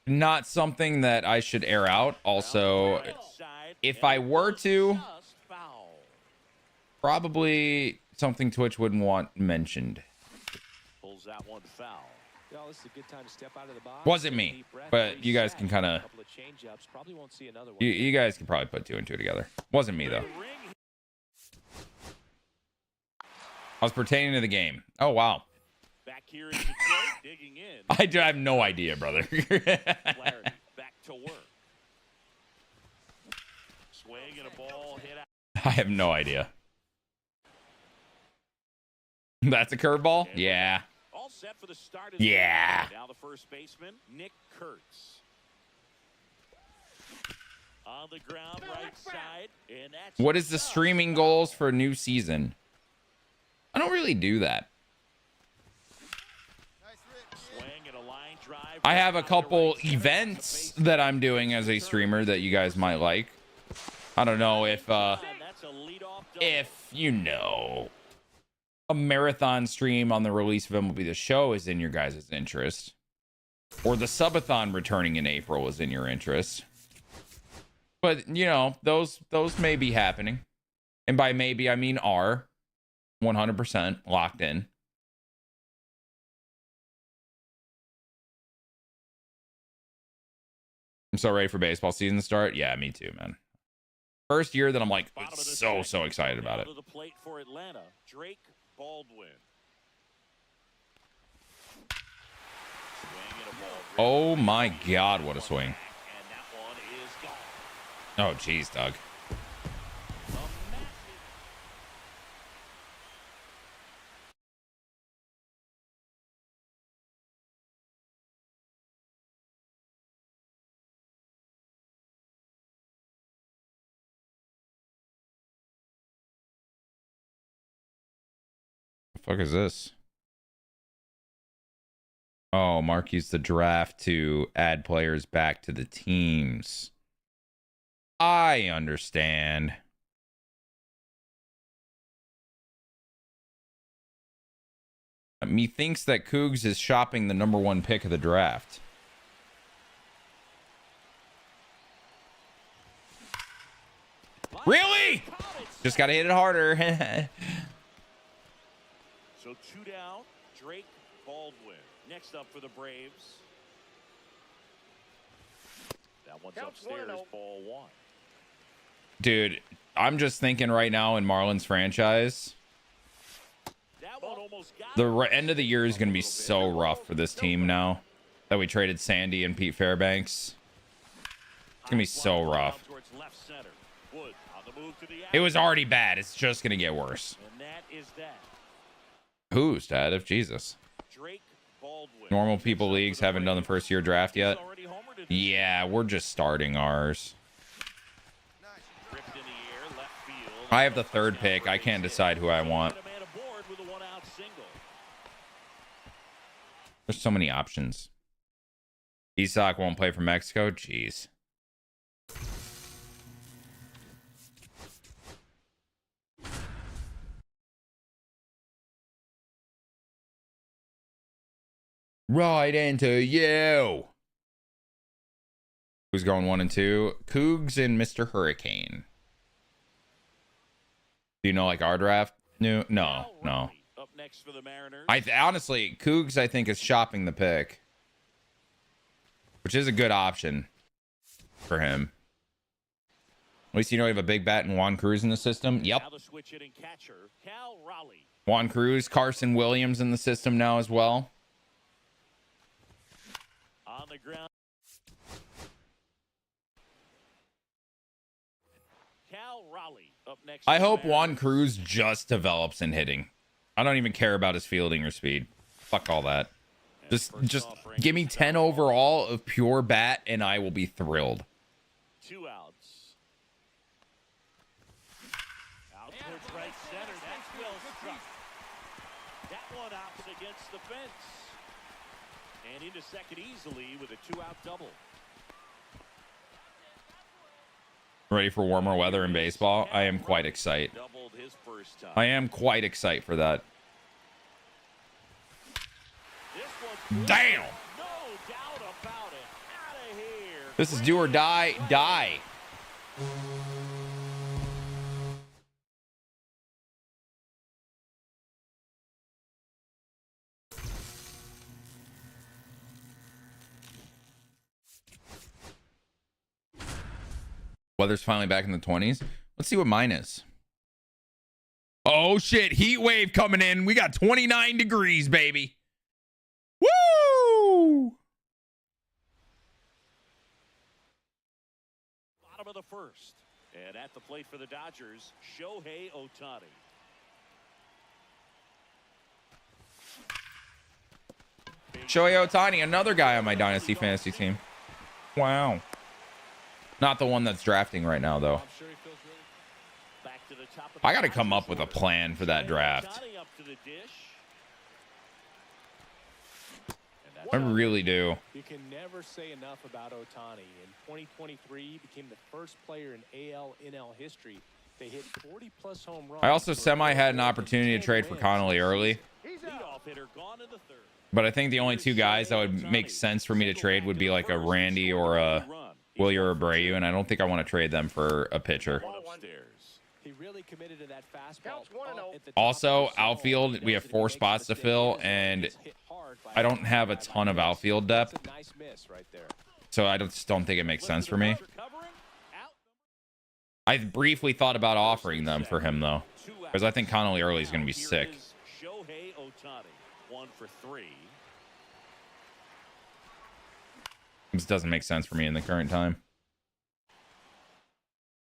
not something that I should air out. Also, Right side, if and I it were was to, just foul. probably something Twitch wouldn't want mentioned. Pulls that one foul. Well, this is a good time to step out of the box. Wasn't take a me, deep breath, but you guys reset. can kind A of, couple of change-ups. Probably won't see another one. you guys can probably put 2 and 2 together. Wasn't me though. Ring. I was pertaining to the game. Oh wow. Back here in Detroit, digging in. I have no idea, brother. Flaherty back to work. Swing and a ball hit out. I have no idea. That's a curveball? Yeah. All set for the start of the Yeah. game. Now the first baseman, Nick Kurtz. On the ground, right side. And that's What is the just streaming foul. goals for a new season? I don't really do that. Swing and a line drive. I have a Out to couple right center. events that I'm doing as a streamer that you guys might like. I don't know if That's a leadoff double. you know, a marathon stream on the release of MLB The Show is in your guys' interest, or the subathon returning in April is in your interest. But you know, those may be happening, and by maybe I mean are 100% locked in. I'm so ready for baseball season to start. Yeah, me too, man. First year that I'm like Bottom of the so second. excited about Down it. to the plate for Atlanta, Drake Baldwin. Swing and a ball. Oh my God, what a swing! And that one is gone. Oh jeez, Doug. A massive The fuck is this? Oh, Mark used the draft to add players back to the teams. I understand. Methinks that Cougs is shopping the #1 pick of the draft. Really? Just gotta hit it harder. So 2 down, Drake Baldwin. Next up for the Braves, That one's upstairs, ball 1. Dude, I'm just thinking right now in Marlins franchise, That one almost got the end of the year is going to be so rough for this team now that we traded Sandy and Pete Fairbanks. It's going to be so rough. It was already bad. It's just going to get worse. And that is that. Who's that? If Jesus. Drake Baldwin. Normal people leagues haven't done the first year draft yet. Yeah, we're just starting ours. I have the 3rd pick. I can't decide who I want. There's so many options. Isak won't play for Mexico. Jeez. Right into you. Who's going 1 and 2? Cougs and Mr. Hurricane. Do you know like our draft? No. Up next for the Mariners. Honestly, Cougs I think is shopping the pick, which is a good option for him. At least you know you have a big bat and Juan Cruz in the system. Yep. Now the switch hitting catcher, Cal Raleigh. Juan Cruz, Carson Williams in the system now as well. On the ground. Cal Raleigh up next. I hope Juan Cruz just develops in hitting. I don't even care about his fielding or speed. Fuck all that. Just give me 10 overall of pure bat and I will be thrilled. 2 outs. Out towards right center. That's well struck. That one opts against the fence. And into second easily with a 2-out double. Ready for warmer weather in baseball? I am quite excited. Doubled his first time. I am quite excited for that. Damn! No doubt about it. Out of here. This is do or die. Die. Weather's finally back in the 20s. Let's see what mine is. Oh shit, heat wave coming in. We got 29 degrees, baby. Woo! Bottom of the first. And at the plate for the Dodgers, Shohei Ohtani. Shohei Ohtani, another guy on my Dynasty Fantasy team. Wow. Not the one that's drafting right now, though. I got to come up with a plan for that draft. I really do. You can never say enough about Ohtani. In 2023, he became the first player in AL NL history to hit 40-plus home runs. I also had an opportunity to trade for Connolly early. But I think the only 2 guys that would make sense for me to trade would be like a Randy or a Willie Abreu, and I don't think I want to trade them for a pitcher. He really committed to that fastball. Also, outfield, we have 4 spots to fill, and I don't have a ton of outfield depth. So I just don't think it makes sense for me. I briefly thought about offering them for him, though, because I think Connolly early is going to be sick. Shohei Ohtani, 1 for 3. This doesn't make sense for me in the current time.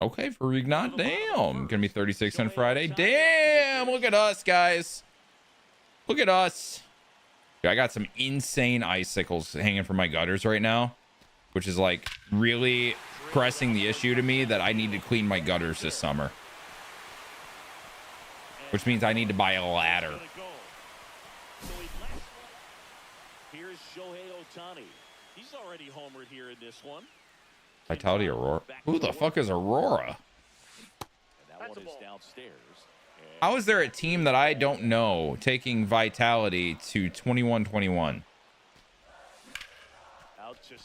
Okay, for Rignot. Damn. Gonna be 36 on Friday. Damn. Look at us, guys. Look at us. Dude, I got some insane icicles hanging from my gutters right now, which is like really pressing the issue to me that I need to clean my gutters this summer. Which means I need to buy a ladder. Here's Shohei Ohtani. He's already homered here in this one. Vitality Aurora. Who the fuck is Aurora? And that one is downstairs. How is there a team that I don't know taking Vitality to 21-21?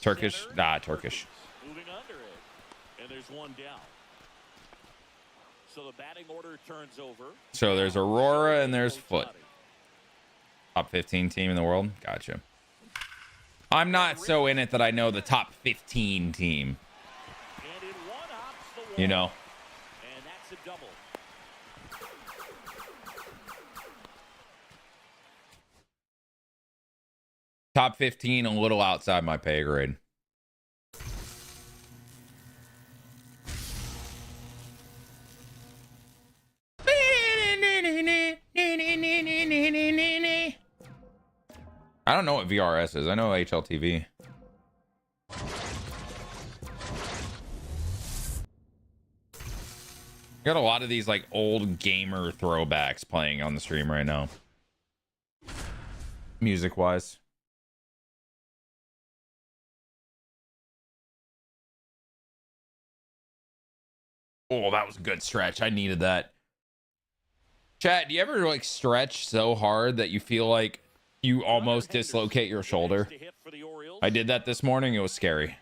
Turkish? Nah, Turkish. Moving under it. And there's one down. So the batting order turns over. So there's Aurora and there's Foot. Top 15 team in the world. Gotcha. I'm not so in it that I know the top 15 team. And it one-hops the wall. You know. And that's a double. Top 15, a little outside my pay grade. I don't know what VRS is. I know HLTV. Got a lot of these like old gamer throwbacks playing on the stream right now. Music wise. Oh, that was a good stretch. I needed that. Chat, do you ever like stretch so hard that you feel like you almost dislocate your shoulder? I did that this morning. It was scary.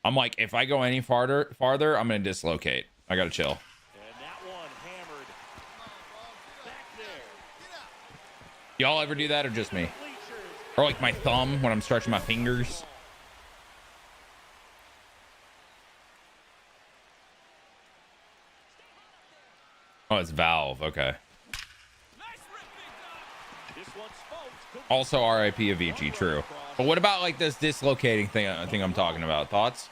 I'm like, if I go any farther, I'm going to dislocate. I got to chill. And that one hammered back there. Y'all ever do that or just me? Or like my thumb when I'm stretching my fingers? Oh, it's Valve. Okay. Also, RIP Avicii. True. But what about like this dislocating thing? I think I'm talking about. Thoughts?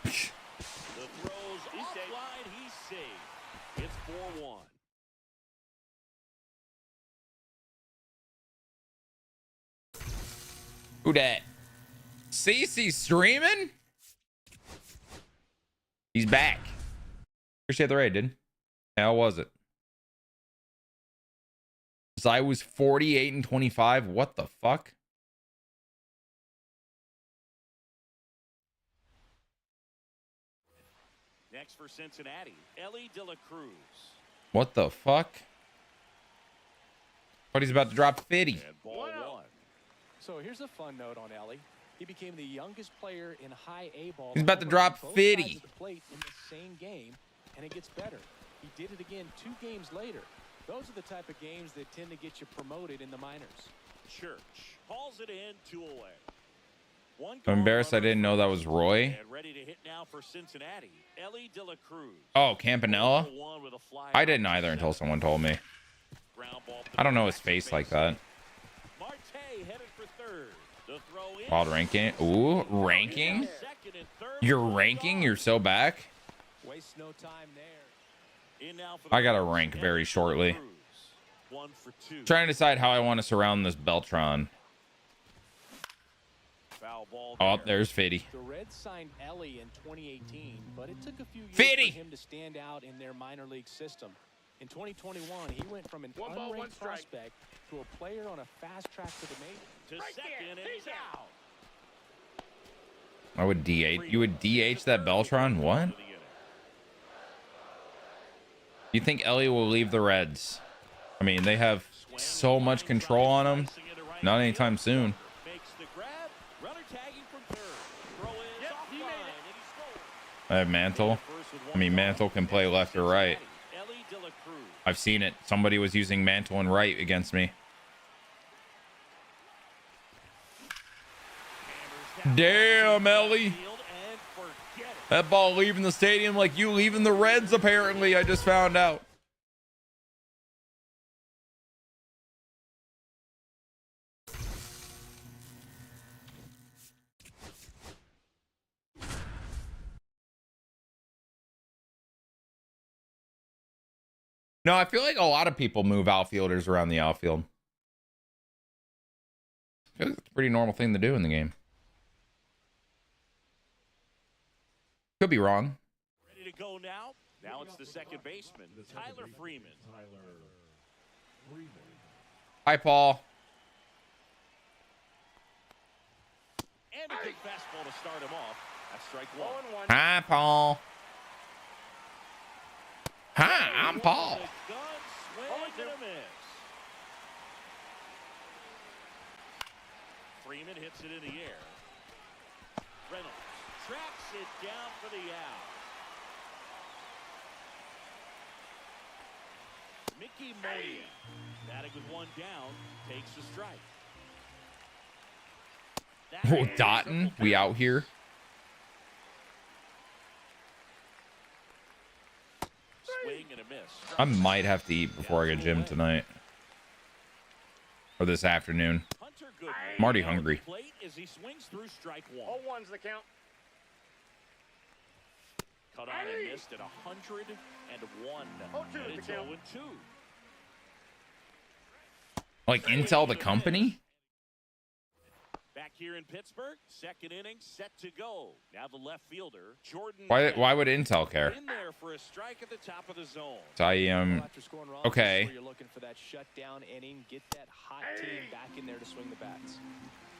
The throws offline, he's safe. It's 4-1. Who dat? CC streaming? He's back. Appreciate the raid, dude. How was it? So I was 48 and 25. What the fuck? Next for Cincinnati, Ellie De La Cruz. What the fuck? But he's about to drop 50. And ball one. So here's a fun note on Ellie. He became the youngest player in high A ball. He's about to drop 50. The plate in the same game, and it gets better. He did it again 2 games later. Those are the type of games that tend to get you promoted in the minors. Church hauls it in 2 away. I'm embarrassed I didn't know that was Roy. And ready to hit now for Cincinnati, Ellie De La Cruz. Oh, Campanella? I didn't either until someone told me. I don't know his face like that. Marte headed for third. The throw in. Wild ranking. Ooh, ranking? You're ranking? You're so back? Waste no time there. I gotta rank very shortly. 1 for 2. Trying to decide how I want to surround this Beltron. Foul ball Oh, there. there's Fitty. The Reds signed Ellie in 2018, but it took a few years Fitty! for him to stand out in their minor league system. In 2021, he went from an unranked prospect to a player on a fast track to the majors. To second, and he's out. I would DH. You would DH that Beltron? What? You think Ellie will leave the Reds? I mean, they have so much control on him. Not anytime soon. Makes the grab. Runner tagging from third. Throw is offline, and he scores. I have Mantle. I mean, Mantle can play left or right. Ellie De La Cruz. I've seen it. Somebody was using Mantle and right against me. Damn, Ellie. That ball leaving the stadium like you leaving the Reds, apparently. I just found out. No, I feel like a lot of people move outfielders around the outfield. I feel like it's a pretty normal thing to do in the game. Could be wrong. Ready to go now. Now it's the second baseman, Tyler Freeman. Hi, Paul. And a good fastball to start him off. That's strike one. Hi, Paul. Hi, I'm Paul. Gun swing and a miss. Freeman hits it in the air. Reynolds tracks it down for the out. Mickey Monia, batting with one down, takes the strike. Oh, Dotton, we out here. Swing and a miss. I might have to eat before I get gym tonight. Or this afternoon. Hunter Goodman I'm already now at the hungry. plate as he swings through strike one. 0-1's the count. Cut on and missed at 101. 0-2 And is it's the count. 0-2. Like Intel, the company? Back here in Pittsburgh, second inning set to go. Now the left fielder, Jordan. Why would Intel care? In there for a strike at the top of the zone. So I After scoring runs, okay. that's where you're looking for that shutdown inning. Get that hot team back in there to swing the bats.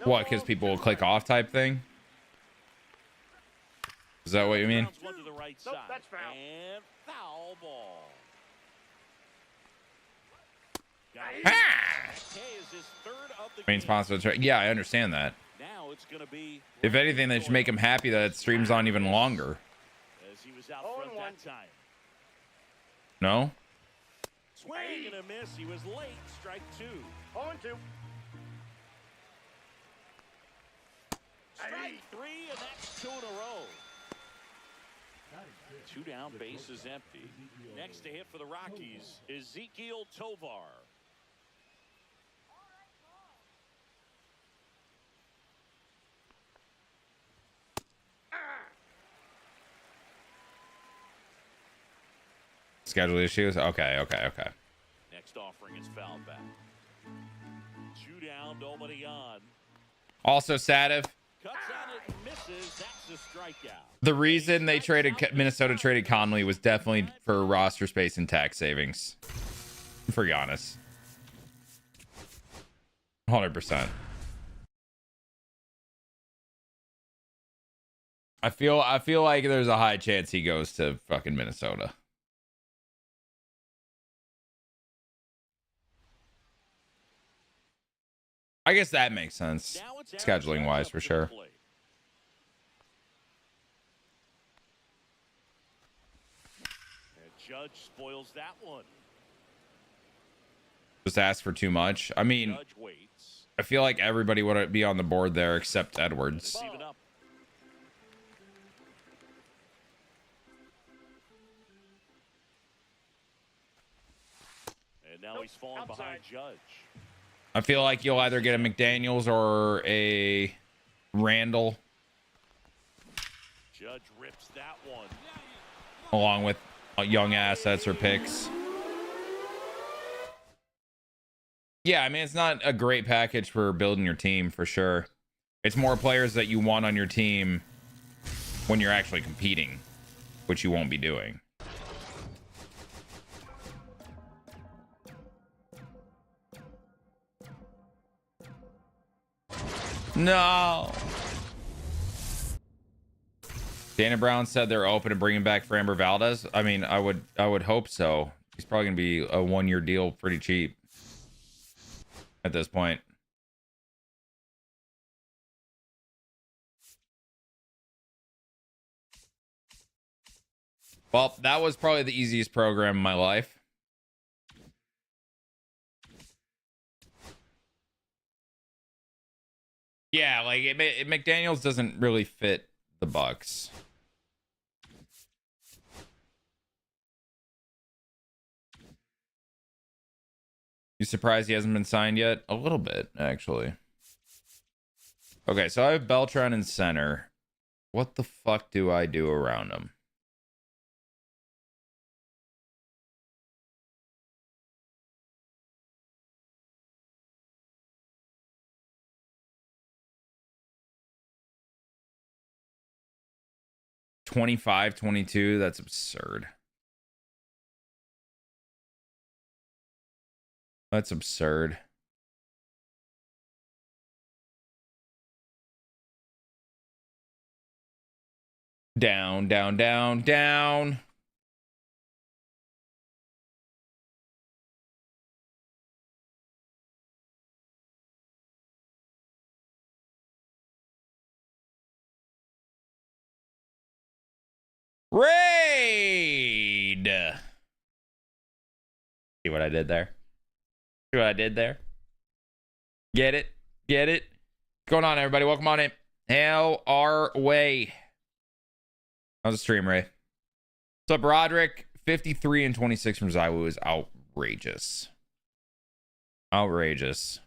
What? Because people will click off type thing? Is that what you mean? Grounds one to the right Nope, side. that's foul. And foul ball. Got it. Ah! K is his third of the Main game. sponsor. Yeah, I understand that. Now it's going to be. If anything, they should make him happy that it streams on even longer. As he was out front 0-1. that time. No? Swing and a miss. He was late. Strike two. 0-2. Strike three, and that's two in a row. Two down, base is empty. Next to hit for the Rockies is Ezekiel Tovar. Schedule issues? Okay. Next offering is fouled back. Two down, nobody on. Also, Sadif, Cuts on it, misses. That's a strikeout. the reason they Minnesota traded Conley was definitely for roster space and tax savings. For Giannis. 100%. I feel like there's a high chance he goes to fucking Minnesota. I guess that makes sense. Now it's Scheduling wise, up for to the sure. plate. And Judge spoils that one. Just ask for too much. I mean, Judge waits. I feel like everybody would be on the board there except Edwards. It's even up. And now he's falling behind Judge. I feel like you'll either get a McDaniels or a Randall Judge rips that one. along with young assets or picks. Yeah, I mean, it's not a great package for building your team for sure. It's more players that you want on your team when you're actually competing, which you won't be doing. No. Dana Brown said they're open to bringing back Framber Valdez. I mean, I would hope so. He's probably gonna be a 1-year deal, pretty cheap at this point. Well, that was probably the easiest program in my life. Yeah, like McDaniels doesn't really fit the Bucks. You surprised he hasn't been signed yet? A little bit, actually. Okay, so I have Beltran in center. What the fuck do I do around him? $25, $22, that's absurd. That's absurd. Down, down, down, down. Raid. See what I did there? See what I did there? Get it? Get it? going on, everybody? Welcome on in. How our way? How's the stream, Ray? What's up, Roderick? 53 and 26 from Zywoo is outrageous. Outrageous.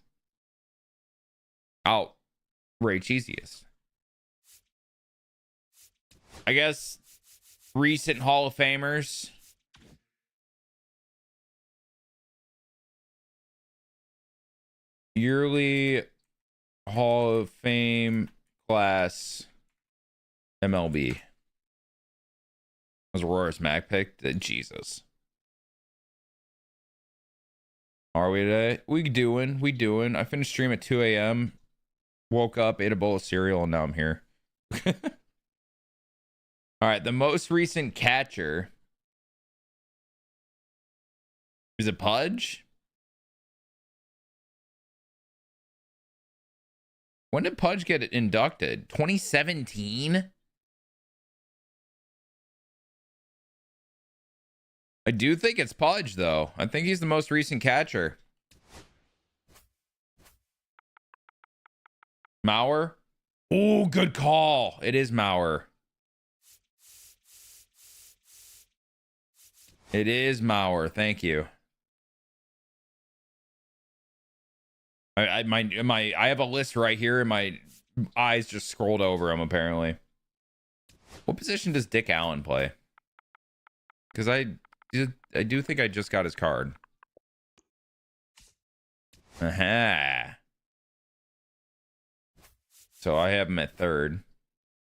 Outrageous. I guess recent Hall of Famers. Yearly Hall of Fame class MLB. Was Aurora's Mac picked? Jesus. Are we today? We doing. I finished stream at 2 a.m. Woke up, ate a bowl of cereal, and now I'm here. All right, the most recent catcher. Is it Pudge? When did Pudge get inducted? 2017? I do think it's Pudge, though. I think he's the most recent catcher. Mauer? Oh, good call. It is Mauer. It is Mauer. Thank you. I have a list right here, and my eyes just scrolled over them, apparently. What position does Dick Allen play? Because I do think I just got his card. Aha. So I have him at third.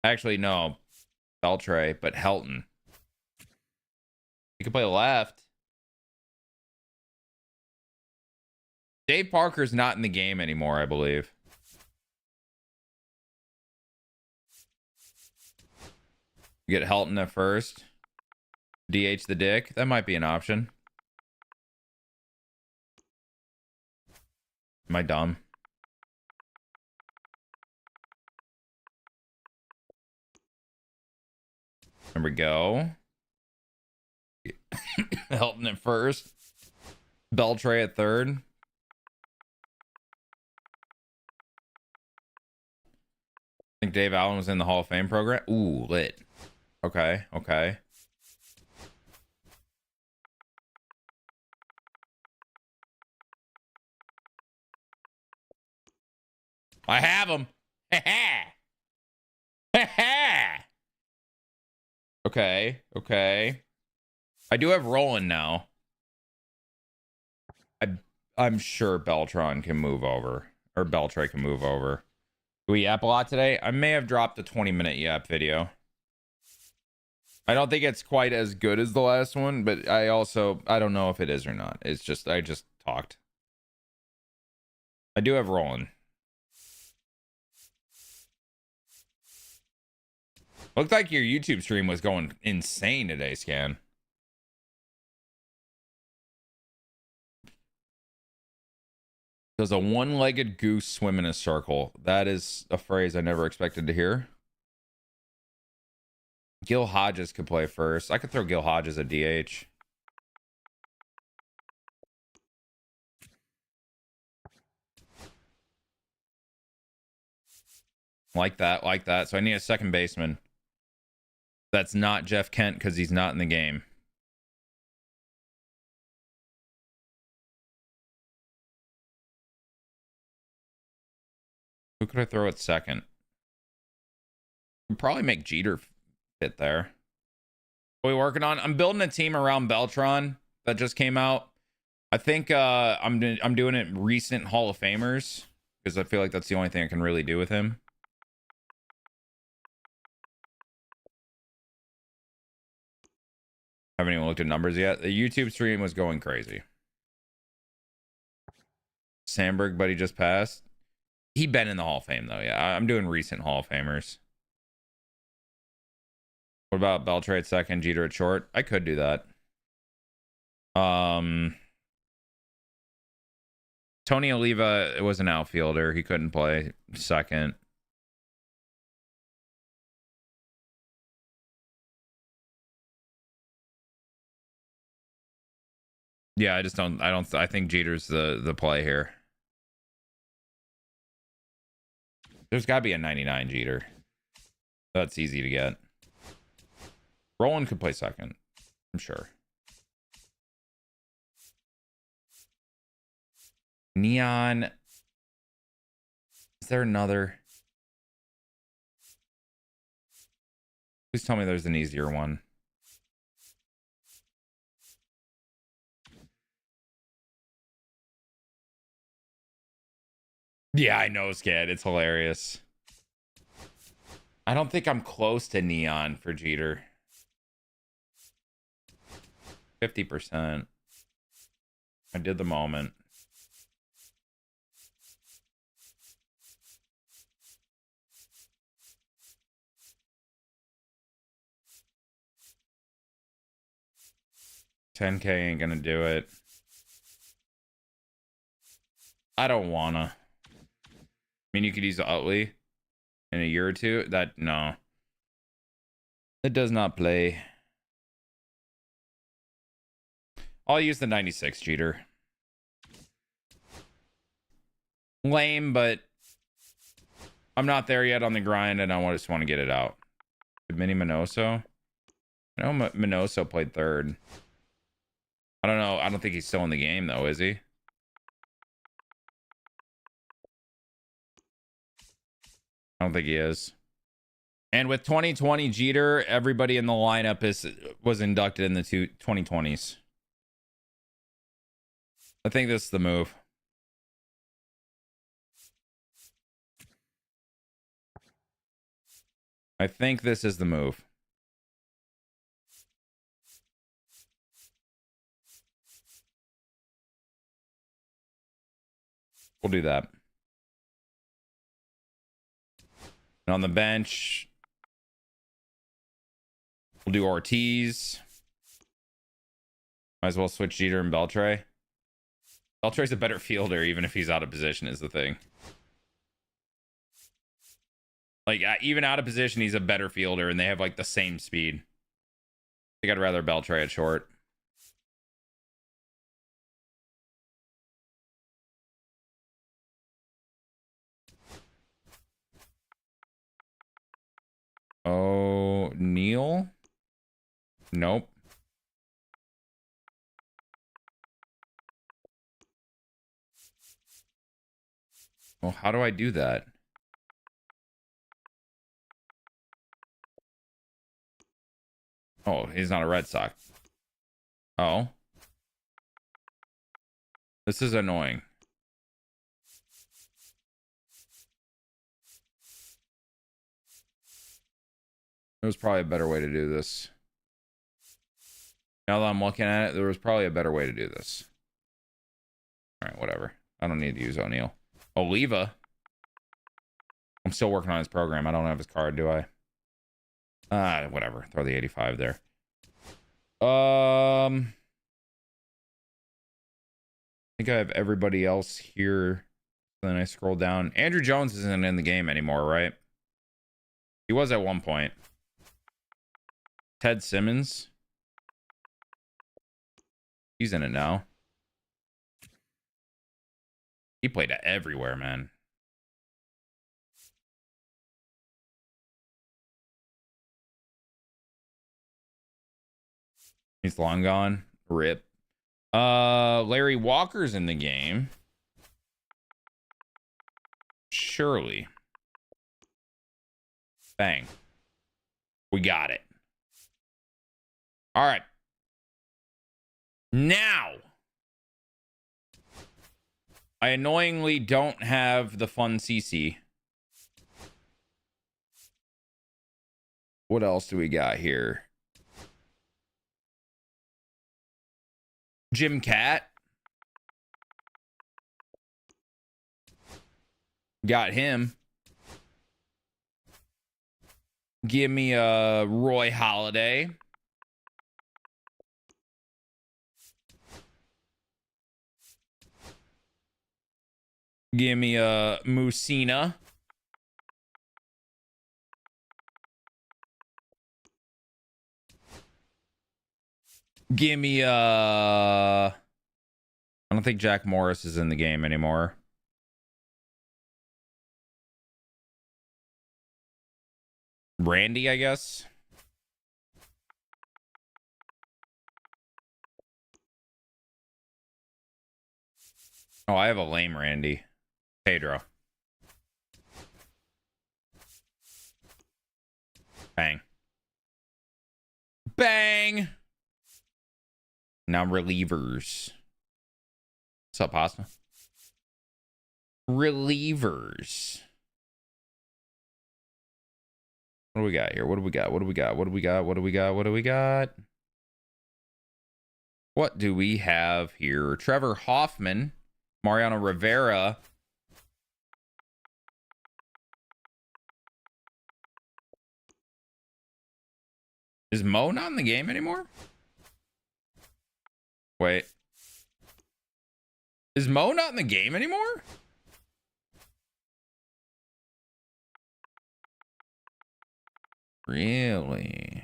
Actually, no. Beltre, but Helton. He could play left. Dave Parker's not in the game anymore, I believe. You get Helton at first. DH the Dick. That might be an option. Am I dumb? There we go. Helton at first. Beltre at third. I think Dave Allen was in the Hall of Fame program. Ooh, lit. Okay. I have him. Okay. I do have Roland now. I'm sure Beltran can move over. Or Beltre can move over. Do we yap a lot today? I may have dropped a 20-minute yap video. I don't think it's quite as good as the last one, but I don't know if it is or not. It's just, I just talked. I do have Roland. Looked like your YouTube stream was going insane today, Scan. Does a one-legged goose swim in a circle? That is a phrase I never expected to hear. Gil Hodges could play first. I could throw Gil Hodges at DH. Like that. So I need a second baseman. That's not Jeff Kent because he's not in the game. Who could I throw at second? I'd probably make Jeter fit there. What are we working on? I'm building a team around Beltran that just came out. I think I'm doing it recent Hall of Famers because I feel like that's the only thing I can really do with him. Haven't even looked at numbers yet. The YouTube stream was going crazy. Sandberg, but he just passed. He'd been in the Hall of Fame, though. Yeah, I'm doing recent Hall of Famers. What about Beltre at second, Jeter at short? I could do that. Tony Oliva was an outfielder. He couldn't play second. Yeah, I think Jeter's the play here. There's got to be a 99 Jeter. That's easy to get. Roland could play second, I'm sure. Neon. Is there another? Please tell me there's an easier one. Yeah, I know, Scad. It's hilarious. I don't think I'm close to Neon for Jeter. 50%. I did the moment. $10K ain't gonna do it. I don't wanna. I mean, you could use the Utley in a year or two. That, no. It does not play. I'll use the 96 Jeter. Lame, but I'm not there yet on the grind, and I just want to get it out. Mini Minoso? I know Minoso played third. I don't know. I don't think he's still in the game, though, is he? I don't think he is. And with 2020 Jeter, everybody in the lineup was inducted in the 2020s. I think this is the move. I think this is the move. We'll do that. And on the bench, we'll do Ortiz. Might as well switch Jeter and Beltre. Beltre's a better fielder, even if he's out of position, is the thing. Like, even out of position, he's a better fielder, and they have, like, the same speed. I think I'd rather Beltre at short. Oh, Neil? Nope. Well, how do I do that? Oh, he's not a Red Sox. Oh. This is annoying. There was probably a better way to do this. Now that I'm looking at it, there was probably a better way to do this. All right, whatever. I don't need to use O'Neal. Oliva. I'm still working on his program. I don't have his card, do I? Whatever. Throw the 85 there. I think I have everybody else here. Then I scroll down. Andrew Jones isn't in the game anymore, right? He was at one point. Ted Simmons. He's in it now. He played everywhere, man. He's long gone. Rip. Larry Walker's in the game. Surely. Bang. We got it. All right. Now. I annoyingly don't have the fun CC. What else do we got here? Jim Cat. Got him. Give me a Roy Halladay. Give me a Musina. Give me a... I don't think Jack Morris is in the game anymore. Randy, I guess. Oh, I have a lame Randy. Pedro. Bang. Bang. Now relievers. What's up, Pasta? Relievers. What do we got here? What do we got? What do we got? What do we got? What do we got? What do we got? What do we have here? Trevor Hoffman, Mariano Rivera. Is Mo not in the game anymore? Wait. Is Mo not in the game anymore? Really?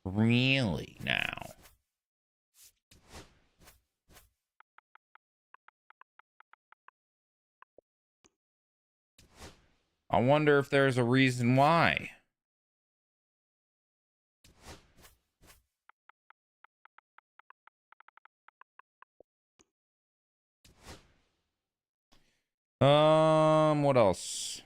Really now? I wonder if there's a reason why. What else?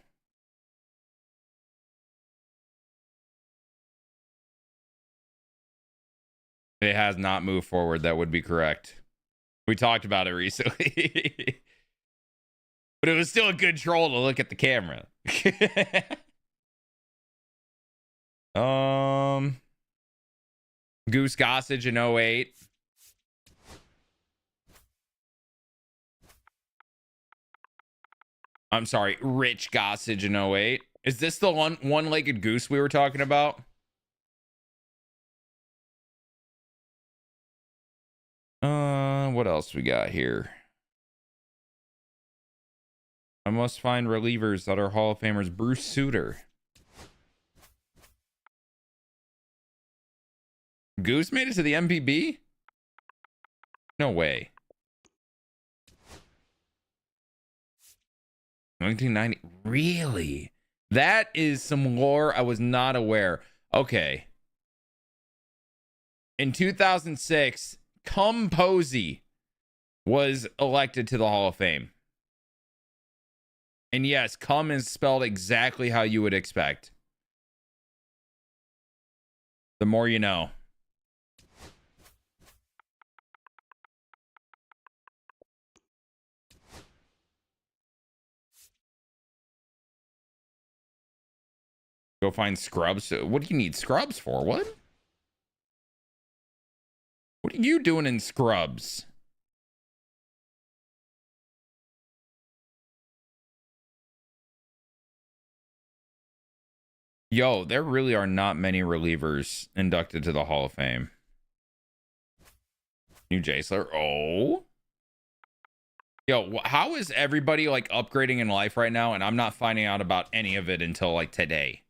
It has not moved forward. That would be correct. We talked about it recently. But it was still a good troll to look at the camera. Goose Gossage in 08. I'm sorry, Rich Gossage in 08. Is this the one-legged goose we were talking about? What else we got here? I must find relievers that are Hall of Famers. Bruce Sutter. Goose made it to the MPB? No way. 1990. Really? That is some lore I was not aware. Okay. In 2006, Cum Posey was elected to the Hall of Fame. And yes, cum is spelled exactly how you would expect. The more you know. Go find scrubs. What do you need scrubs for? What? What are you doing in scrubs? Yo, there really are not many relievers inducted to the Hall of Fame. New Jaysler. Oh. Yo, how is everybody like upgrading in life right now? And I'm not finding out about any of it until like today.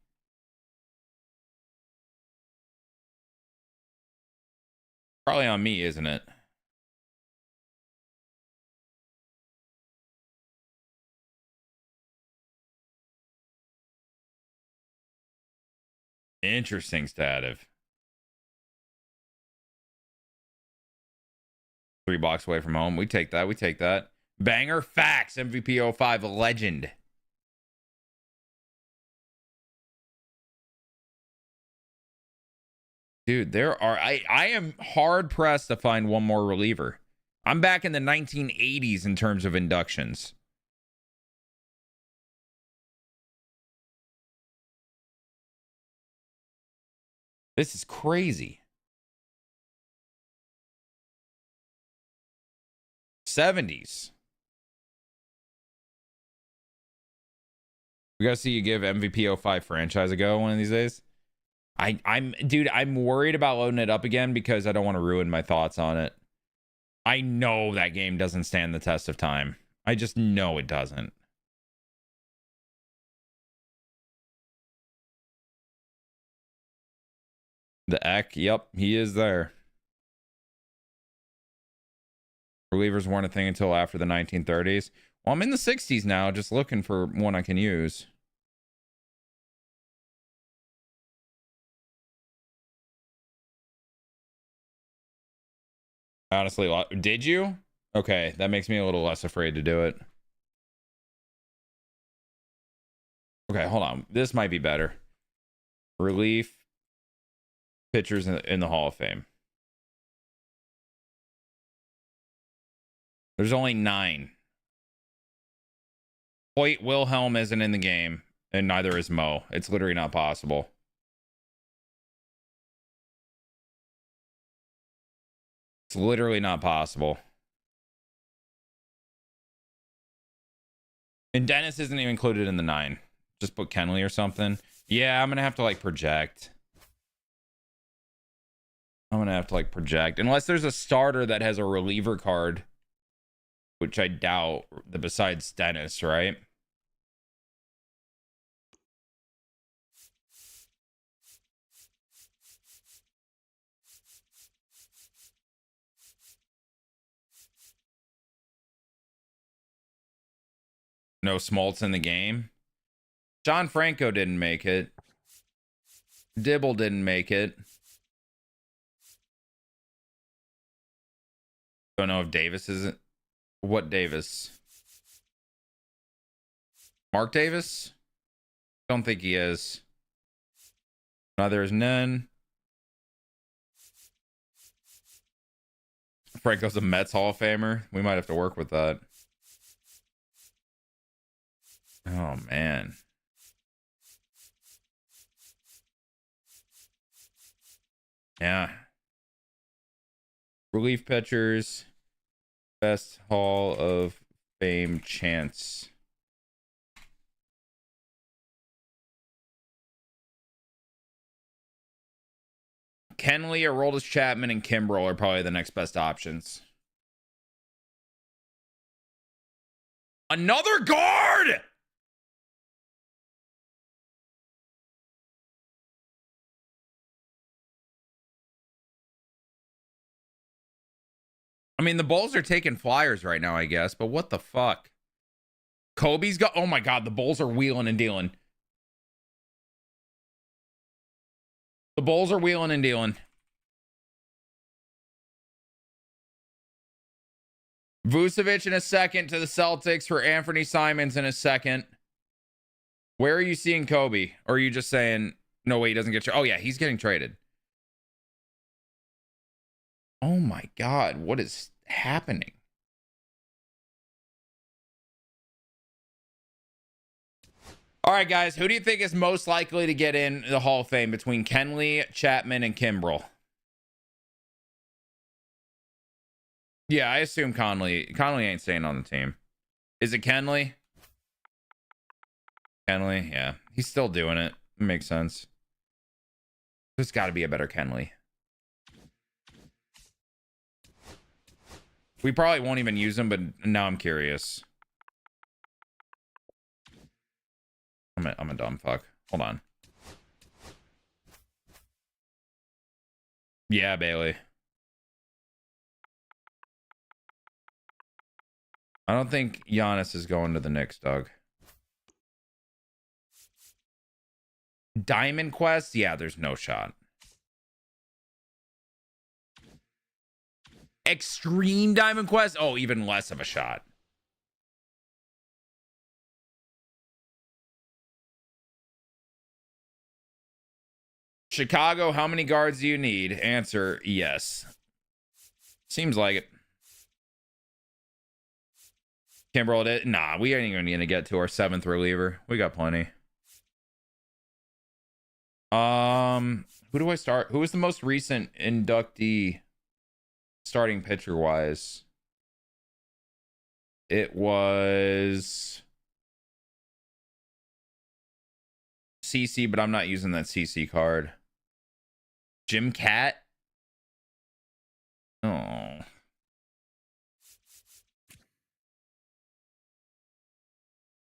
Probably on me, isn't it? Interesting stative. 3 blocks away from home. We take that. We take that. Banger facts. MVP 05, a legend. Dude, there are... I am hard-pressed to find one more reliever. I'm back in the 1980s in terms of inductions. This is crazy. 70s. We gotta see you give MVP 05 franchise a go one of these days. Dude, I'm worried about loading it up again because I don't want to ruin my thoughts on it. I know that game doesn't stand the test of time. I just know it doesn't. The Eck, yep, he is there. Relievers weren't a thing until after the 1930s. Well, I'm in the 60s now, just looking for one I can use. Honestly, did you? Okay, that makes me a little less afraid to do it. Okay, hold on. This might be better. Relief pitchers in the Hall of Fame. There's only 9. Hoyt Wilhelm isn't in the game, and neither is Mo. It's literally not possible. It's literally not possible. And Dennis isn't even included in the 9. Just put Kenley or something. Yeah, I'm going to have to like project. Unless there's a starter that has a reliever card, which I doubt, besides Dennis, right? No Smoltz in the game. John Franco didn't make it. Dibble didn't make it. Don't know if Davis isn't. What Davis? Mark Davis? Don't think he is. Neither is none. Franco's a Mets Hall of Famer. We might have to work with that. Oh, man. Yeah. Relief pitchers. Best Hall of Fame chance. Kenley, Aroldis Chapman, and Kimbrel are probably the next best options. Another guard! I mean, the Bulls are taking flyers right now, I guess, but what the fuck? Kobe's got... Oh, my God, the Bulls are wheeling and dealing. The Bulls are wheeling and dealing. Vucevic in a second to the Celtics for Anthony Simons in a second. Where are you seeing Kobe? Or are you just saying, no, wait, he doesn't get... Oh, yeah, he's getting traded. Oh, my God, what is happening? All right, guys, who do you think is most likely to get in the Hall of Fame between Kenley, Chapman, and Kimbrel? Yeah, I assume Conley. Conley ain't staying on the team. Is it Kenley? Kenley, yeah. He's still doing it. Makes sense. There's got to be a better Kenley. We probably won't even use him, but now I'm curious. I'm a dumb fuck. Hold on. Yeah, Bailey. I don't think Giannis is going to the Knicks, Doug. Diamond Quest? Yeah, there's no shot. Extreme Diamond Quest? Oh, even less of a shot. Chicago, how many guards do you need? Answer, yes. Seems like it. Kimbrel it. Nah, we ain't even going to get to our 7th reliever. We got plenty. Who do I start? Who was the most recent inductee starting pitcher wise? It was CC, but I'm not using that CC card. Jim Cat. Oh.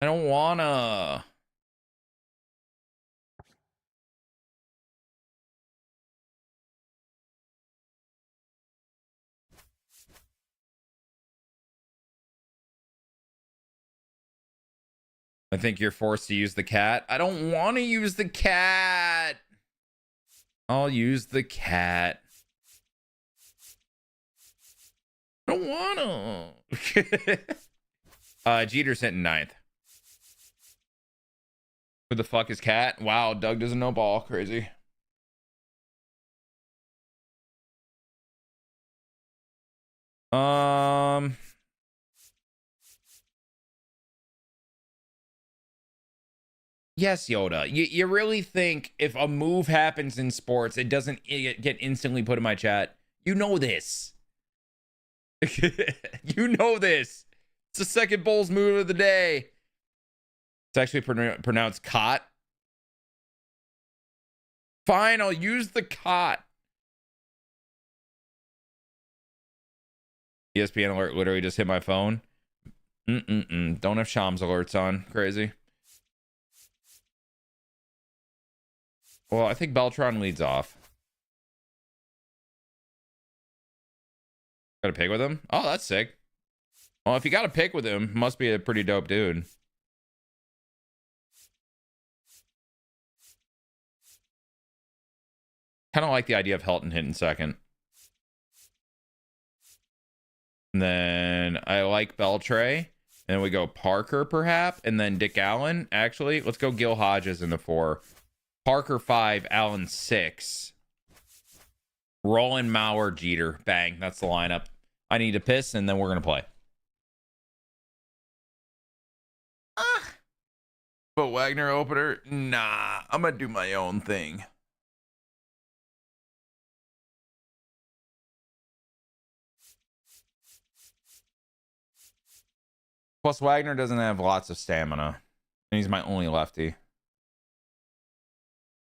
I don't wanna. I think you're forced to use the cat. I don't want to use the cat. I'll use the cat. I don't want to. Jeter's hitting ninth. Who the fuck is cat? Wow, Doug doesn't know ball. Crazy. Yes, Yoda. You really think if a move happens in sports, it doesn't get instantly put in my chat? You know this. You know this. It's the second Bulls move of the day. It's actually pronounced cot. Fine, I'll use the cot. ESPN alert literally just hit my phone. Don't have Shams alerts on. Crazy. Well, I think Beltron leads off. Got a pick with him? Oh, that's sick. Well, if you got a pick with him, must be a pretty dope dude. Kind of like the idea of Helton hitting second. And then I like Beltray. And we go Parker, perhaps. And then Dick Allen. Actually, let's go Gil Hodges in the 4. Parker 5, Allen 6. Roland, Mauer, Jeter. Bang. That's the lineup. I need to piss, and then we're going to play. But Wagner opener? Nah. I'm going to do my own thing. Plus, Wagner doesn't have lots of stamina. And he's my only lefty.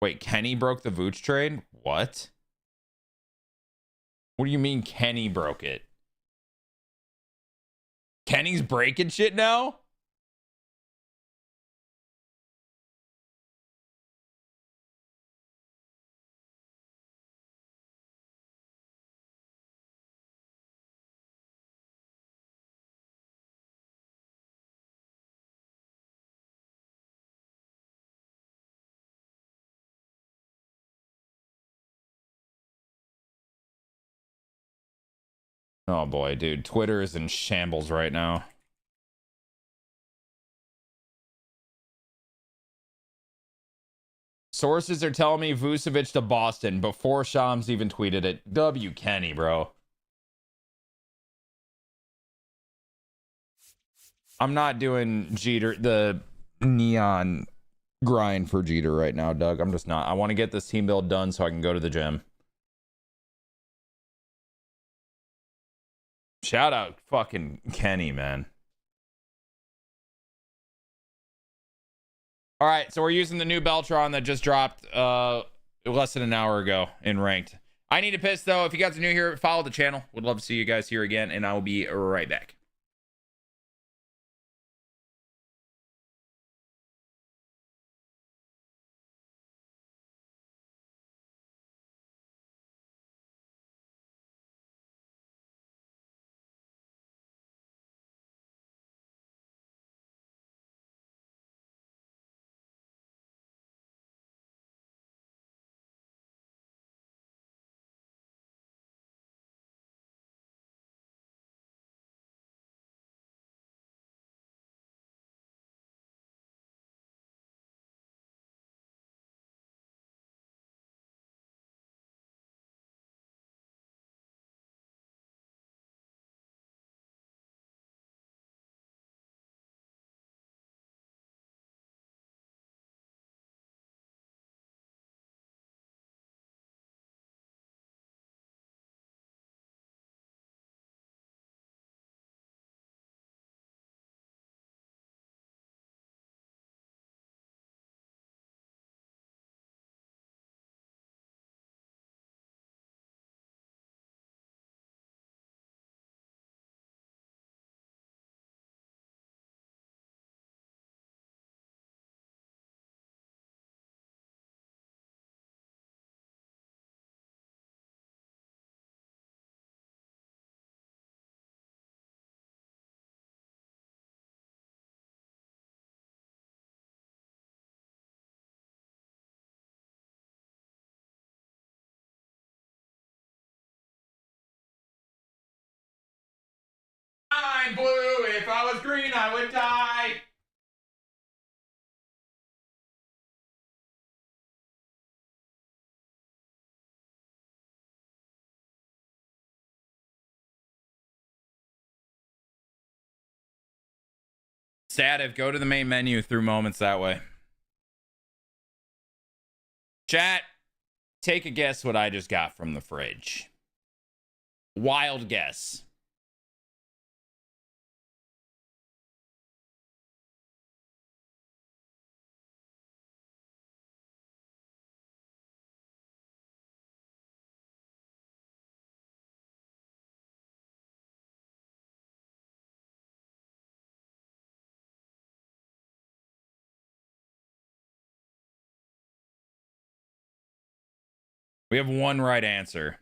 Wait, Kenny broke the Vooch trade? What? What do you mean Kenny broke it? Kenny's breaking shit now? Oh boy, dude. Twitter is in shambles right now. Sources are telling me Vucevic to Boston before Shams even tweeted it. W Kenny, bro. I'm not doing Jeter, the neon grind for Jeter right now, Doug. I'm just not. I want to get this team build done so I can go to the gym. Shout out fucking Kenny, man. All right, so we're using the new Beltron that just dropped less than an hour ago in ranked. I need to piss, though. If you guys are new here, follow the channel. Would love to see you guys here again, and I will be right back. Static, go to the main menu through moments that way. Chat, take a guess what I just got from the fridge. Wild guess. We have one right answer.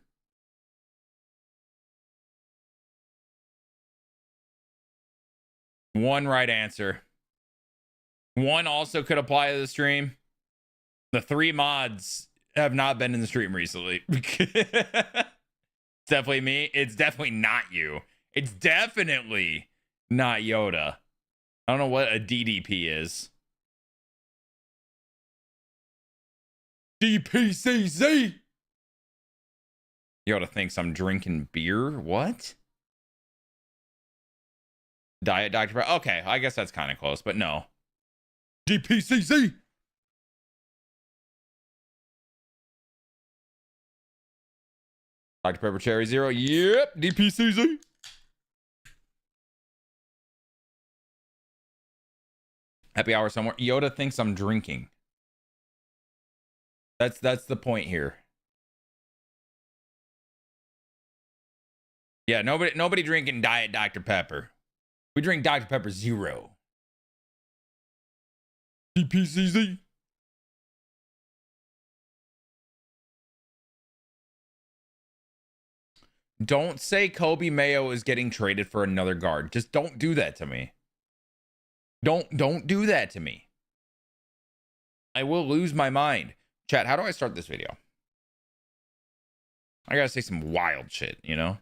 One right answer. One also could apply to the stream. The 3 mods have not been in the stream recently. Definitely me. It's definitely not you. It's definitely not Yoda. I don't know what a DDP is. DPCZ. Yoda thinks I'm drinking beer. What? Diet Dr. Pepper. Okay, I guess that's kind of close, but no. DPCZ. Dr. Pepper Cherry Zero. Yep, DPCZ. Happy hour somewhere. Yoda thinks I'm drinking. That's the point here. Yeah, nobody drinking Diet Dr. Pepper. We drink Dr. Pepper Zero. DPCZ. Don't say Kobe Mayo is getting traded for another guard. Just don't do that to me. Don't do that to me. I will lose my mind. Chat, how do I start this video? I gotta say some wild shit, you know?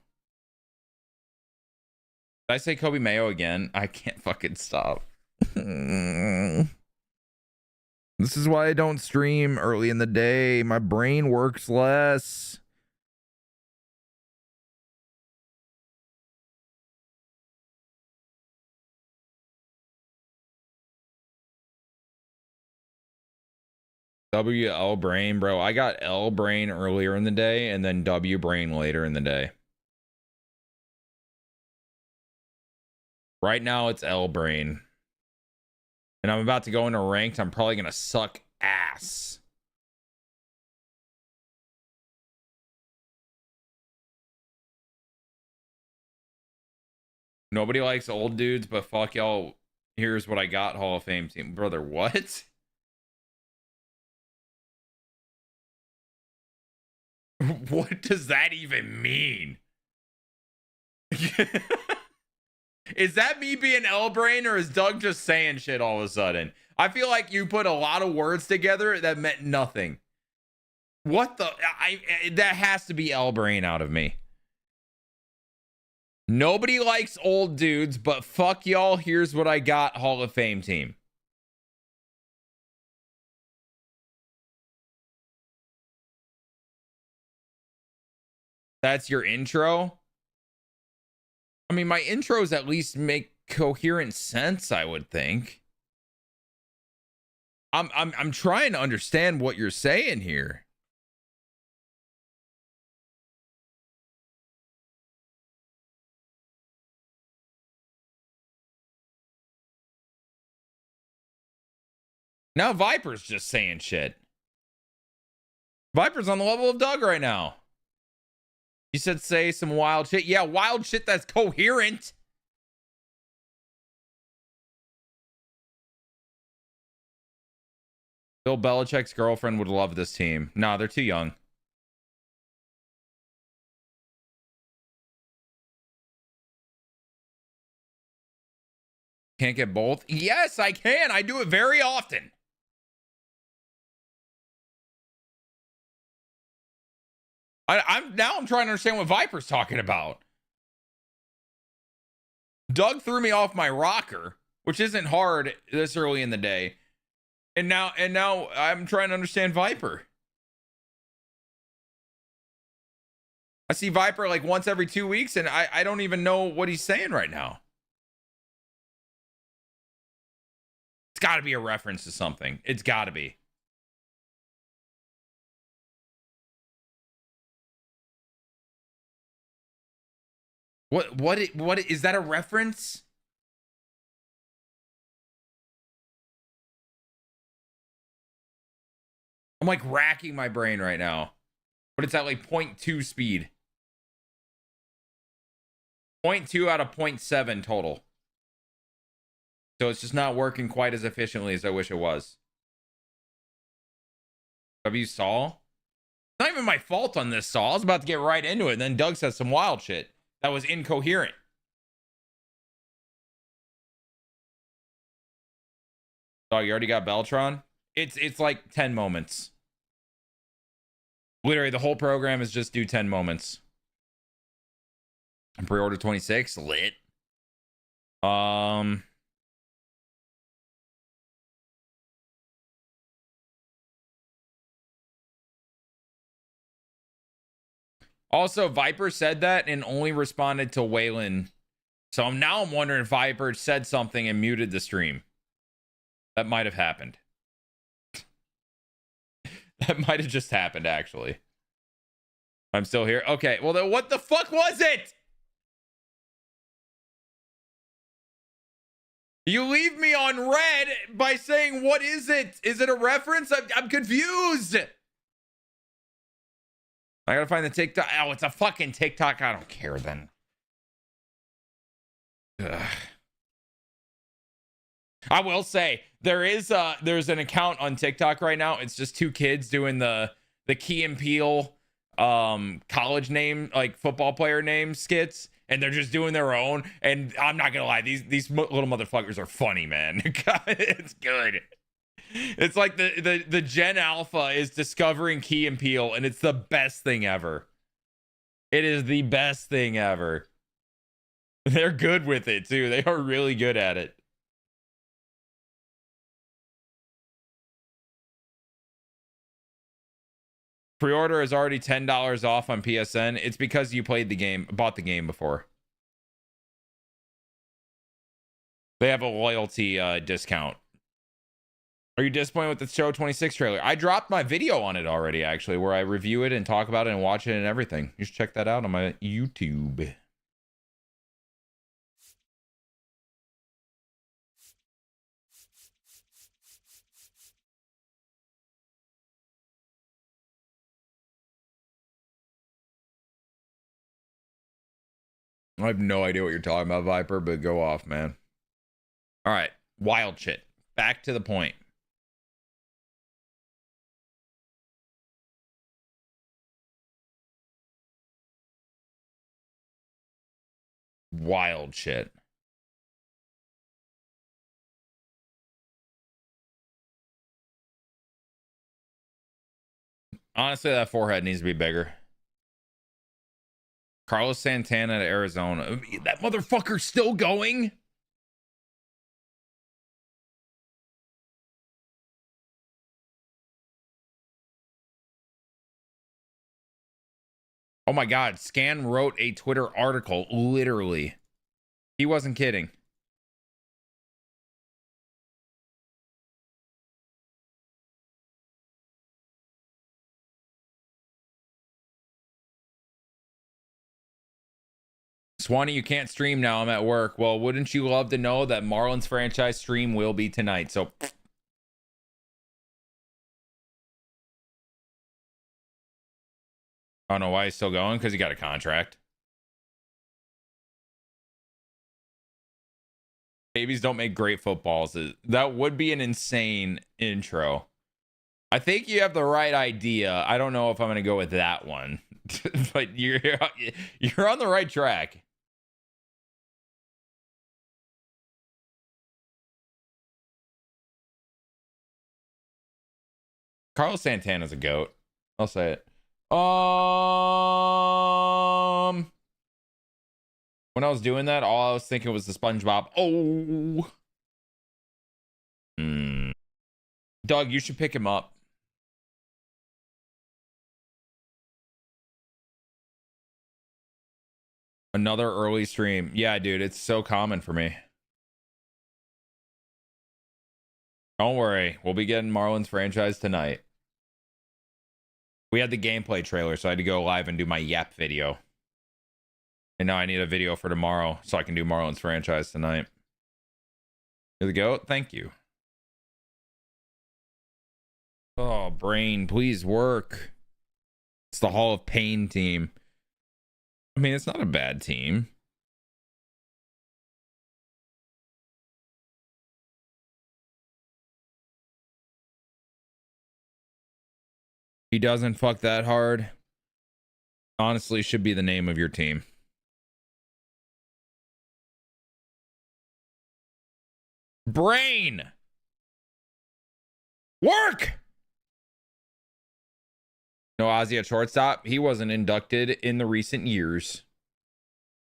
Did I say Kobe Mayo again? I can't fucking stop. This is why I don't stream early in the day. My brain works less. WL brain, bro. I got L brain earlier in the day and then W brain later in the day. Right now it's L brain. And I'm about to go into ranked. I'm probably going to suck ass. Nobody likes old dudes, but fuck y'all. Here's what I got, Hall of Fame team. Brother, what? What does that even mean? Is that me being L-brain or is Doug just saying shit all of a sudden? I feel like you put a lot of words together that meant nothing. What the? That has to be L-brain out of me. Nobody likes old dudes, but fuck y'all. Here's what I got, Hall of Fame team. That's your intro? I mean, my intros at least make coherent sense, I would think. I'm trying to understand what you're saying here. Now Viper's just saying shit. Viper's on the level of Doug right now. You said say some wild shit. Yeah, wild shit that's coherent. Bill Belichick's girlfriend would love this team. Nah, they're too young. Can't get both? Yes, I can. I do it very often. I'm trying to understand what Viper's talking about. Doug threw me off my rocker, which isn't hard this early in the day. And now I'm trying to understand Viper. I see Viper like once every 2 weeks, and I don't even know what he's saying right now. It's got to be a reference to something. It's got to be. What is that a reference? I'm like racking my brain right now. But it's at like 0.2 speed. 0.2 out of 0.7 total. So it's just not working quite as efficiently as I wish it was. Have you saw? It's not even my fault on this saw. I was about to get right into it. And then Doug said some wild shit that was incoherent. Oh, you already got Beltron? It's like 10 moments. Literally, the whole program is just do 10 moments. And pre-order 26, lit. Also, Viper said that and only responded to Waylon. So now I'm wondering if Viper said something and muted the stream. That might have happened. That might have just happened, actually. I'm still here. Okay, well, then what the fuck was it? You leave me on red by saying, what is it? Is it a reference? I'm confused. I gotta find the TikTok. Oh, it's a fucking TikTok. I don't care then. Ugh. I will say there's an account on TikTok right now. It's just two kids doing the Key and Peele college name, like football player name skits, and they're just doing their own. And I'm not gonna lie, these little motherfuckers are funny, man. It's good. It's like the Gen Alpha is discovering Key and Peele, and it's the best thing ever. It is the best thing ever. They're good with it too. They are really good at it. Pre-order is already $10 off on PSN. It's because you played the game, bought the game before. They have a loyalty discount. Are you disappointed with the Show 26 trailer? I dropped my video on it already, actually, where I review it and talk about it and watch it and everything. You should check that out on my YouTube. I have no idea what you're talking about, Viper, but go off, man. All right, wild shit. Back to the point. Wild shit. Honestly, that forehead needs to be bigger. Carlos Santana to Arizona. That motherfucker's still going? Oh my God. Scan wrote a Twitter article, literally. He wasn't kidding. Swanee, you can't stream now. I'm at work. Well, wouldn't you love to know that Marlins franchise stream will be tonight? So I don't know why he's still going, because he got a contract. Babies don't make great footballs. That would be an insane intro. I think you have the right idea. I don't know if I'm going to go with that one. But you're on the right track. Carlos Santana's a goat. I'll say it. When I was doing that, all I was thinking was the SpongeBob. Oh. Doug, you should pick him up. Another early stream. Yeah, dude, it's so common for me. Don't worry. We'll be getting Marlins franchise tonight. We had the gameplay trailer, so I had to go live and do my Yap video. And now I need a video for tomorrow so I can do Marlins franchise tonight. Here we go. Thank you. Oh, brain, please work. It's the Hall of Pain team. I mean, it's not a bad team. He doesn't fuck that hard. Honestly, should be the name of your team. Brain. Work. No Ozzy at shortstop. He wasn't inducted in the recent years.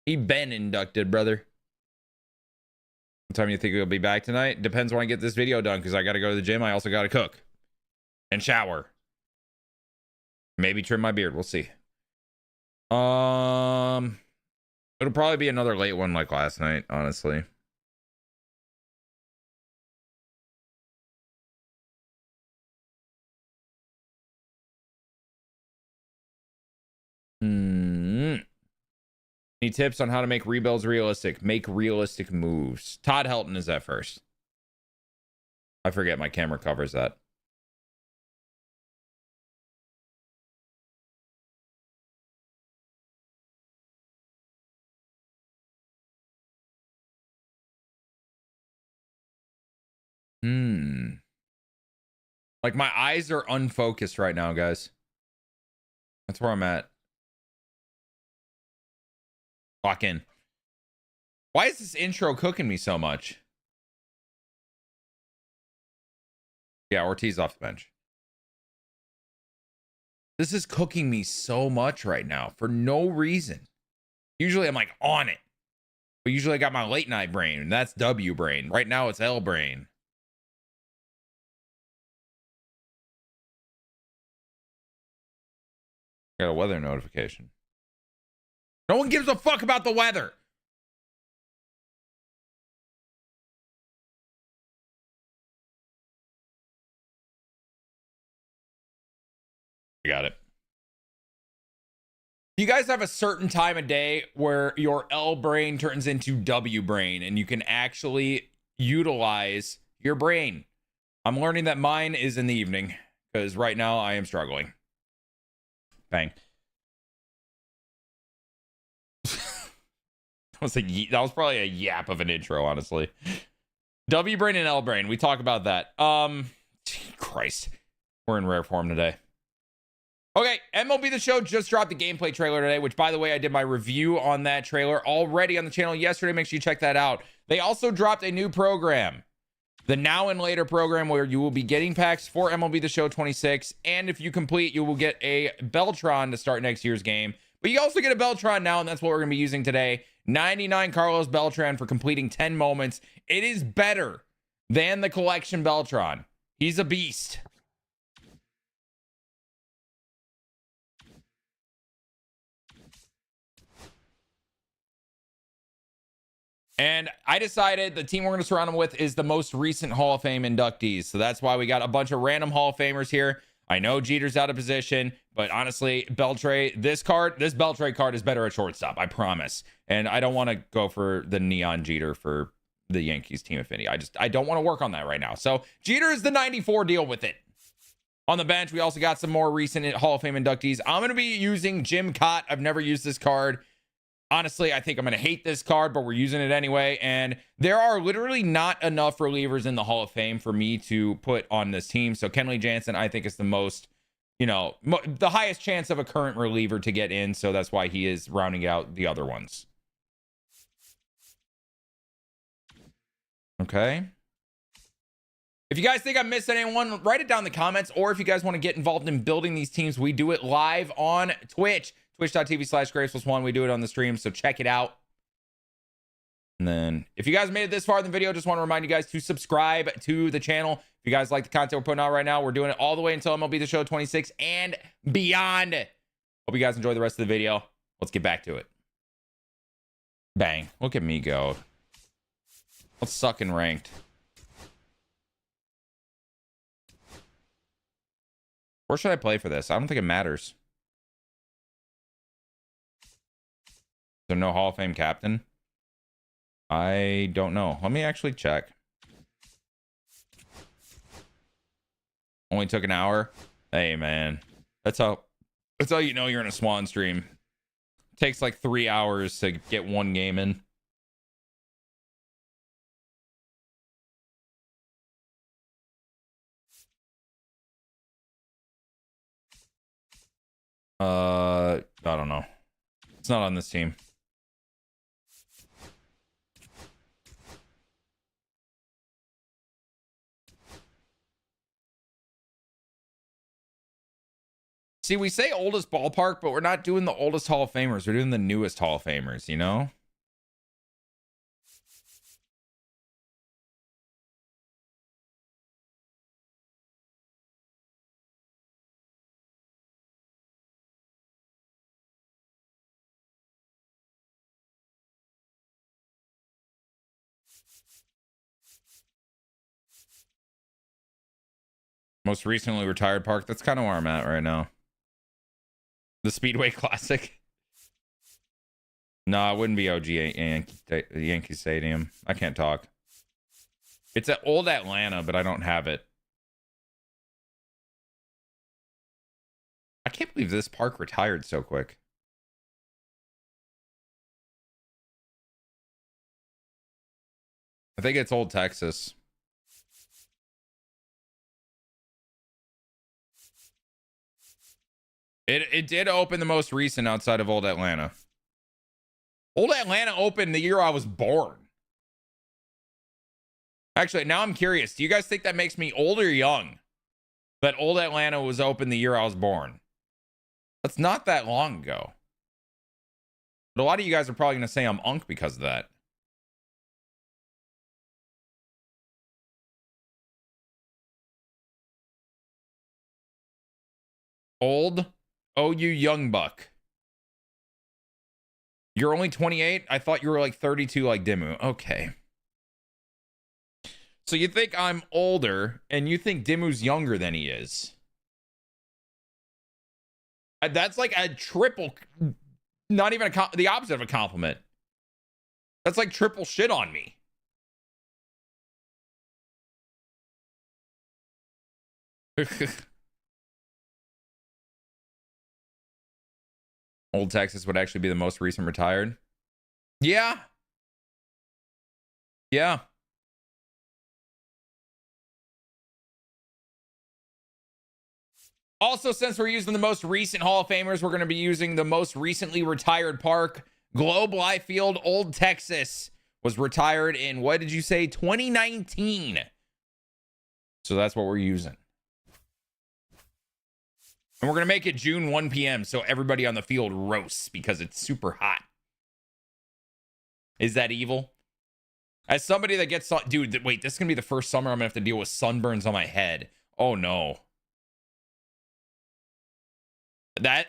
He been inducted, brother. What time do you think he'll be back tonight? Depends when I get this video done, because I got to go to the gym. I also got to cook and shower. Maybe trim my beard. We'll see. It'll probably be another late one like last night, honestly. Any tips on how to make rebuilds realistic? Make realistic moves. Todd Helton is at first. I forget my camera covers that. Like, my eyes are unfocused right now, guys. That's where I'm at. Lock in. Why is this intro cooking me so much? Yeah, Ortiz off the bench. This is cooking me so much right now for no reason. Usually I'm like on it. But usually I got my late night brain, and that's W brain. Right now it's L brain. Got a weather notification. No one gives a fuck about the weather. We got it. You guys have a certain time of day where your L brain turns into W brain and you can actually utilize your brain. I'm learning that mine is in the evening because right now I am struggling. Bang. That was probably a yap of an intro, honestly. W brain and L brain. We talk about that. Christ. We're in rare form today. Okay, MLB The Show just dropped the gameplay trailer today, which, by the way, I did my review on that trailer already on the channel yesterday. Make sure you check that out. They also dropped a new program, the Now and Later program, where you will be getting packs for MLB The Show 26, and if you complete, you will get a Beltron to start next year's game. But you also get a Beltron now, and that's what we're going to be using today. 99 Carlos Beltran for completing 10 moments. It is better than the collection Beltron. He's a beast. And I decided the team we're going to surround him with is the most recent Hall of Fame inductees. So that's why we got a bunch of random Hall of Famers here. I know Jeter's out of position, but honestly, Beltre, this Beltre card is better at shortstop, I promise. And I don't want to go for the neon Jeter for the Yankees team affinity. I don't want to work on that right now. So Jeter is the 94, deal with it. On the bench, we also got some more recent Hall of Fame inductees. I'm going to be using Jim Cott. I've never used this card. Honestly, I think I'm going to hate this card, but we're using it anyway. And there are literally not enough relievers in the Hall of Fame for me to put on this team. So Kenley Jansen, I think, is the most, the highest chance of a current reliever to get in. So that's why he is rounding out the other ones. Okay. If you guys think I missed anyone, write it down in the comments. Or if you guys want to get involved in building these teams, we do it live on Twitch. Twitch.tv/Graceful Swan. We do it on the stream, so check it out. And then, if you guys made it this far in the video, just want to remind you guys to subscribe to the channel. If you guys like the content we're putting out right now, we're doing it all the way until MLB The Show 26 and beyond. Hope you guys enjoy the rest of the video. Let's get back to it. Bang. Look at me go. Let's suck in ranked. Where should I play for this? I don't think it matters. So no Hall of Fame captain? I don't know. Let me actually check. Only took an hour. Hey, man. That's how you know you're in a Swan stream. Takes like 3 hours to get one game in. I don't know. It's not on this team. See, we say oldest ballpark, but we're not doing the oldest Hall of Famers. We're doing the newest Hall of Famers, you know? Most recently retired park. That's kind of where I'm at right now. The Speedway Classic. No, it wouldn't be OG Yankee Stadium. I can't talk. It's at old Atlanta, but I don't have it. I can't believe this park retired so quick. I think it's Old Texas. It did open the most recent outside of Old Atlanta. Old Atlanta opened the year I was born. Actually, now I'm curious. Do you guys think that makes me old or young? That Old Atlanta was open the year I was born. That's not that long ago. But a lot of you guys are probably going to say I'm unk because of that. Old OU Young Buck. You're only 28? I thought you were like 32 like Dimmu. Okay. So you think I'm older and you think Dimmu's younger than he is. That's like a triple, not even the opposite of a compliment. That's like triple shit on me. Old Texas would actually be the most recent retired. Yeah. Yeah. Also, since we're using the most recent Hall of Famers, we're going to be using the most recently retired park. Globe Life Field, Old Texas, was retired in, what did you say, 2019. So that's what we're using. And we're going to make it June 1 p.m. so everybody on the field roasts because it's super hot. Is that evil? As somebody that gets... Dude, wait, this is going to be the first summer I'm going to have to deal with sunburns on my head. Oh, no.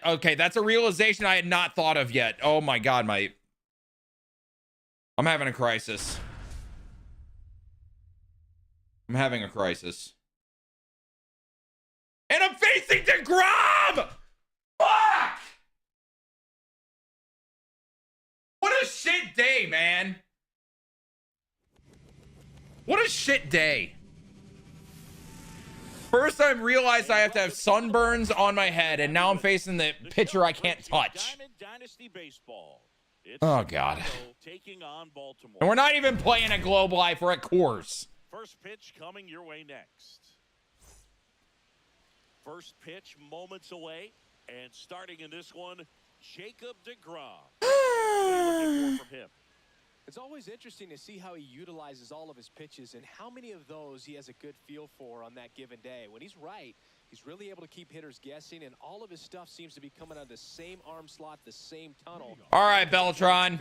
Okay, that's a realization I had not thought of yet. Oh, my God, I'm having a crisis. I'm having a crisis. And I'm facing DeGrom! Fuck! What a shit day, man. What a shit day. First, I realized I have to have sunburns on my head, and now I'm facing the pitcher I can't touch. Oh, God. And we're not even playing at Globe Life. We're at Coors. First pitch coming your way next. First pitch moments away, and starting in this one, Jacob DeGrom. What are you looking for from him? It's always interesting to see how he utilizes all of his pitches and how many of those he has a good feel for on that given day. When he's right, he's really able to keep hitters guessing, and all of his stuff seems to be coming out of the same arm slot, the same tunnel. All right, Beltron.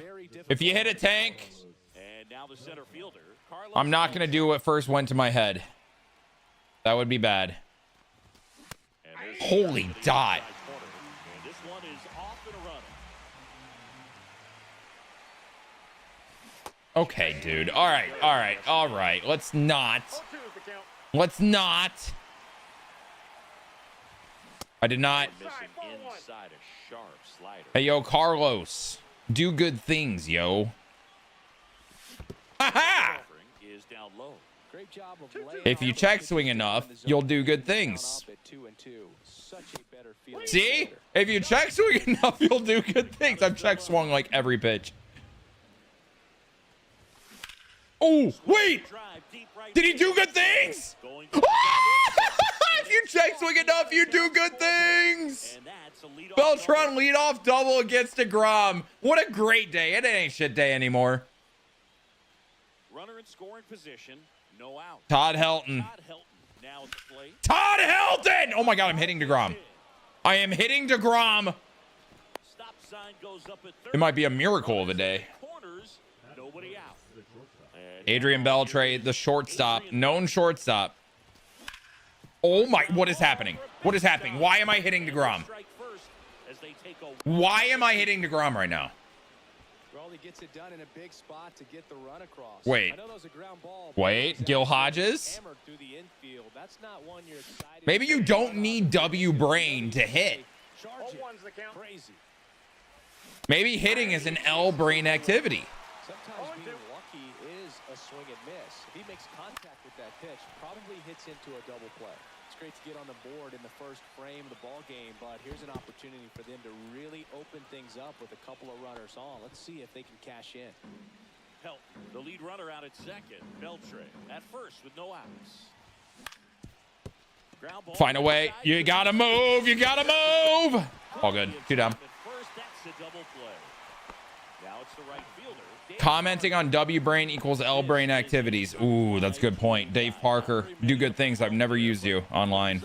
If you hit a tank, and now the center fielder, I'm not going to do what first went to my head. That would be bad. Holy dot. And this one is off and a runner. Okay, dude. All right. Let's not. I did not. Missing inside a sharp slider. Hey, yo, Carlos. Do good things, yo. Ha-ha! Is down low. Great job of laying If you off check the swing pitches enough, in the zone. you'll do good Down things. off at 2-2. Such a better feeling. See? If you check swing enough, you'll do good things. I've check swung like every pitch. Oh, wait! Did he do good things? If you check swing enough, you do good things. Beltran leadoff double against DeGrom. What a great day. It ain't shit day anymore. Runner in scoring position. No out. Todd Helton. Todd Helton now at the plate. Todd Helton! Oh my God, I'm hitting DeGrom. I am hitting DeGrom. Stop sign goes up at third. It might be a miracle of a day. Corners, nobody out. Adrian Beltre, the shortstop, known shortstop. Oh my, what is happening? What is happening? Why am I hitting DeGrom? Why am I hitting DeGrom right now? Raleigh gets it done in a big spot to get the run across. Wait. I know that was a ground ball, but Wait, Gil Hodges? hammered through the infield. That's not one you're excited Maybe you don't need W brain to hit. Charge it. Crazy. Maybe hitting is an L brain activity. Sometimes being lucky is a swing and miss. If he makes contact with that pitch, probably hits into a double play. It's great to get on the board in the first frame of the ball game, but here's an opportunity for them to really open things up with a couple of runners on. Let's see if they can cash in. Help. The lead runner out at second. Beltre at first with no outs. Ground ball Find a way. You gotta move. You gotta move. All good. Two down. At first, that's a double play. Now it's the right fielder. Commenting on W brain equals L brain activities. Ooh, that's a good point. Dave Parker, do good things. I've never used you online.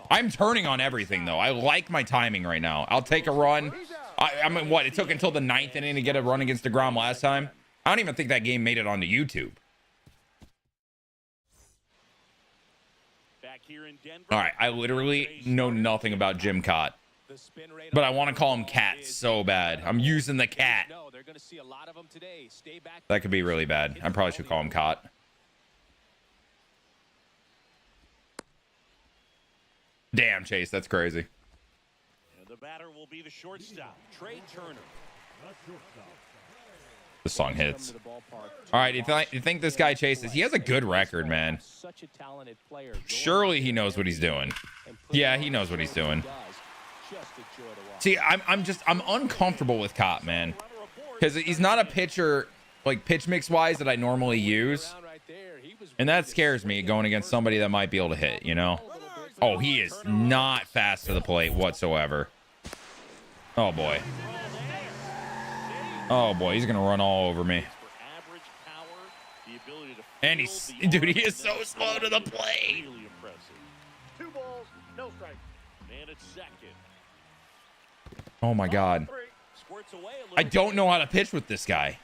I'm turning on everything though. I like my timing right now. I'll take a run. I mean, what? It took until the 9th inning to get a run against DeGrom last time. I don't even think that game made it onto YouTube. Back here in Denver. All right, I literally know nothing about Jim Cott, but I want to call him Cat so bad. I'm using the cat. No, they're going to see a lot of them today. Stay back. That could be really bad. I probably should call him Cott. Damn, Chase, that's crazy. And the batter will be the shortstop, Trey Turner. The song hits. All right, you think this guy chases? He has a good record, man. Such a talented player. Surely he knows what he's doing. Yeah, he knows what he's doing. Just a joy to watch. See, I'm uncomfortable with Cott, man, because he's not a pitcher like pitch mix wise that I normally use, and that scares me going against somebody that might be able to hit. You know? Oh, he is not fast to the plate whatsoever. Oh boy. Oh boy, he's gonna run all over me. And he's, dude, he is so slow to the plate. Really impressive. 2 balls, no strike. Man at second. Oh my God. Squirts away a little. I don't know how to pitch with this guy.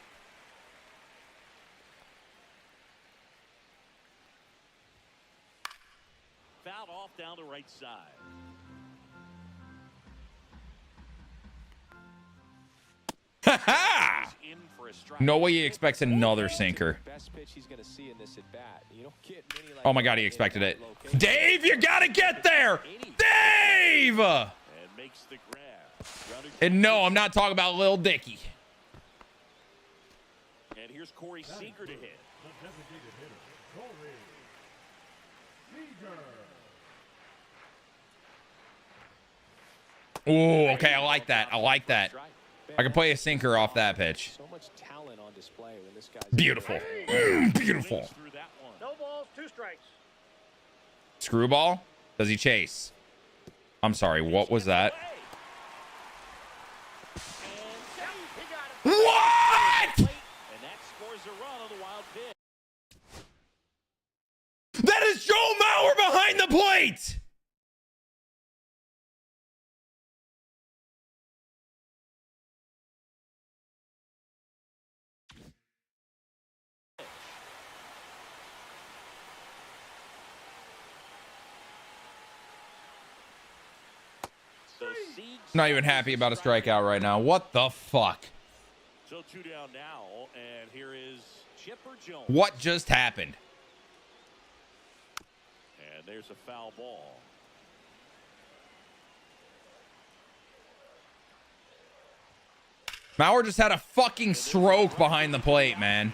Fouled off down the right side. Ha ha! In for a strike. No way he expects another sinker. Best pitch he's going to see in this at bat. You don't get many like Oh my God, he expected it. Dave, you gotta get there! Dave! And makes the grab. And no, I'm not talking about Lil Dicky. And here's Corey Seager to hit. Ooh, okay, I like that. I like that. I can play a sinker off that pitch. So much talent on display when this guy's Beautiful. Beautiful. Through that one. No balls, 2 strikes. Screwball? Does he chase? I'm sorry, what was that? What? And that scores a run on the wild pitch. That is Joe Mauer behind the plate! Not even happy about a strikeout right now. What the fuck? So 2 down now, and here is Chipper Jones. What just happened? And there's a foul ball. Mauer just had a fucking stroke behind the plate, man.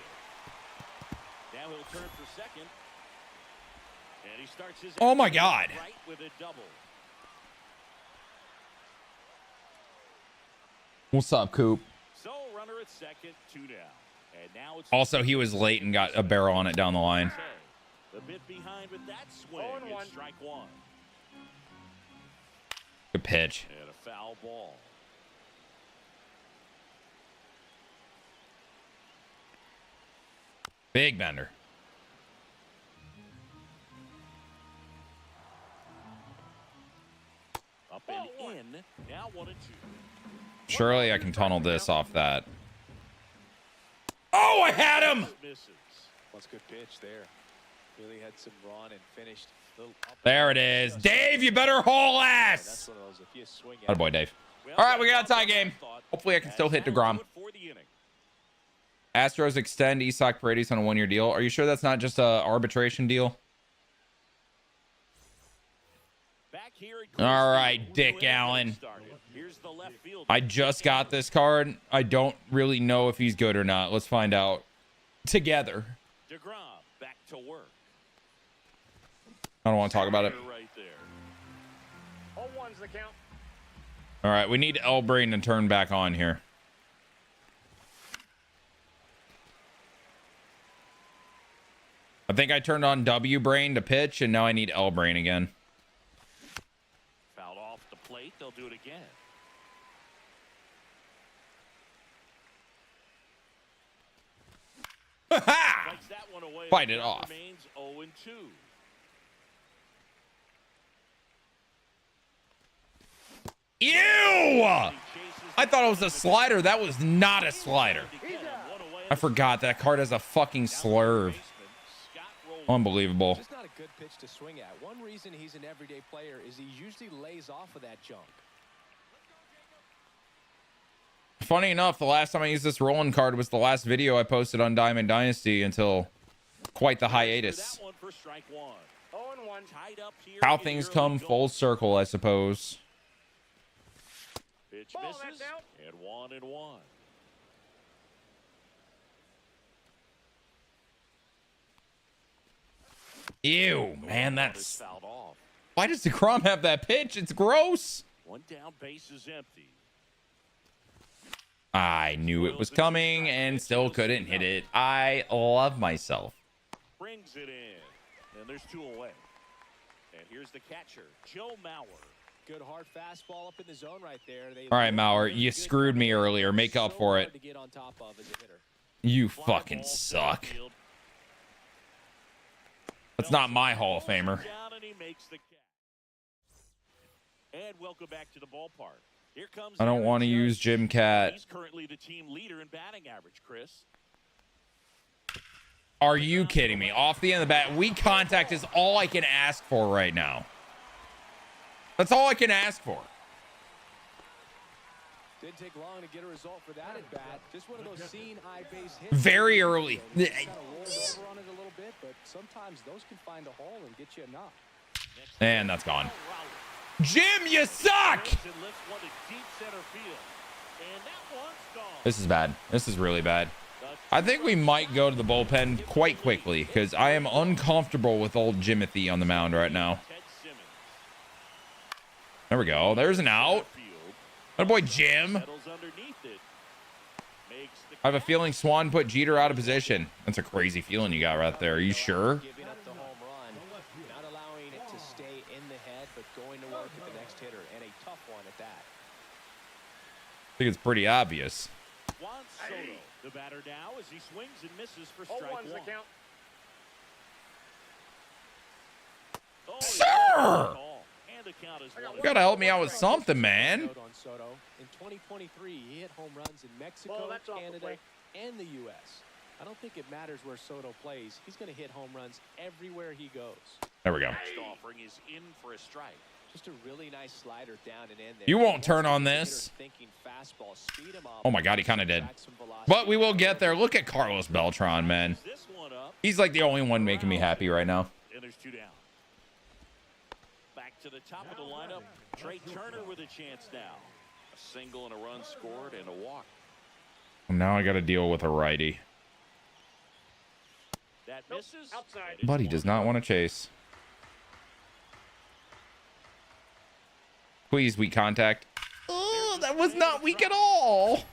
Now he'll turn for second. And he starts his Oh my God. right with a double. What's up, Coop? So runner at second, 2 down. And now it's Also, he was late and got a barrel on it down the line. a bit behind with that swing. It's strike one. Good pitch. And a foul ball. Big bender. Up and in. Now 1-2. Surely I can tunnel this off that. Oh, I had him! Misses. That's a good pitch there. Really had some run and finished. There it is. Dave, you better haul ass! That's one of those, if you swing Atta at boy, Dave. All right, we got a tie game. Hopefully I can still hit DeGrom. Astros extend Isak Paredes on a 1-year deal. Are you sure that's not just a arbitration deal? All right, Dick Allen. I just got this card. I don't really know if he's good or not. Let's find out together. DeGrom back to work. I don't want to talk about it. Right there. 0-1's the count. All right, we need Elbrain to turn back on here. I think I turned on W Brain to pitch, and now I need L Brain again. Fouled off the plate. They'll do it again. Fights that one away. Fight it off. Remains 0-2. Ew! I thought it was a slider. That was not a slider. I forgot that card has a fucking slurve. Unbelievable. Just not a good pitch to swing at. One reason he's an everyday player is he usually lays off of that jump. Funny enough, the last time I used this rolling card was the last video I posted on Diamond Dynasty until quite the hiatus. 0-1. Tied up here. How things come full circle, I suppose. Pitch Ball, misses. that's out. And 1-1. Ew, man, that's... Fouled off. Why does DeGrom have that pitch? It's gross. One down, base is empty. I knew it was coming and still couldn't hit it. I love myself. Brings it in. And there's 2 away. And here's the catcher, Joe Mauer. Good hard fastball up in the zone right there. All right, Mauer, you screwed me earlier. Make up for it. You fucking suck. That's not my Hall of Famer. And welcome back to the ballpark. Here comes I don't want to use Jim Cat. He's currently the team leader in batting average, Chris. Are you kidding me? Off the end of the bat, weak contact is all I can ask for right now. That's all I can ask for. Didn't take long to get a result for that at bat. Just one of those seeing eye base hits. Very early. Kind of rolled over on it a little bit, but sometimes those can find a hole and get you a knock. And that's gone. Jim, you suck! This is bad. This is really bad. I think we might go to the bullpen quite quickly because I am uncomfortable with old Jimothy on the mound right now. There we go. There's an out. That boy Jim. I have a feeling Swan put Jeter out of position. That's a crazy feeling you got right there. Are you sure? Giving up the home run, not allowing it to stay in the head, but going to work at the next hitter, and a tough one at that. I think it's pretty obvious. Swan Soto, the batter now, as he swings and misses for strike 1. The count. Sir! And the count is You gotta help me out with something, man. On Soto. In 2023, he hit home runs in Mexico, Canada, and the U.S. I don't think it matters where Soto plays. He's going to hit home runs everywhere he goes. There we go. Next offering is in for a strike. Just a really nice slider down and in there. You won't turn on this. Oh my God, he kind of did. But we will get there. Look at Carlos Beltran, man. He's like the only one making me happy right now. And there's 2 down. Back to the top of the lineup. Trey Turner with a chance now. A single and a run scored and a walk. Now I got to deal with a righty. That misses. Outside. But he does not want to chase. Please, weak contact. Oh, that was not weak at all.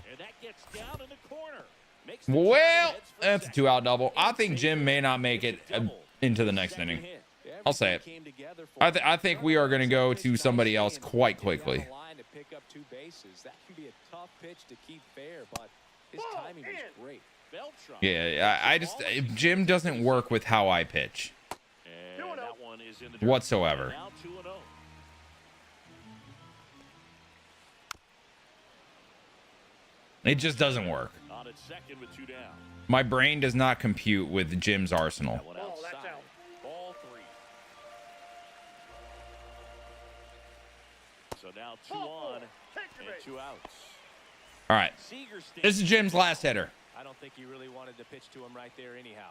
And that gets down in the corner. Well, that's a 2-out double. I think Jim may not make it into the next inning. I'll say it. I think we are going to go to somebody else quite quickly. That can be a tough pitch to keep fair, but his timing was great. Yeah, Jim doesn't work with how I pitch whatsoever. It just doesn't work. My brain does not compute with Jim's arsenal. Oh, that's out. Ball 3. So now 2 on and 2 outs. All right. This is Jim's last hitter. I don't think he really wanted to pitch to him right there anyhow.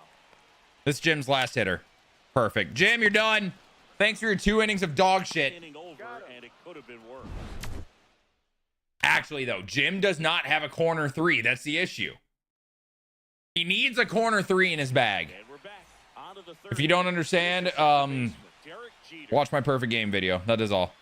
This is Jim's last hitter. Perfect. Jim, you're done. Thanks for your 2 innings of dog shit. Inning over, and it could have been worse. Actually, though, Jim does not have a corner 3. That's the issue. He needs a corner 3 in his bag. And we're back. On to the third. If you don't understand, watch my perfect game video. That is all.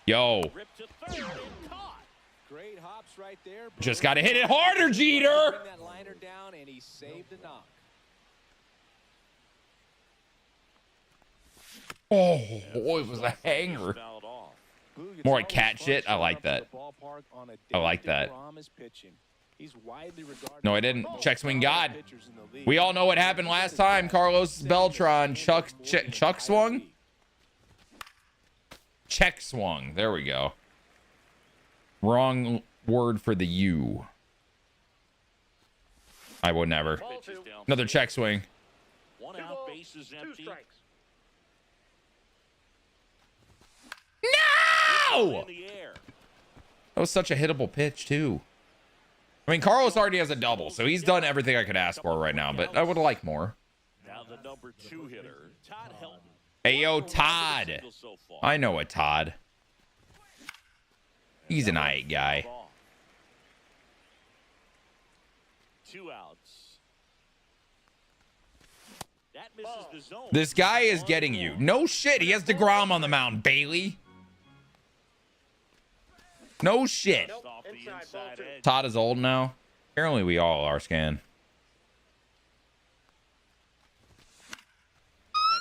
Yo. Ripped to third and caught. Great hops right there. Just got to hit it harder, Jeter. Bring that liner down, and he saved the knock. Oh, it was a hanger. More like cat shit. I like that. I like that. No, I didn't. Check swing God. We all know what happened last time. Carlos Beltran Chuck swung. Check swung. There we go. Wrong word for the U. I would never. Another check swing. 1 out, bases empty. 2 strikes. No! That was such a hittable pitch, too. I mean, Carlos already has a double, so he's done everything I could ask for right now, but I would like more. Now the number 2 hitter, Todd Helton. Hey, yo, Todd. I know a Todd. He's an aight guy. 2 outs. That misses the zone. This guy is getting you. No shit. He has DeGrom on the mound, Bailey. No shit. Off the inside edge. Todd is old now. Apparently we all are, Scan.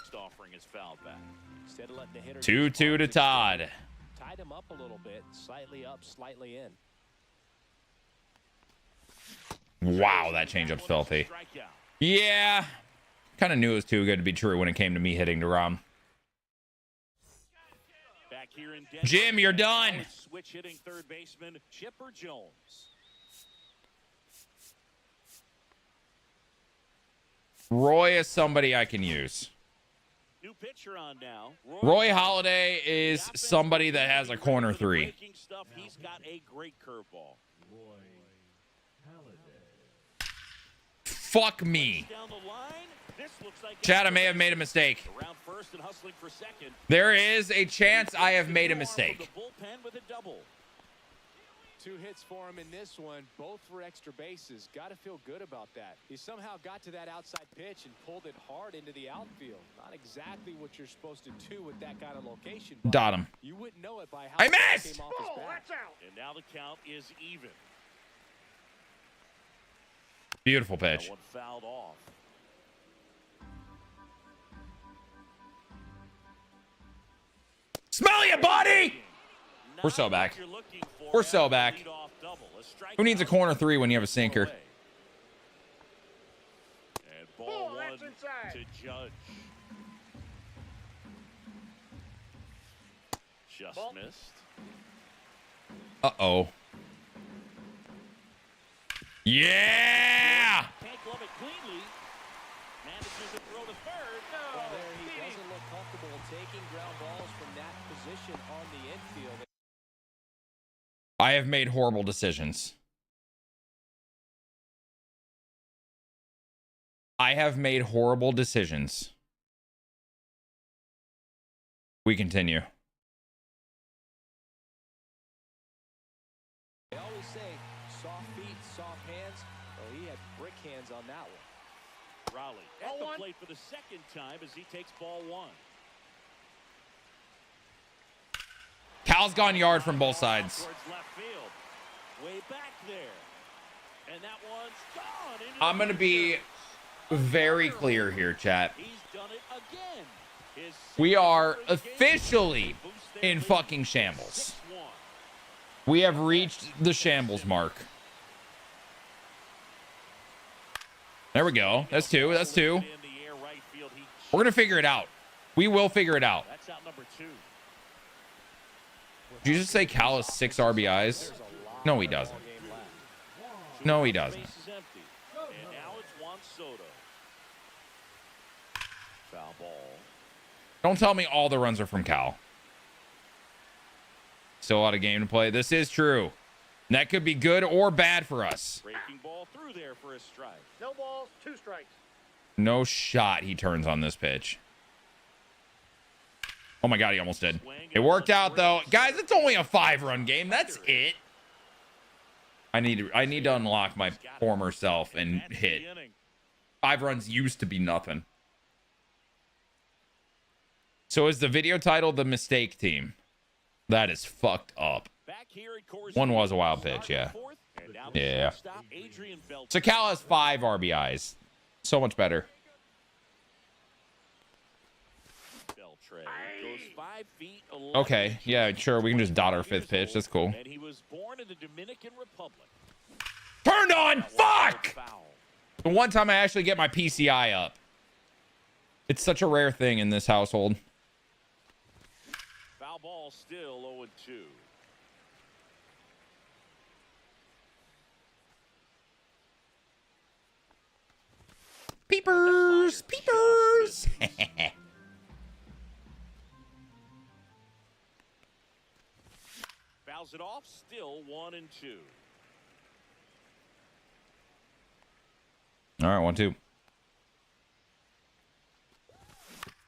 Next offering is fouled back. Instead of letting the hitter 2-2 to Todd. tied him up a little bit, slightly up, slightly in. Wow, that changeup's filthy. Yeah. Kind of knew it was too good to be true when it came to me hitting DeGrom. Back here in Denver, Jim, you're done. Switch hitting third baseman Chipper Jones. Roy is somebody I can use. New pitcher on now. Roy Halladay is somebody that has a corner 3. Stuff, he's got a great curveball. Fuck me. Down the line, this looks like Chad, I may have made a mistake. around first and hustling for second. There is a chance I have made a mistake. The bullpen with a double. 2 hits for him in this one, both for extra bases. Got to feel good about that. He somehow got to that outside pitch and pulled it hard into the outfield. Not exactly what you're supposed to do with that kind of location. Dot him. You wouldn't know it by how I it missed! came off his Oh, bat. that's out. And now the count is even. Beautiful That pitch. one fouled off. Smell ya, buddy! We're so back. We're so back. Who needs a corner 3 when you have a sinker? And ball 1 that's inside. to Judge. Just Ball. missed. Uh-oh. Yeah! Can't glove it cleanly. Manages to throw to third. No. Well, there he doesn't look comfortable taking ground balls from that position on the infield. I have made horrible decisions. I have made horrible decisions. We continue. say, soft feet, soft hands. Well, he had brick hands on that one. Raleigh at the plate for the second time as he takes ball one. Cal's gone yard from both sides. Towards left field. Way back there. And that one's gone. I'm going to be very clear here, chat. He's done it again. We are officially in fucking shambles. We have reached the shambles mark. There we go. That's two. That's two. We're going to figure it out. We will figure it out. That's out number 2. Did you just say Cal has 6 RBIs? No, he doesn't. No, he doesn't. And now it's Juan Soto. Foul ball. Don't tell me all the runs are from Cal. Still a lot of game to play. This is true. And that could be good or bad for us. Breaking ball through there for a strike. No balls, 2 strikes. No shot he turns on this pitch. Oh my God, he almost did. It worked out though. Guys, it's only a 5-run game. That's it. I need to unlock my former self and hit. 5 runs used to be nothing. So is the video title The Mistake Team? That is fucked up. One was a wild pitch, yeah. Yeah. So Cal has 5 RBIs. So much better. Okay, yeah, sure. We can just dot our 5th pitch. That's cool. And he was born in the Dominican Republic. Turned on! Fuck! The one time I actually get my PCI up. It's such a rare thing in this household. Foul ball still 0-2. Peepers! Peepers! Fouls it off, still 1-2. All right, 1-2.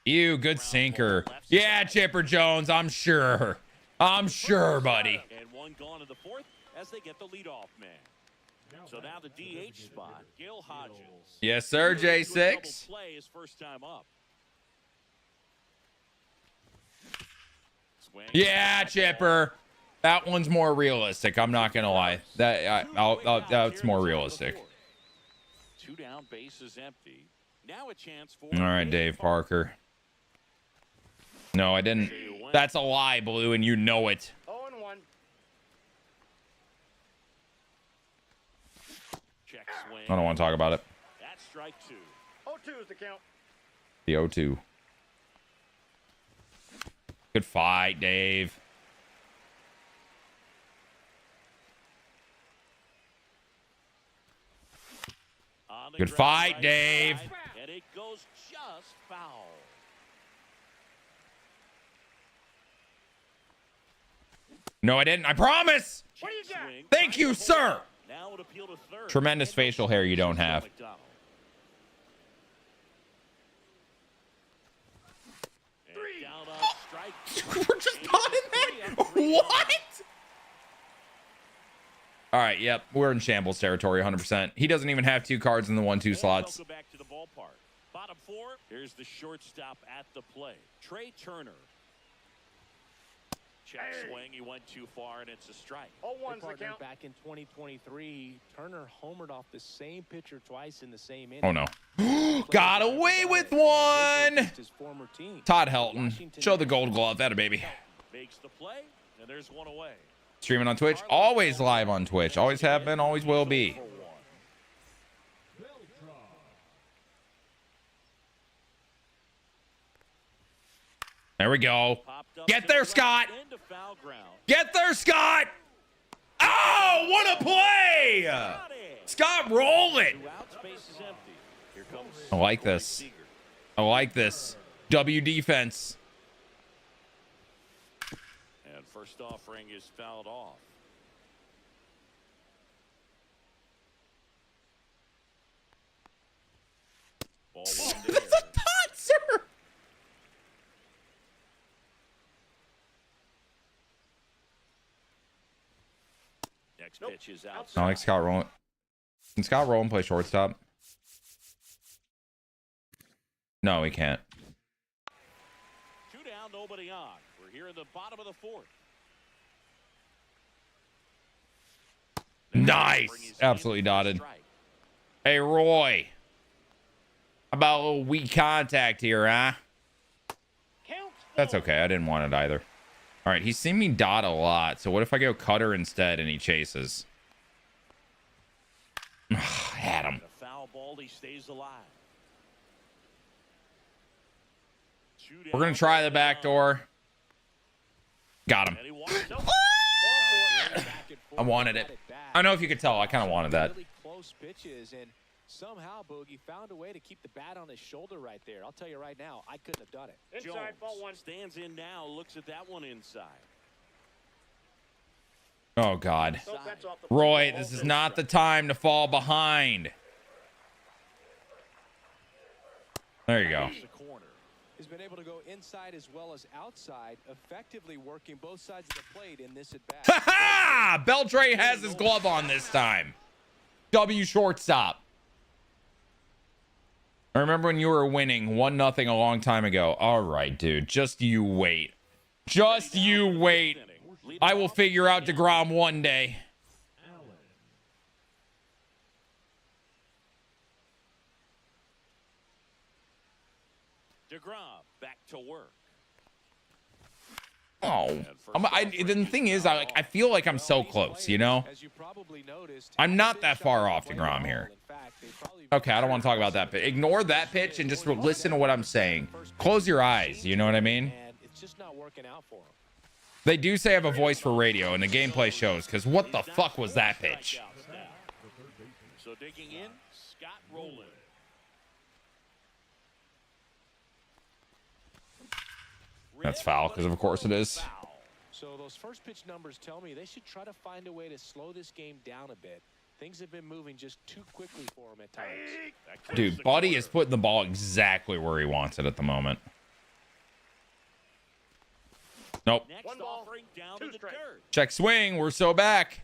You good sinker. Yeah, Chipper Jones, I'm sure. I'm sure, buddy. And one gone in the 4th as they get the leadoff man. So now the DH spot, Gil Hodges. Yes, sir, J6. Play his first time up. Yeah, Chipper. That one's more realistic. I'm not gonna lie. That's more realistic. 2 down, bases empty. Now a chance for. All right, Dave Parker. No, I didn't. That's a lie, Blue, and you know it. 0-1. Check swing. I don't want to talk about it. That's strike 2. 0-2 is the count. The 0-2. Good fight, Dave. Good fight, Dave. And it goes just foul. No, I didn't. I promise. What do you got? Thank you, sir. Now it appeal to third. Tremendous facial hair you don't have. We're just not in that. What? All right, yep. We're in shambles territory 100%. He doesn't even have 2 cards in the 1-2 slots. Go back to the ballpark. Bottom 4. Here's the shortstop at the plate. Trey Turner. Check swing. He went too far, and it's a strike. 0-1's the count. Back in 2023, Turner homered off the same pitcher twice in the same inning. Oh, no. Got away with one. His former team. Todd Helton. Show the gold glove. That a baby. Makes the play, and there's one away. Streaming on Twitch. Always live on Twitch. Always have been. Always will be. There we go. Get there, Scott. Get there, Scott. Oh, what a play. Scott rolling. I like this. I like this. W defense. And first offering is fouled off. Ball one there. That's a dot, sir. Next Nope. pitch is out. I like Scott Rowland. Can Scott Rowland play shortstop? No, he can't. 2 down, nobody on. We're here in the bottom of the 4th. Nice. Absolutely dotted. Hey, Roy. How about a little weak contact here, huh? That's okay. I didn't want it either. All right. He's seen me dot a lot. So what if I go cutter instead and he chases? Had him. The foul ball, he stays alive. We're going to try the back door. Got him. I wanted it. I don't know if you could tell. I kind of wanted that. Really close pitches, and somehow Boogie found a way to keep the bat on his shoulder right there. I'll tell you right now, I couldn't have done it. Inside, ball 1. Stands in now, looks at that one inside. Oh, God. Nope, that's off the Roy, this is not the time to fall behind. There you go. The corner. He's been able to go inside as well as outside, effectively working both sides of the plate in this at-bat. Ha ha! Beltre has his glove on this time. W shortstop. I remember when you were winning 1-0 a long time ago. All right, dude. Just you wait. Just you wait. I will figure out DeGrom one day. DeGrom back to work. Oh, the thing is, I feel like I'm so close, you know? I'm not that far off DeGrom here. Okay, I don't want to talk about that pitch. Ignore that pitch and just listen to what I'm saying. Close your eyes, you know what I mean? It's just not working out for him. They do say I have a voice for radio, and the gameplay shows, because what the fuck was that pitch? So digging in, Scott Rowland. That's foul, because of course it is. So those first pitch numbers tell me they should try to find a way to slow this game down a bit. Things have been moving just too quickly for him at times. Dude, Buddy is putting the ball exactly where he wants it at the moment. Nope. Next offering down to the dirt. Check swing. We're so back.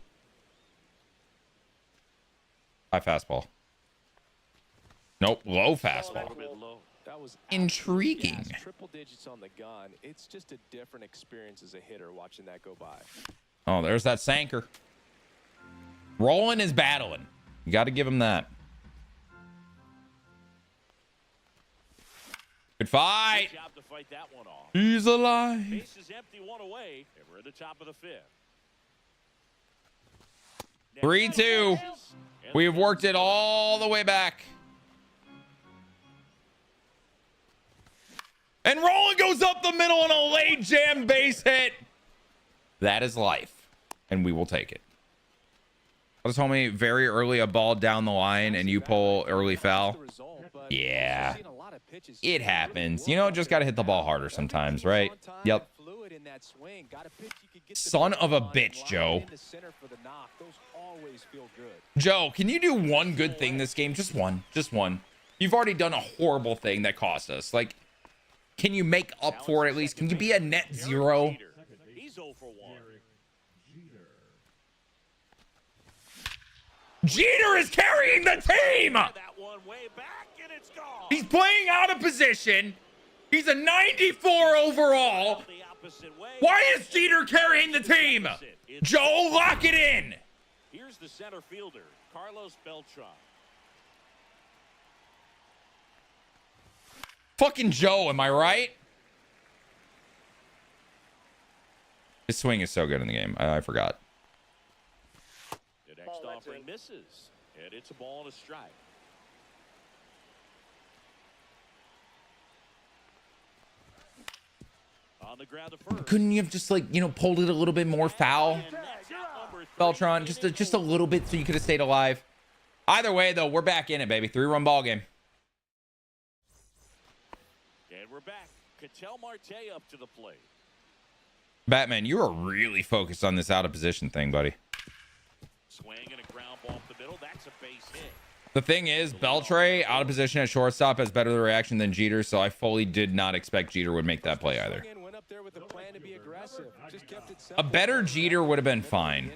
High fastball. Nope. Low fastball. That was intriguing. Triple digits on the gun. It's just a different experience as a hitter watching that go by. Oh, there's that sinker. Roland is battling. You got to give him that. Good fight. Good job to fight that one off. He's alive. Base is empty, one away. And we're at the top of the 5th. 3-2. We have worked it all the way back. And Roland goes up the middle on a late jam base hit. That is life. And we will take it. I told me very early a ball down the line and you pull early foul. Yeah. It happens. You know, just got to hit the ball harder sometimes, right? Yep. Son of a bitch, Joe. Joe, can you do one good thing this game? Just one. Just one. You've already done a horrible thing that cost us. Like, can you make up for it at least? Can you be a net zero? He's 0 for 1. Jeter is carrying the team. That one way back and it's gone. He's playing out of position. He's a 94 overall. Why is Jeter carrying the team? Joe, lock it in. Here's the center fielder, Carlos Beltran. Fucking Joe, am I right? His swing is so good in the game. I forgot. The next offering misses, and it's a ball and a strike. On the ground to first. Couldn't you have just, like, you know, pulled it a little bit more foul? Beltran, just a little bit so you could have stayed alive. Either way, though, we're back in it, baby. 3-run ball game. And we're back. Ketel Marte up to the plate. Batman, you are really focused on this out of position thing, buddy. Swing and a ground ball up the middle. That's a base hit. The thing is, Beltre out of position at shortstop has better reaction than Jeter, so I fully did not expect Jeter would make that play either. A better Jeter would have been fine.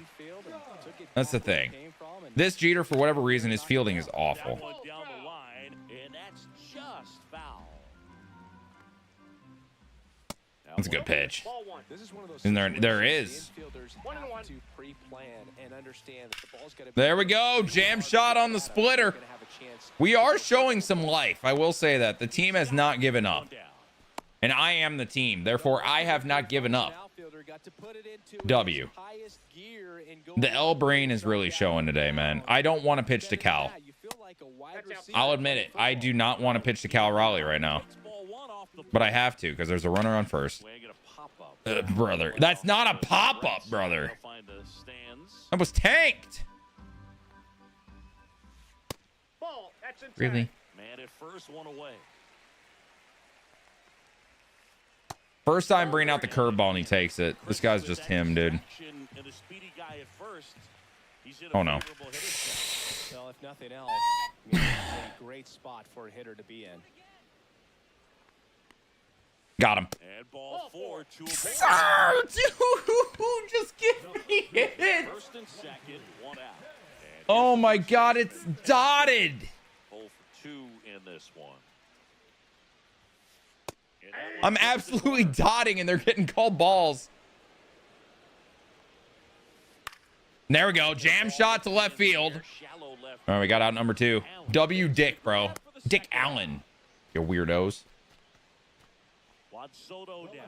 That's the thing. This Jeter, for whatever reason, his fielding is That awful. one down the line, and that's just foul. That's a good pitch. Ball one. This is one of those And there situations is. the infielders One and have one. to pre-plan and understand that the ball's gotta be There we go. Jam shot on the splitter. gonna have a chance. We are showing some life. I will say that. The team has not given up. One down. And I am the team. Therefore, I have not given up. Outfielder got to put it into W. his highest gear and go The L brain is really showing today, man. I don't want to pitch to Cal. You feel like a wide receiver. I'll admit it. I do not want to pitch to Cal Raleigh right now. Ball one off the But I have to because there's a runner on first. swing and a pop-up. Brother. That's not a pop-up, brother. They'll find the stands. That was tanked. Ball. That's inside. Really? Man at first, one away. First time bringing out the curveball and he takes it. This guy's just him, dude. Action and a speedy guy at first. He's in a Oh, no. favorable hitter spot. Well, if nothing else, it's a great spot for a hitter to be in. Got him. And ball four to a ball. Sir, dude, just give me it. First and second, one out. And Oh my God, it's dotted. 0 for 2 in this one. And that I'm one- absolutely dotting and they're getting called balls. There we go. Jam shot to left field. Shallow left. All right, we got out number 2. W Dick, bro. Dick Allen. You weirdos. Juan Soto down.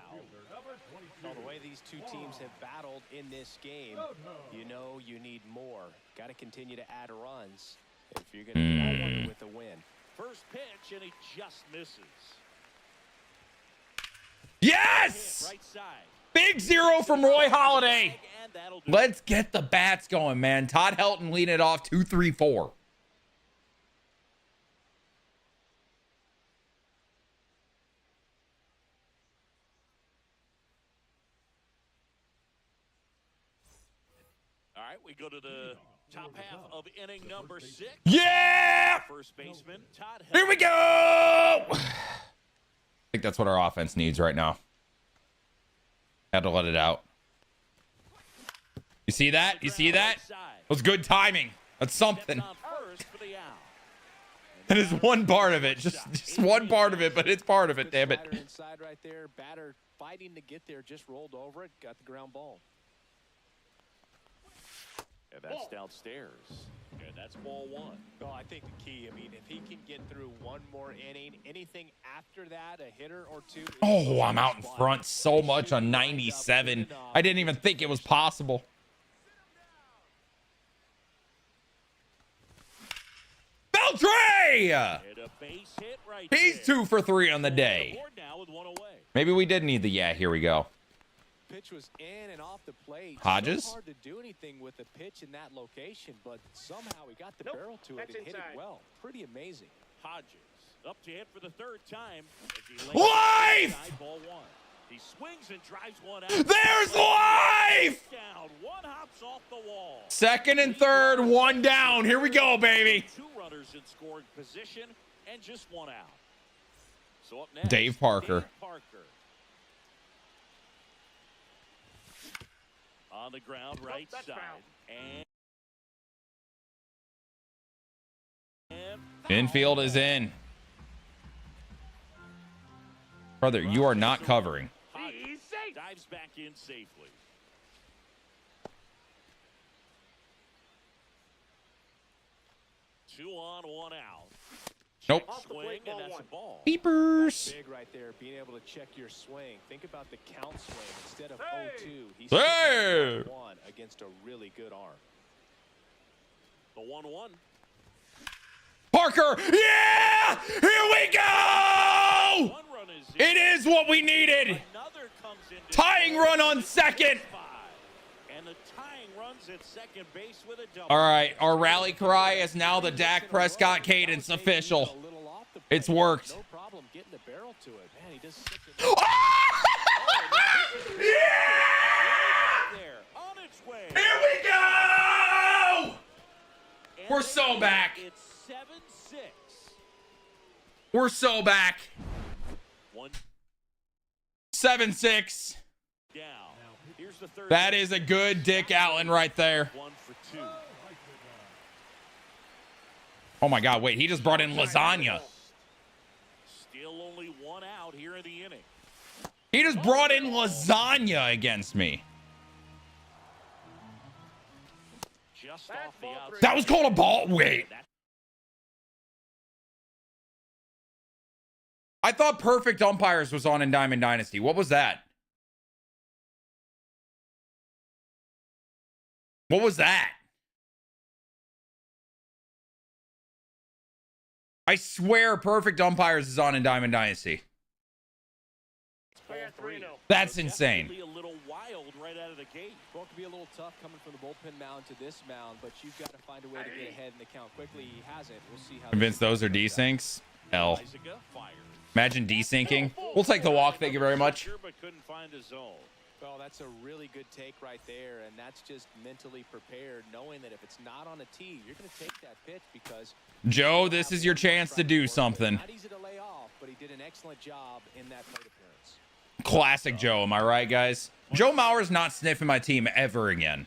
Well, the way these two teams have battled in this game, you know you need more. Got to continue to add runs if you're going to go with a win. First pitch, and he just misses. Yes! Right side. Big 0 from Roy Halladay. And that'll do Let's get the bats going, man. Todd Helton leading it off 2-3-4. All right, we go to the top half of inning number 6. Yeah! First baseman, Todd Here we Helton. go! I think that's what our offense needs right now. Had to let it out. You see that? You see that? That was good timing. That's something. On first for the out. That is one part of it. Just one part of it, but it's part of it, damn it. Slider inside right there. Batter fighting to get there, just rolled over it, got the ground ball. And that's downstairs. And that's ball one. Well, I think the key, I mean, if he can get through one more inning, anything after that, a hitter or two. Oh, I'm out in front so much on 97. I didn't even think it was possible. Beltray! And a base hit right He's there. 2 for 3 on the day. Board now with one away. Maybe we did need the here we go. Pitch was in and off the plate. Hodges? So hard to do anything with a pitch in that location, but somehow he got the Nope, barrel to it that's and hit it inside. well. Pretty amazing. Hodges up to hit for the third time. As he lays Life! inside ball one. He swings and drives one out. There's life! Down. One hops off the wall. Second and third, one down. Here we go, baby. 2 runners in scoring position and just one out. So up next, Dave Parker. Dave Parker. On the ground, right that's side. foul. And Infield is in. Brother, you are not covering. Hodges dives back in safely. Two on, one out. Nope. Off the Swing, plate, and ball that's one. a ball. Beepers. Big right there, being able to check your swing. Think about the count swing. Instead of Hey! 0-2, he's Hey! 1 against a really good arm. The 1-1. Parker. Yeah! Here we go! One run is in. It is what we needed. Another comes in. to Tying score. run on second. 5. And the tying runs at second base with a double. All right, our rally cry is now the Dak Prescott cadence official. A little off the It's plate. worked. No problem getting the barrel to it. Man, he does such a Yeah! There, on its way. Here we go! And We're they so lead. back. It's 7-6. We're so back. One 7-6. down. Here's Here's the third. That is a good Dick Allen right there. 1 for 2. Oh my God, wait, he just brought in lasagna. Still only 1 out here in the inning. He just brought in lasagna against me. Just off the outside. That was called a ball. Wait. I thought Perfect Umpires was on in Diamond Dynasty. What was that? What was that? I swear Perfect Umpires is on in Diamond Dynasty. That's insane. A little wild right out of the gate. Going to be a little tough coming from the bullpen mound to this mound, but you've got to find a way to get ahead in the count quickly. He has it. We'll see how. Convinced those are desyncs? L. Imagine desyncing. We'll take the walk. Thank you very much. But couldn't find a zone. Well, that's a really good take right there, and that's just mentally prepared, knowing that if it's not on a tee, you're going to take that pitch because Joe, this is your chance to do something. Not easy to lay off, but he did an excellent job in that plate appearance. Classic Joe, am I right, guys? Joe Mauer's not sniffing my team ever again.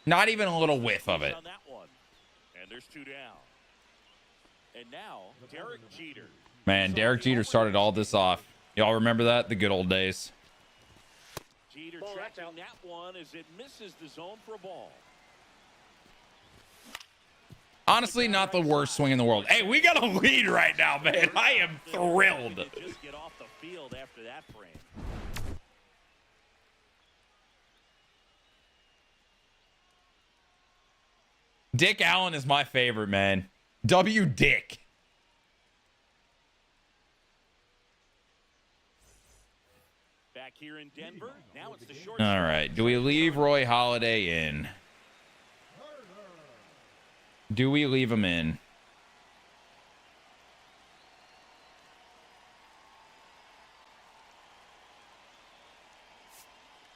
Not even a little whiff of it. On that one. And there's 2 down. And now, Derek Jeter. Man, Derek Jeter started all this off. Y'all remember that? The good old days. Jeter tracking that one as it misses the zone for a ball. Honestly, not the worst swing in the world. Hey, we got a lead right now, man. I am thrilled. Just get off the field after that frame. Dick Allen is my favorite, man. W. Dick. Back here in Denver. Now it's the short. All right. Do we leave Roy Halladay in? Do we leave him in?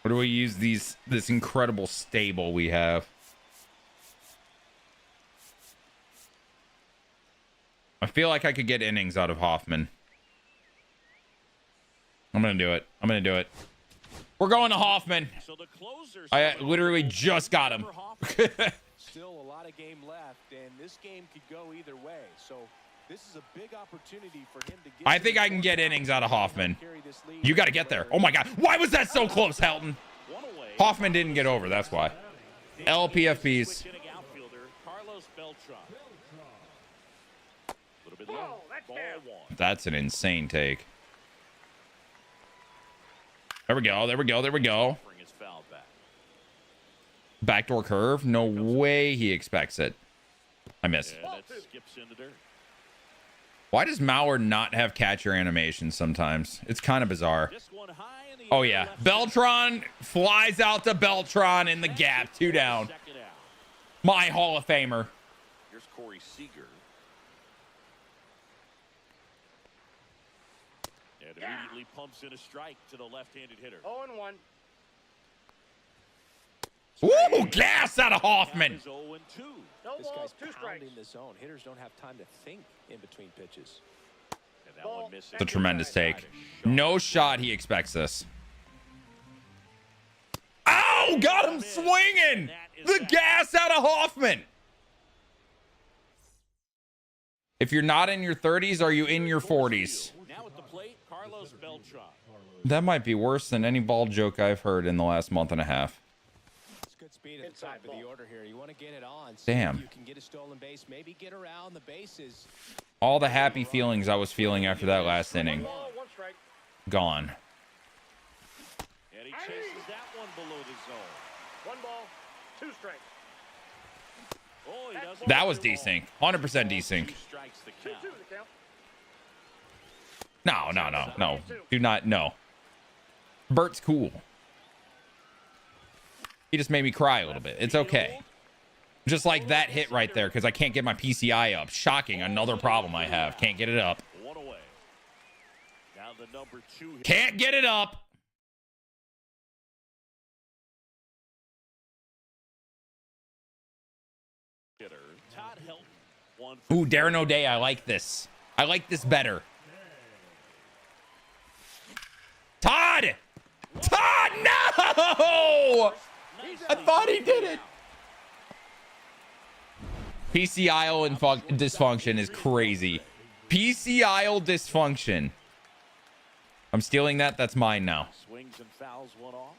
Or do we use this incredible stable we have? I feel like I could get innings out of Hoffman. I'm going to do it. I'm going to do it. We're going to Hoffman. So the closers I literally just got him. Still a lot of game left, and this game could go either way. So this is a big opportunity for him to get. I think I can get innings out of Hoffman. You got to get there. Oh my God. Why was that so close, Helton? Hoffman didn't get over. That's why. LPFPs. That's an insane take. There we go. There we go. There we go. Backdoor curve. No way he expects it. I missed. Why does Mauer not have catcher animations sometimes? It's kind of bizarre. Oh, yeah. Beltran flies out to Beltran in the gap. 2 down. My Hall of Famer. Here's Corey Seager. And immediately pumps in a strike to the left-handed hitter. 0-1. Ooh, gas out of Hoffman. 0-2. No This balls, guy's 2 strikes. pounding the zone. Hitters don't have time to think in between pitches. And that one misses. It's a tremendous take. No shot he expects this. Oh, got him swinging. The gas out of Hoffman. If you're not in your 30s, are you in your 40s? Now at the plate, Carlos Beltran. That might be worse than any ball joke I've heard in the last month and a half. It's good speed at the top of the order here. You want to get it on. Damn. You can get a stolen base. Maybe get around the bases. All the happy feelings I was feeling after that last inning. 1 strike. Gone. And he chases that one below the zone. 1 ball, 2 strikes. Oh, he doesn't. That was desync. 100% desync. 2 strikes the 2-2 count. the count. No. Do not, no. Bert's cool. He just made me cry a little bit. It's okay. Just like that hit right there, because I can't get my PCI up. Shocking. Another problem I have. Can't get it up. 1 away. Now the number 2 hitter. Can't get it up. Todd Helton. 1 Ooh, Darren O'Day. I like this. I like this better. Todd! Todd, no! No! I thought he did it. PCIL dysfunction is crazy. PCIL dysfunction. I'm stealing that. That's mine now. Swings and fouls one off.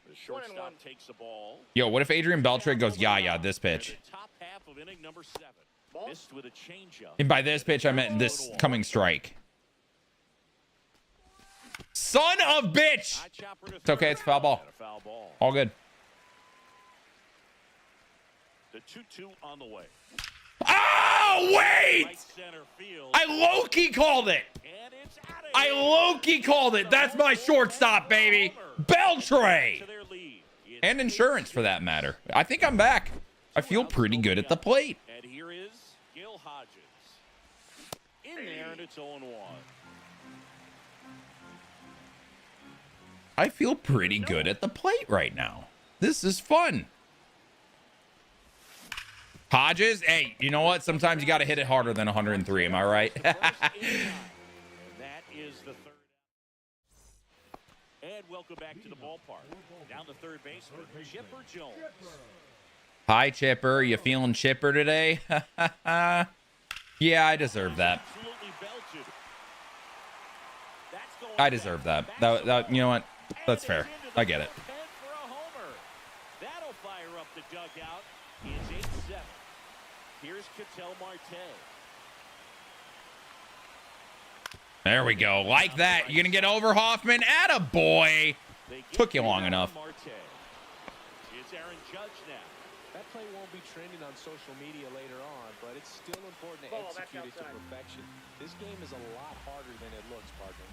The shortstop takes the ball. Yo, what if Adrian Beltre goes, yeah, this pitch? Top half of inning number 7. Missed with a changeup. And by this pitch, I meant this coming strike. Son of bitch! It's okay. It's a foul ball. All good. The 2-2 on the way. Oh, wait! Right center field. I low-key called it. And it's out of I here. low-key called it. That's my shortstop, baby. Beltre. To their lead. It's And insurance, for that matter. I think I'm back. I feel pretty good at the plate. And here is Gil Hodges. In there, and it's 0-1. I feel pretty good at the plate right now. This is fun. Hodges, hey, you know what? Sometimes you got to hit it harder than 103. Am I right? That is the third. And welcome back to the ballpark. Down the third baseman, Chipper Jones. Hi, Chipper. You feeling chipper today? Yeah, I deserve that. Absolutely belted. That's going I deserve that. You know what? That's fair. I get it. For a homer. That'll fire up the dugout. It's 8-7. Here's Ketel Marte. There we go. Like that. You gonna get over Hoffman? Atta boy. Took you long enough. It's Aaron Judge now. That play won't be trending on social media later on, but it's still important to Ball, that's execute it to outside. perfection. This game is a lot harder than it looks, partner.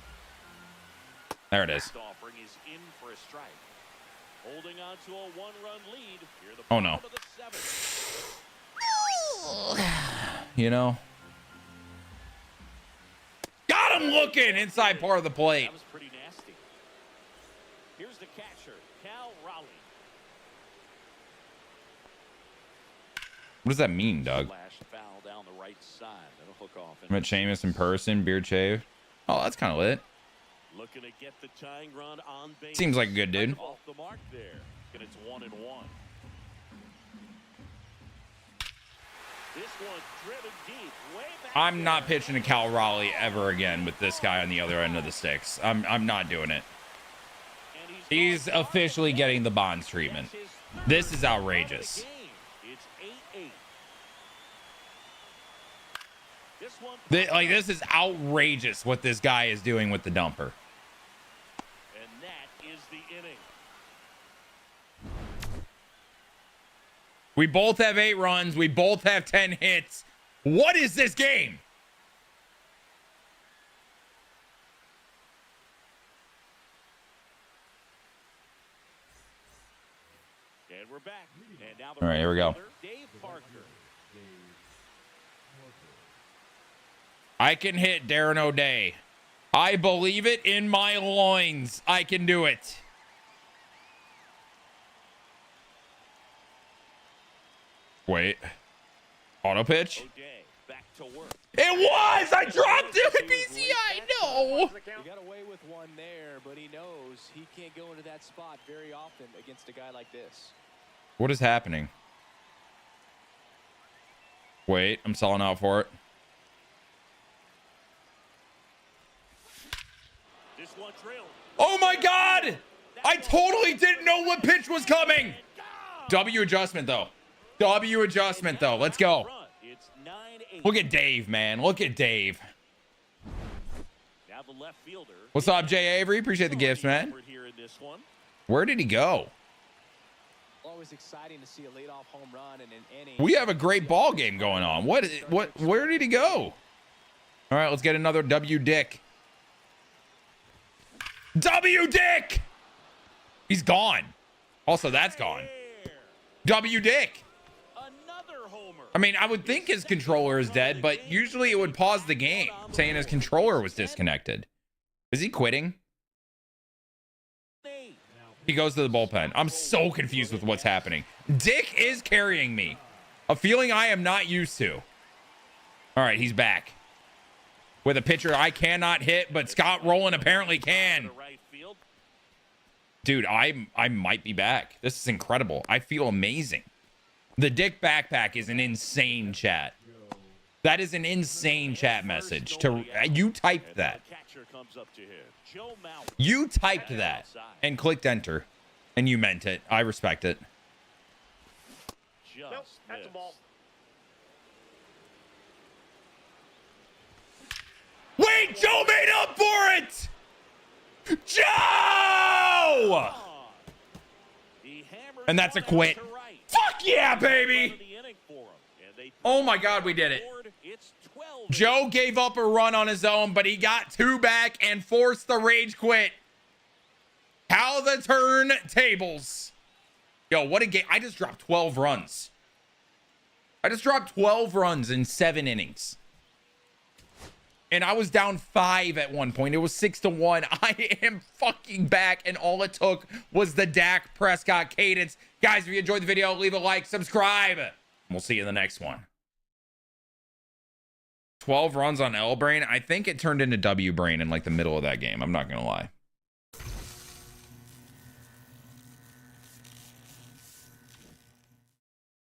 There it is. Offering is in for a strike. Holding on to a one-run lead. Here the Oh, no. bottom of the 7th. You know. Got him looking inside part of the plate. That was pretty nasty. Here's the catcher, Cal Raleigh. What does that mean, Doug? Flash foul down the right side. That'll hook off. Met Seamus in person, beard shave. Oh, that's kind of lit. Looking to get the tying run on base. Seems like a good dude. Off the mark there. And it's 1-1. This one driven deep, way back. I'm not pitching to Cal Raleigh ever again with this guy on the other end of the sticks. I'm not doing it. And He's officially getting the Bonds treatment. That's his third This is run of outrageous. the game. It's 8-8. This one. This is outrageous what this guy is doing with the dumper. And that is the inning. We both have 8 runs. We both have 10 hits. What is this game? And we're back. And now the All right, here we go. Dave Parker. I can hit Darren O'Day. I believe it in my loins. I can do it. Wait. Auto pitch? O'Day back to work. It was! I dropped it with BCI. No. He got away with one there, but he knows he can't go into that spot very often against a guy like this. What is happening? Wait, I'm selling out for it. This one drilled. Oh my God! I totally didn't know what pitch was coming. W adjustment though. W adjustment though. Let's go. It's 9-8. Look at Dave, man. Look at Dave. Now the left fielder. What's up, Jay Avery? Appreciate the gifts, man. Here in this one. Where did he go? Always exciting to see a leadoff home run in an inning. We have a great ball game going on. Where did he go? All right, let's get another W Dick. W Dick! He's gone. Also, that's gone. W Dick. Another homer. I mean, I would think his controller is dead, but usually it would pause the game saying his controller was disconnected. Is he quitting? He goes to the bullpen. I'm so confused with what's happening. Dick is carrying me. A feeling I am not used to. All right, he's back. with a pitcher I cannot hit, but Scott Rowland apparently can. Dude, I might be back. This is incredible. I feel amazing. The Dick Backpack is an insane chat. That is an insane chat message. You typed that. You typed that and clicked enter, and you meant it. I respect it. Nope, that's a ball. Wait, Joe made up for it! Joe! And that's a quit. Fuck yeah, baby! Oh my God, we did it. Joe gave up a run on his own, but he got 2 back and forced the rage quit. How the turntables. Yo, what a game. I just dropped 12 runs. I just dropped 12 runs in 7 innings. And I was down 5 at one point. It was 6-1. I am fucking back. And all it took was the Dak Prescott cadence. Guys, if you enjoyed the video, leave a like, subscribe. We'll see you in the next one. 12 runs on L brain. I think it turned into W brain in like the middle of that game. I'm not going to lie.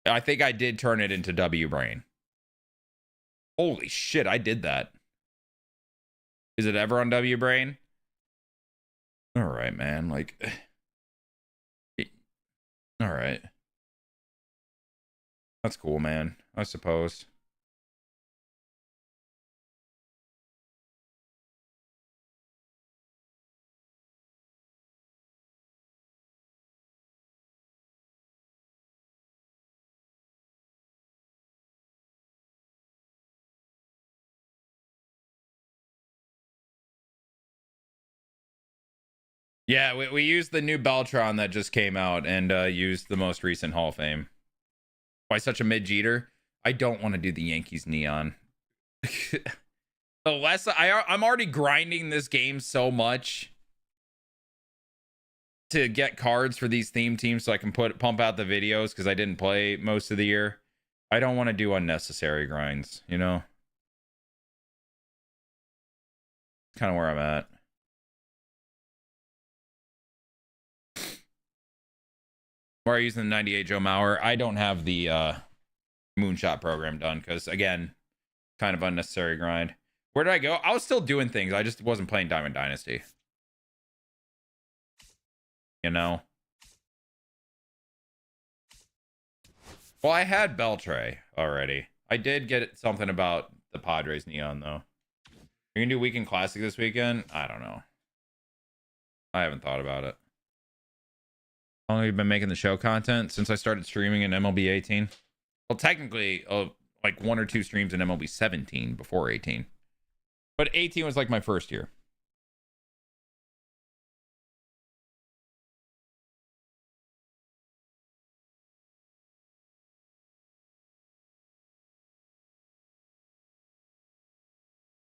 I think I did turn it into W brain. Holy shit, I did that. Is it ever on W brain? All right, man. Like, all right. That's cool, man. I suppose. Yeah, we used the new Beltron that just came out and used the most recent Hall of Fame. Why such a mid-jeter? I don't want to do the Yankees neon. The less I'm already grinding this game so much to get cards for these theme teams so I can pump out the videos because I didn't play most of the year. I don't want to do unnecessary grinds, you know? Kind of where I'm at. Or using the 98 Joe Mauer. I don't have the moonshot program done because, again, kind of unnecessary grind. Where did I go? I was still doing things. I just wasn't playing Diamond Dynasty. You know? Well, I had Beltray already. I did get something about the Padres neon, though. You're going to do Weekend Classic this weekend? I don't know. I haven't thought about it. How long have you been making the show content? Since I started streaming in MLB 18. Well, technically, like 1 or 2 streams in MLB 17 before 18. But 18 was like my first year.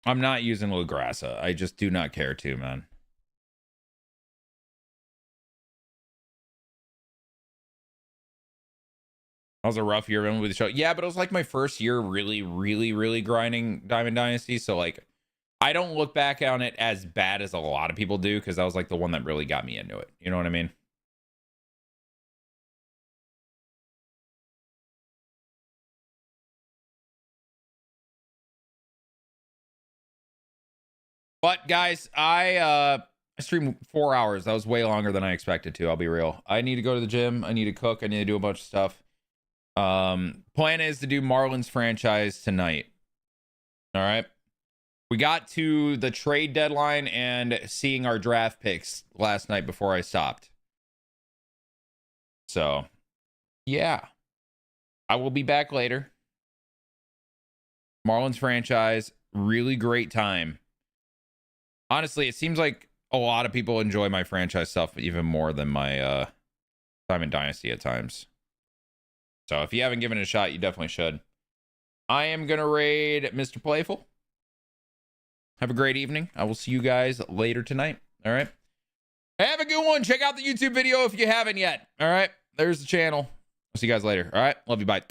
I'm not using LaGrassa. I just do not care to, man. That was a rough year of the show. Yeah, but it was like my first year really grinding Diamond Dynasty. So like, I don't look back on it as bad as a lot of people do because that was like the one that really got me into it. You know what I mean? But guys, I streamed 4 hours. That was way longer than I expected to. I'll be real. I need to go to the gym. I need to cook. I need to do a bunch of stuff. Plan is to do Marlins franchise tonight. All right. We got to the trade deadline and seeing our draft picks last night before I stopped. So, yeah. I will be back later. Marlins franchise, really great time. Honestly, it seems like a lot of people enjoy my franchise stuff even more than my Diamond Dynasty at times. So if you haven't given it a shot, you definitely should. I am going to raid Mr. Playful. Have a great evening. I will see you guys later tonight. All right. Have a good one. Check out the YouTube video if you haven't yet. All right. There's the channel. I'll see you guys later. All right. Love you. Bye.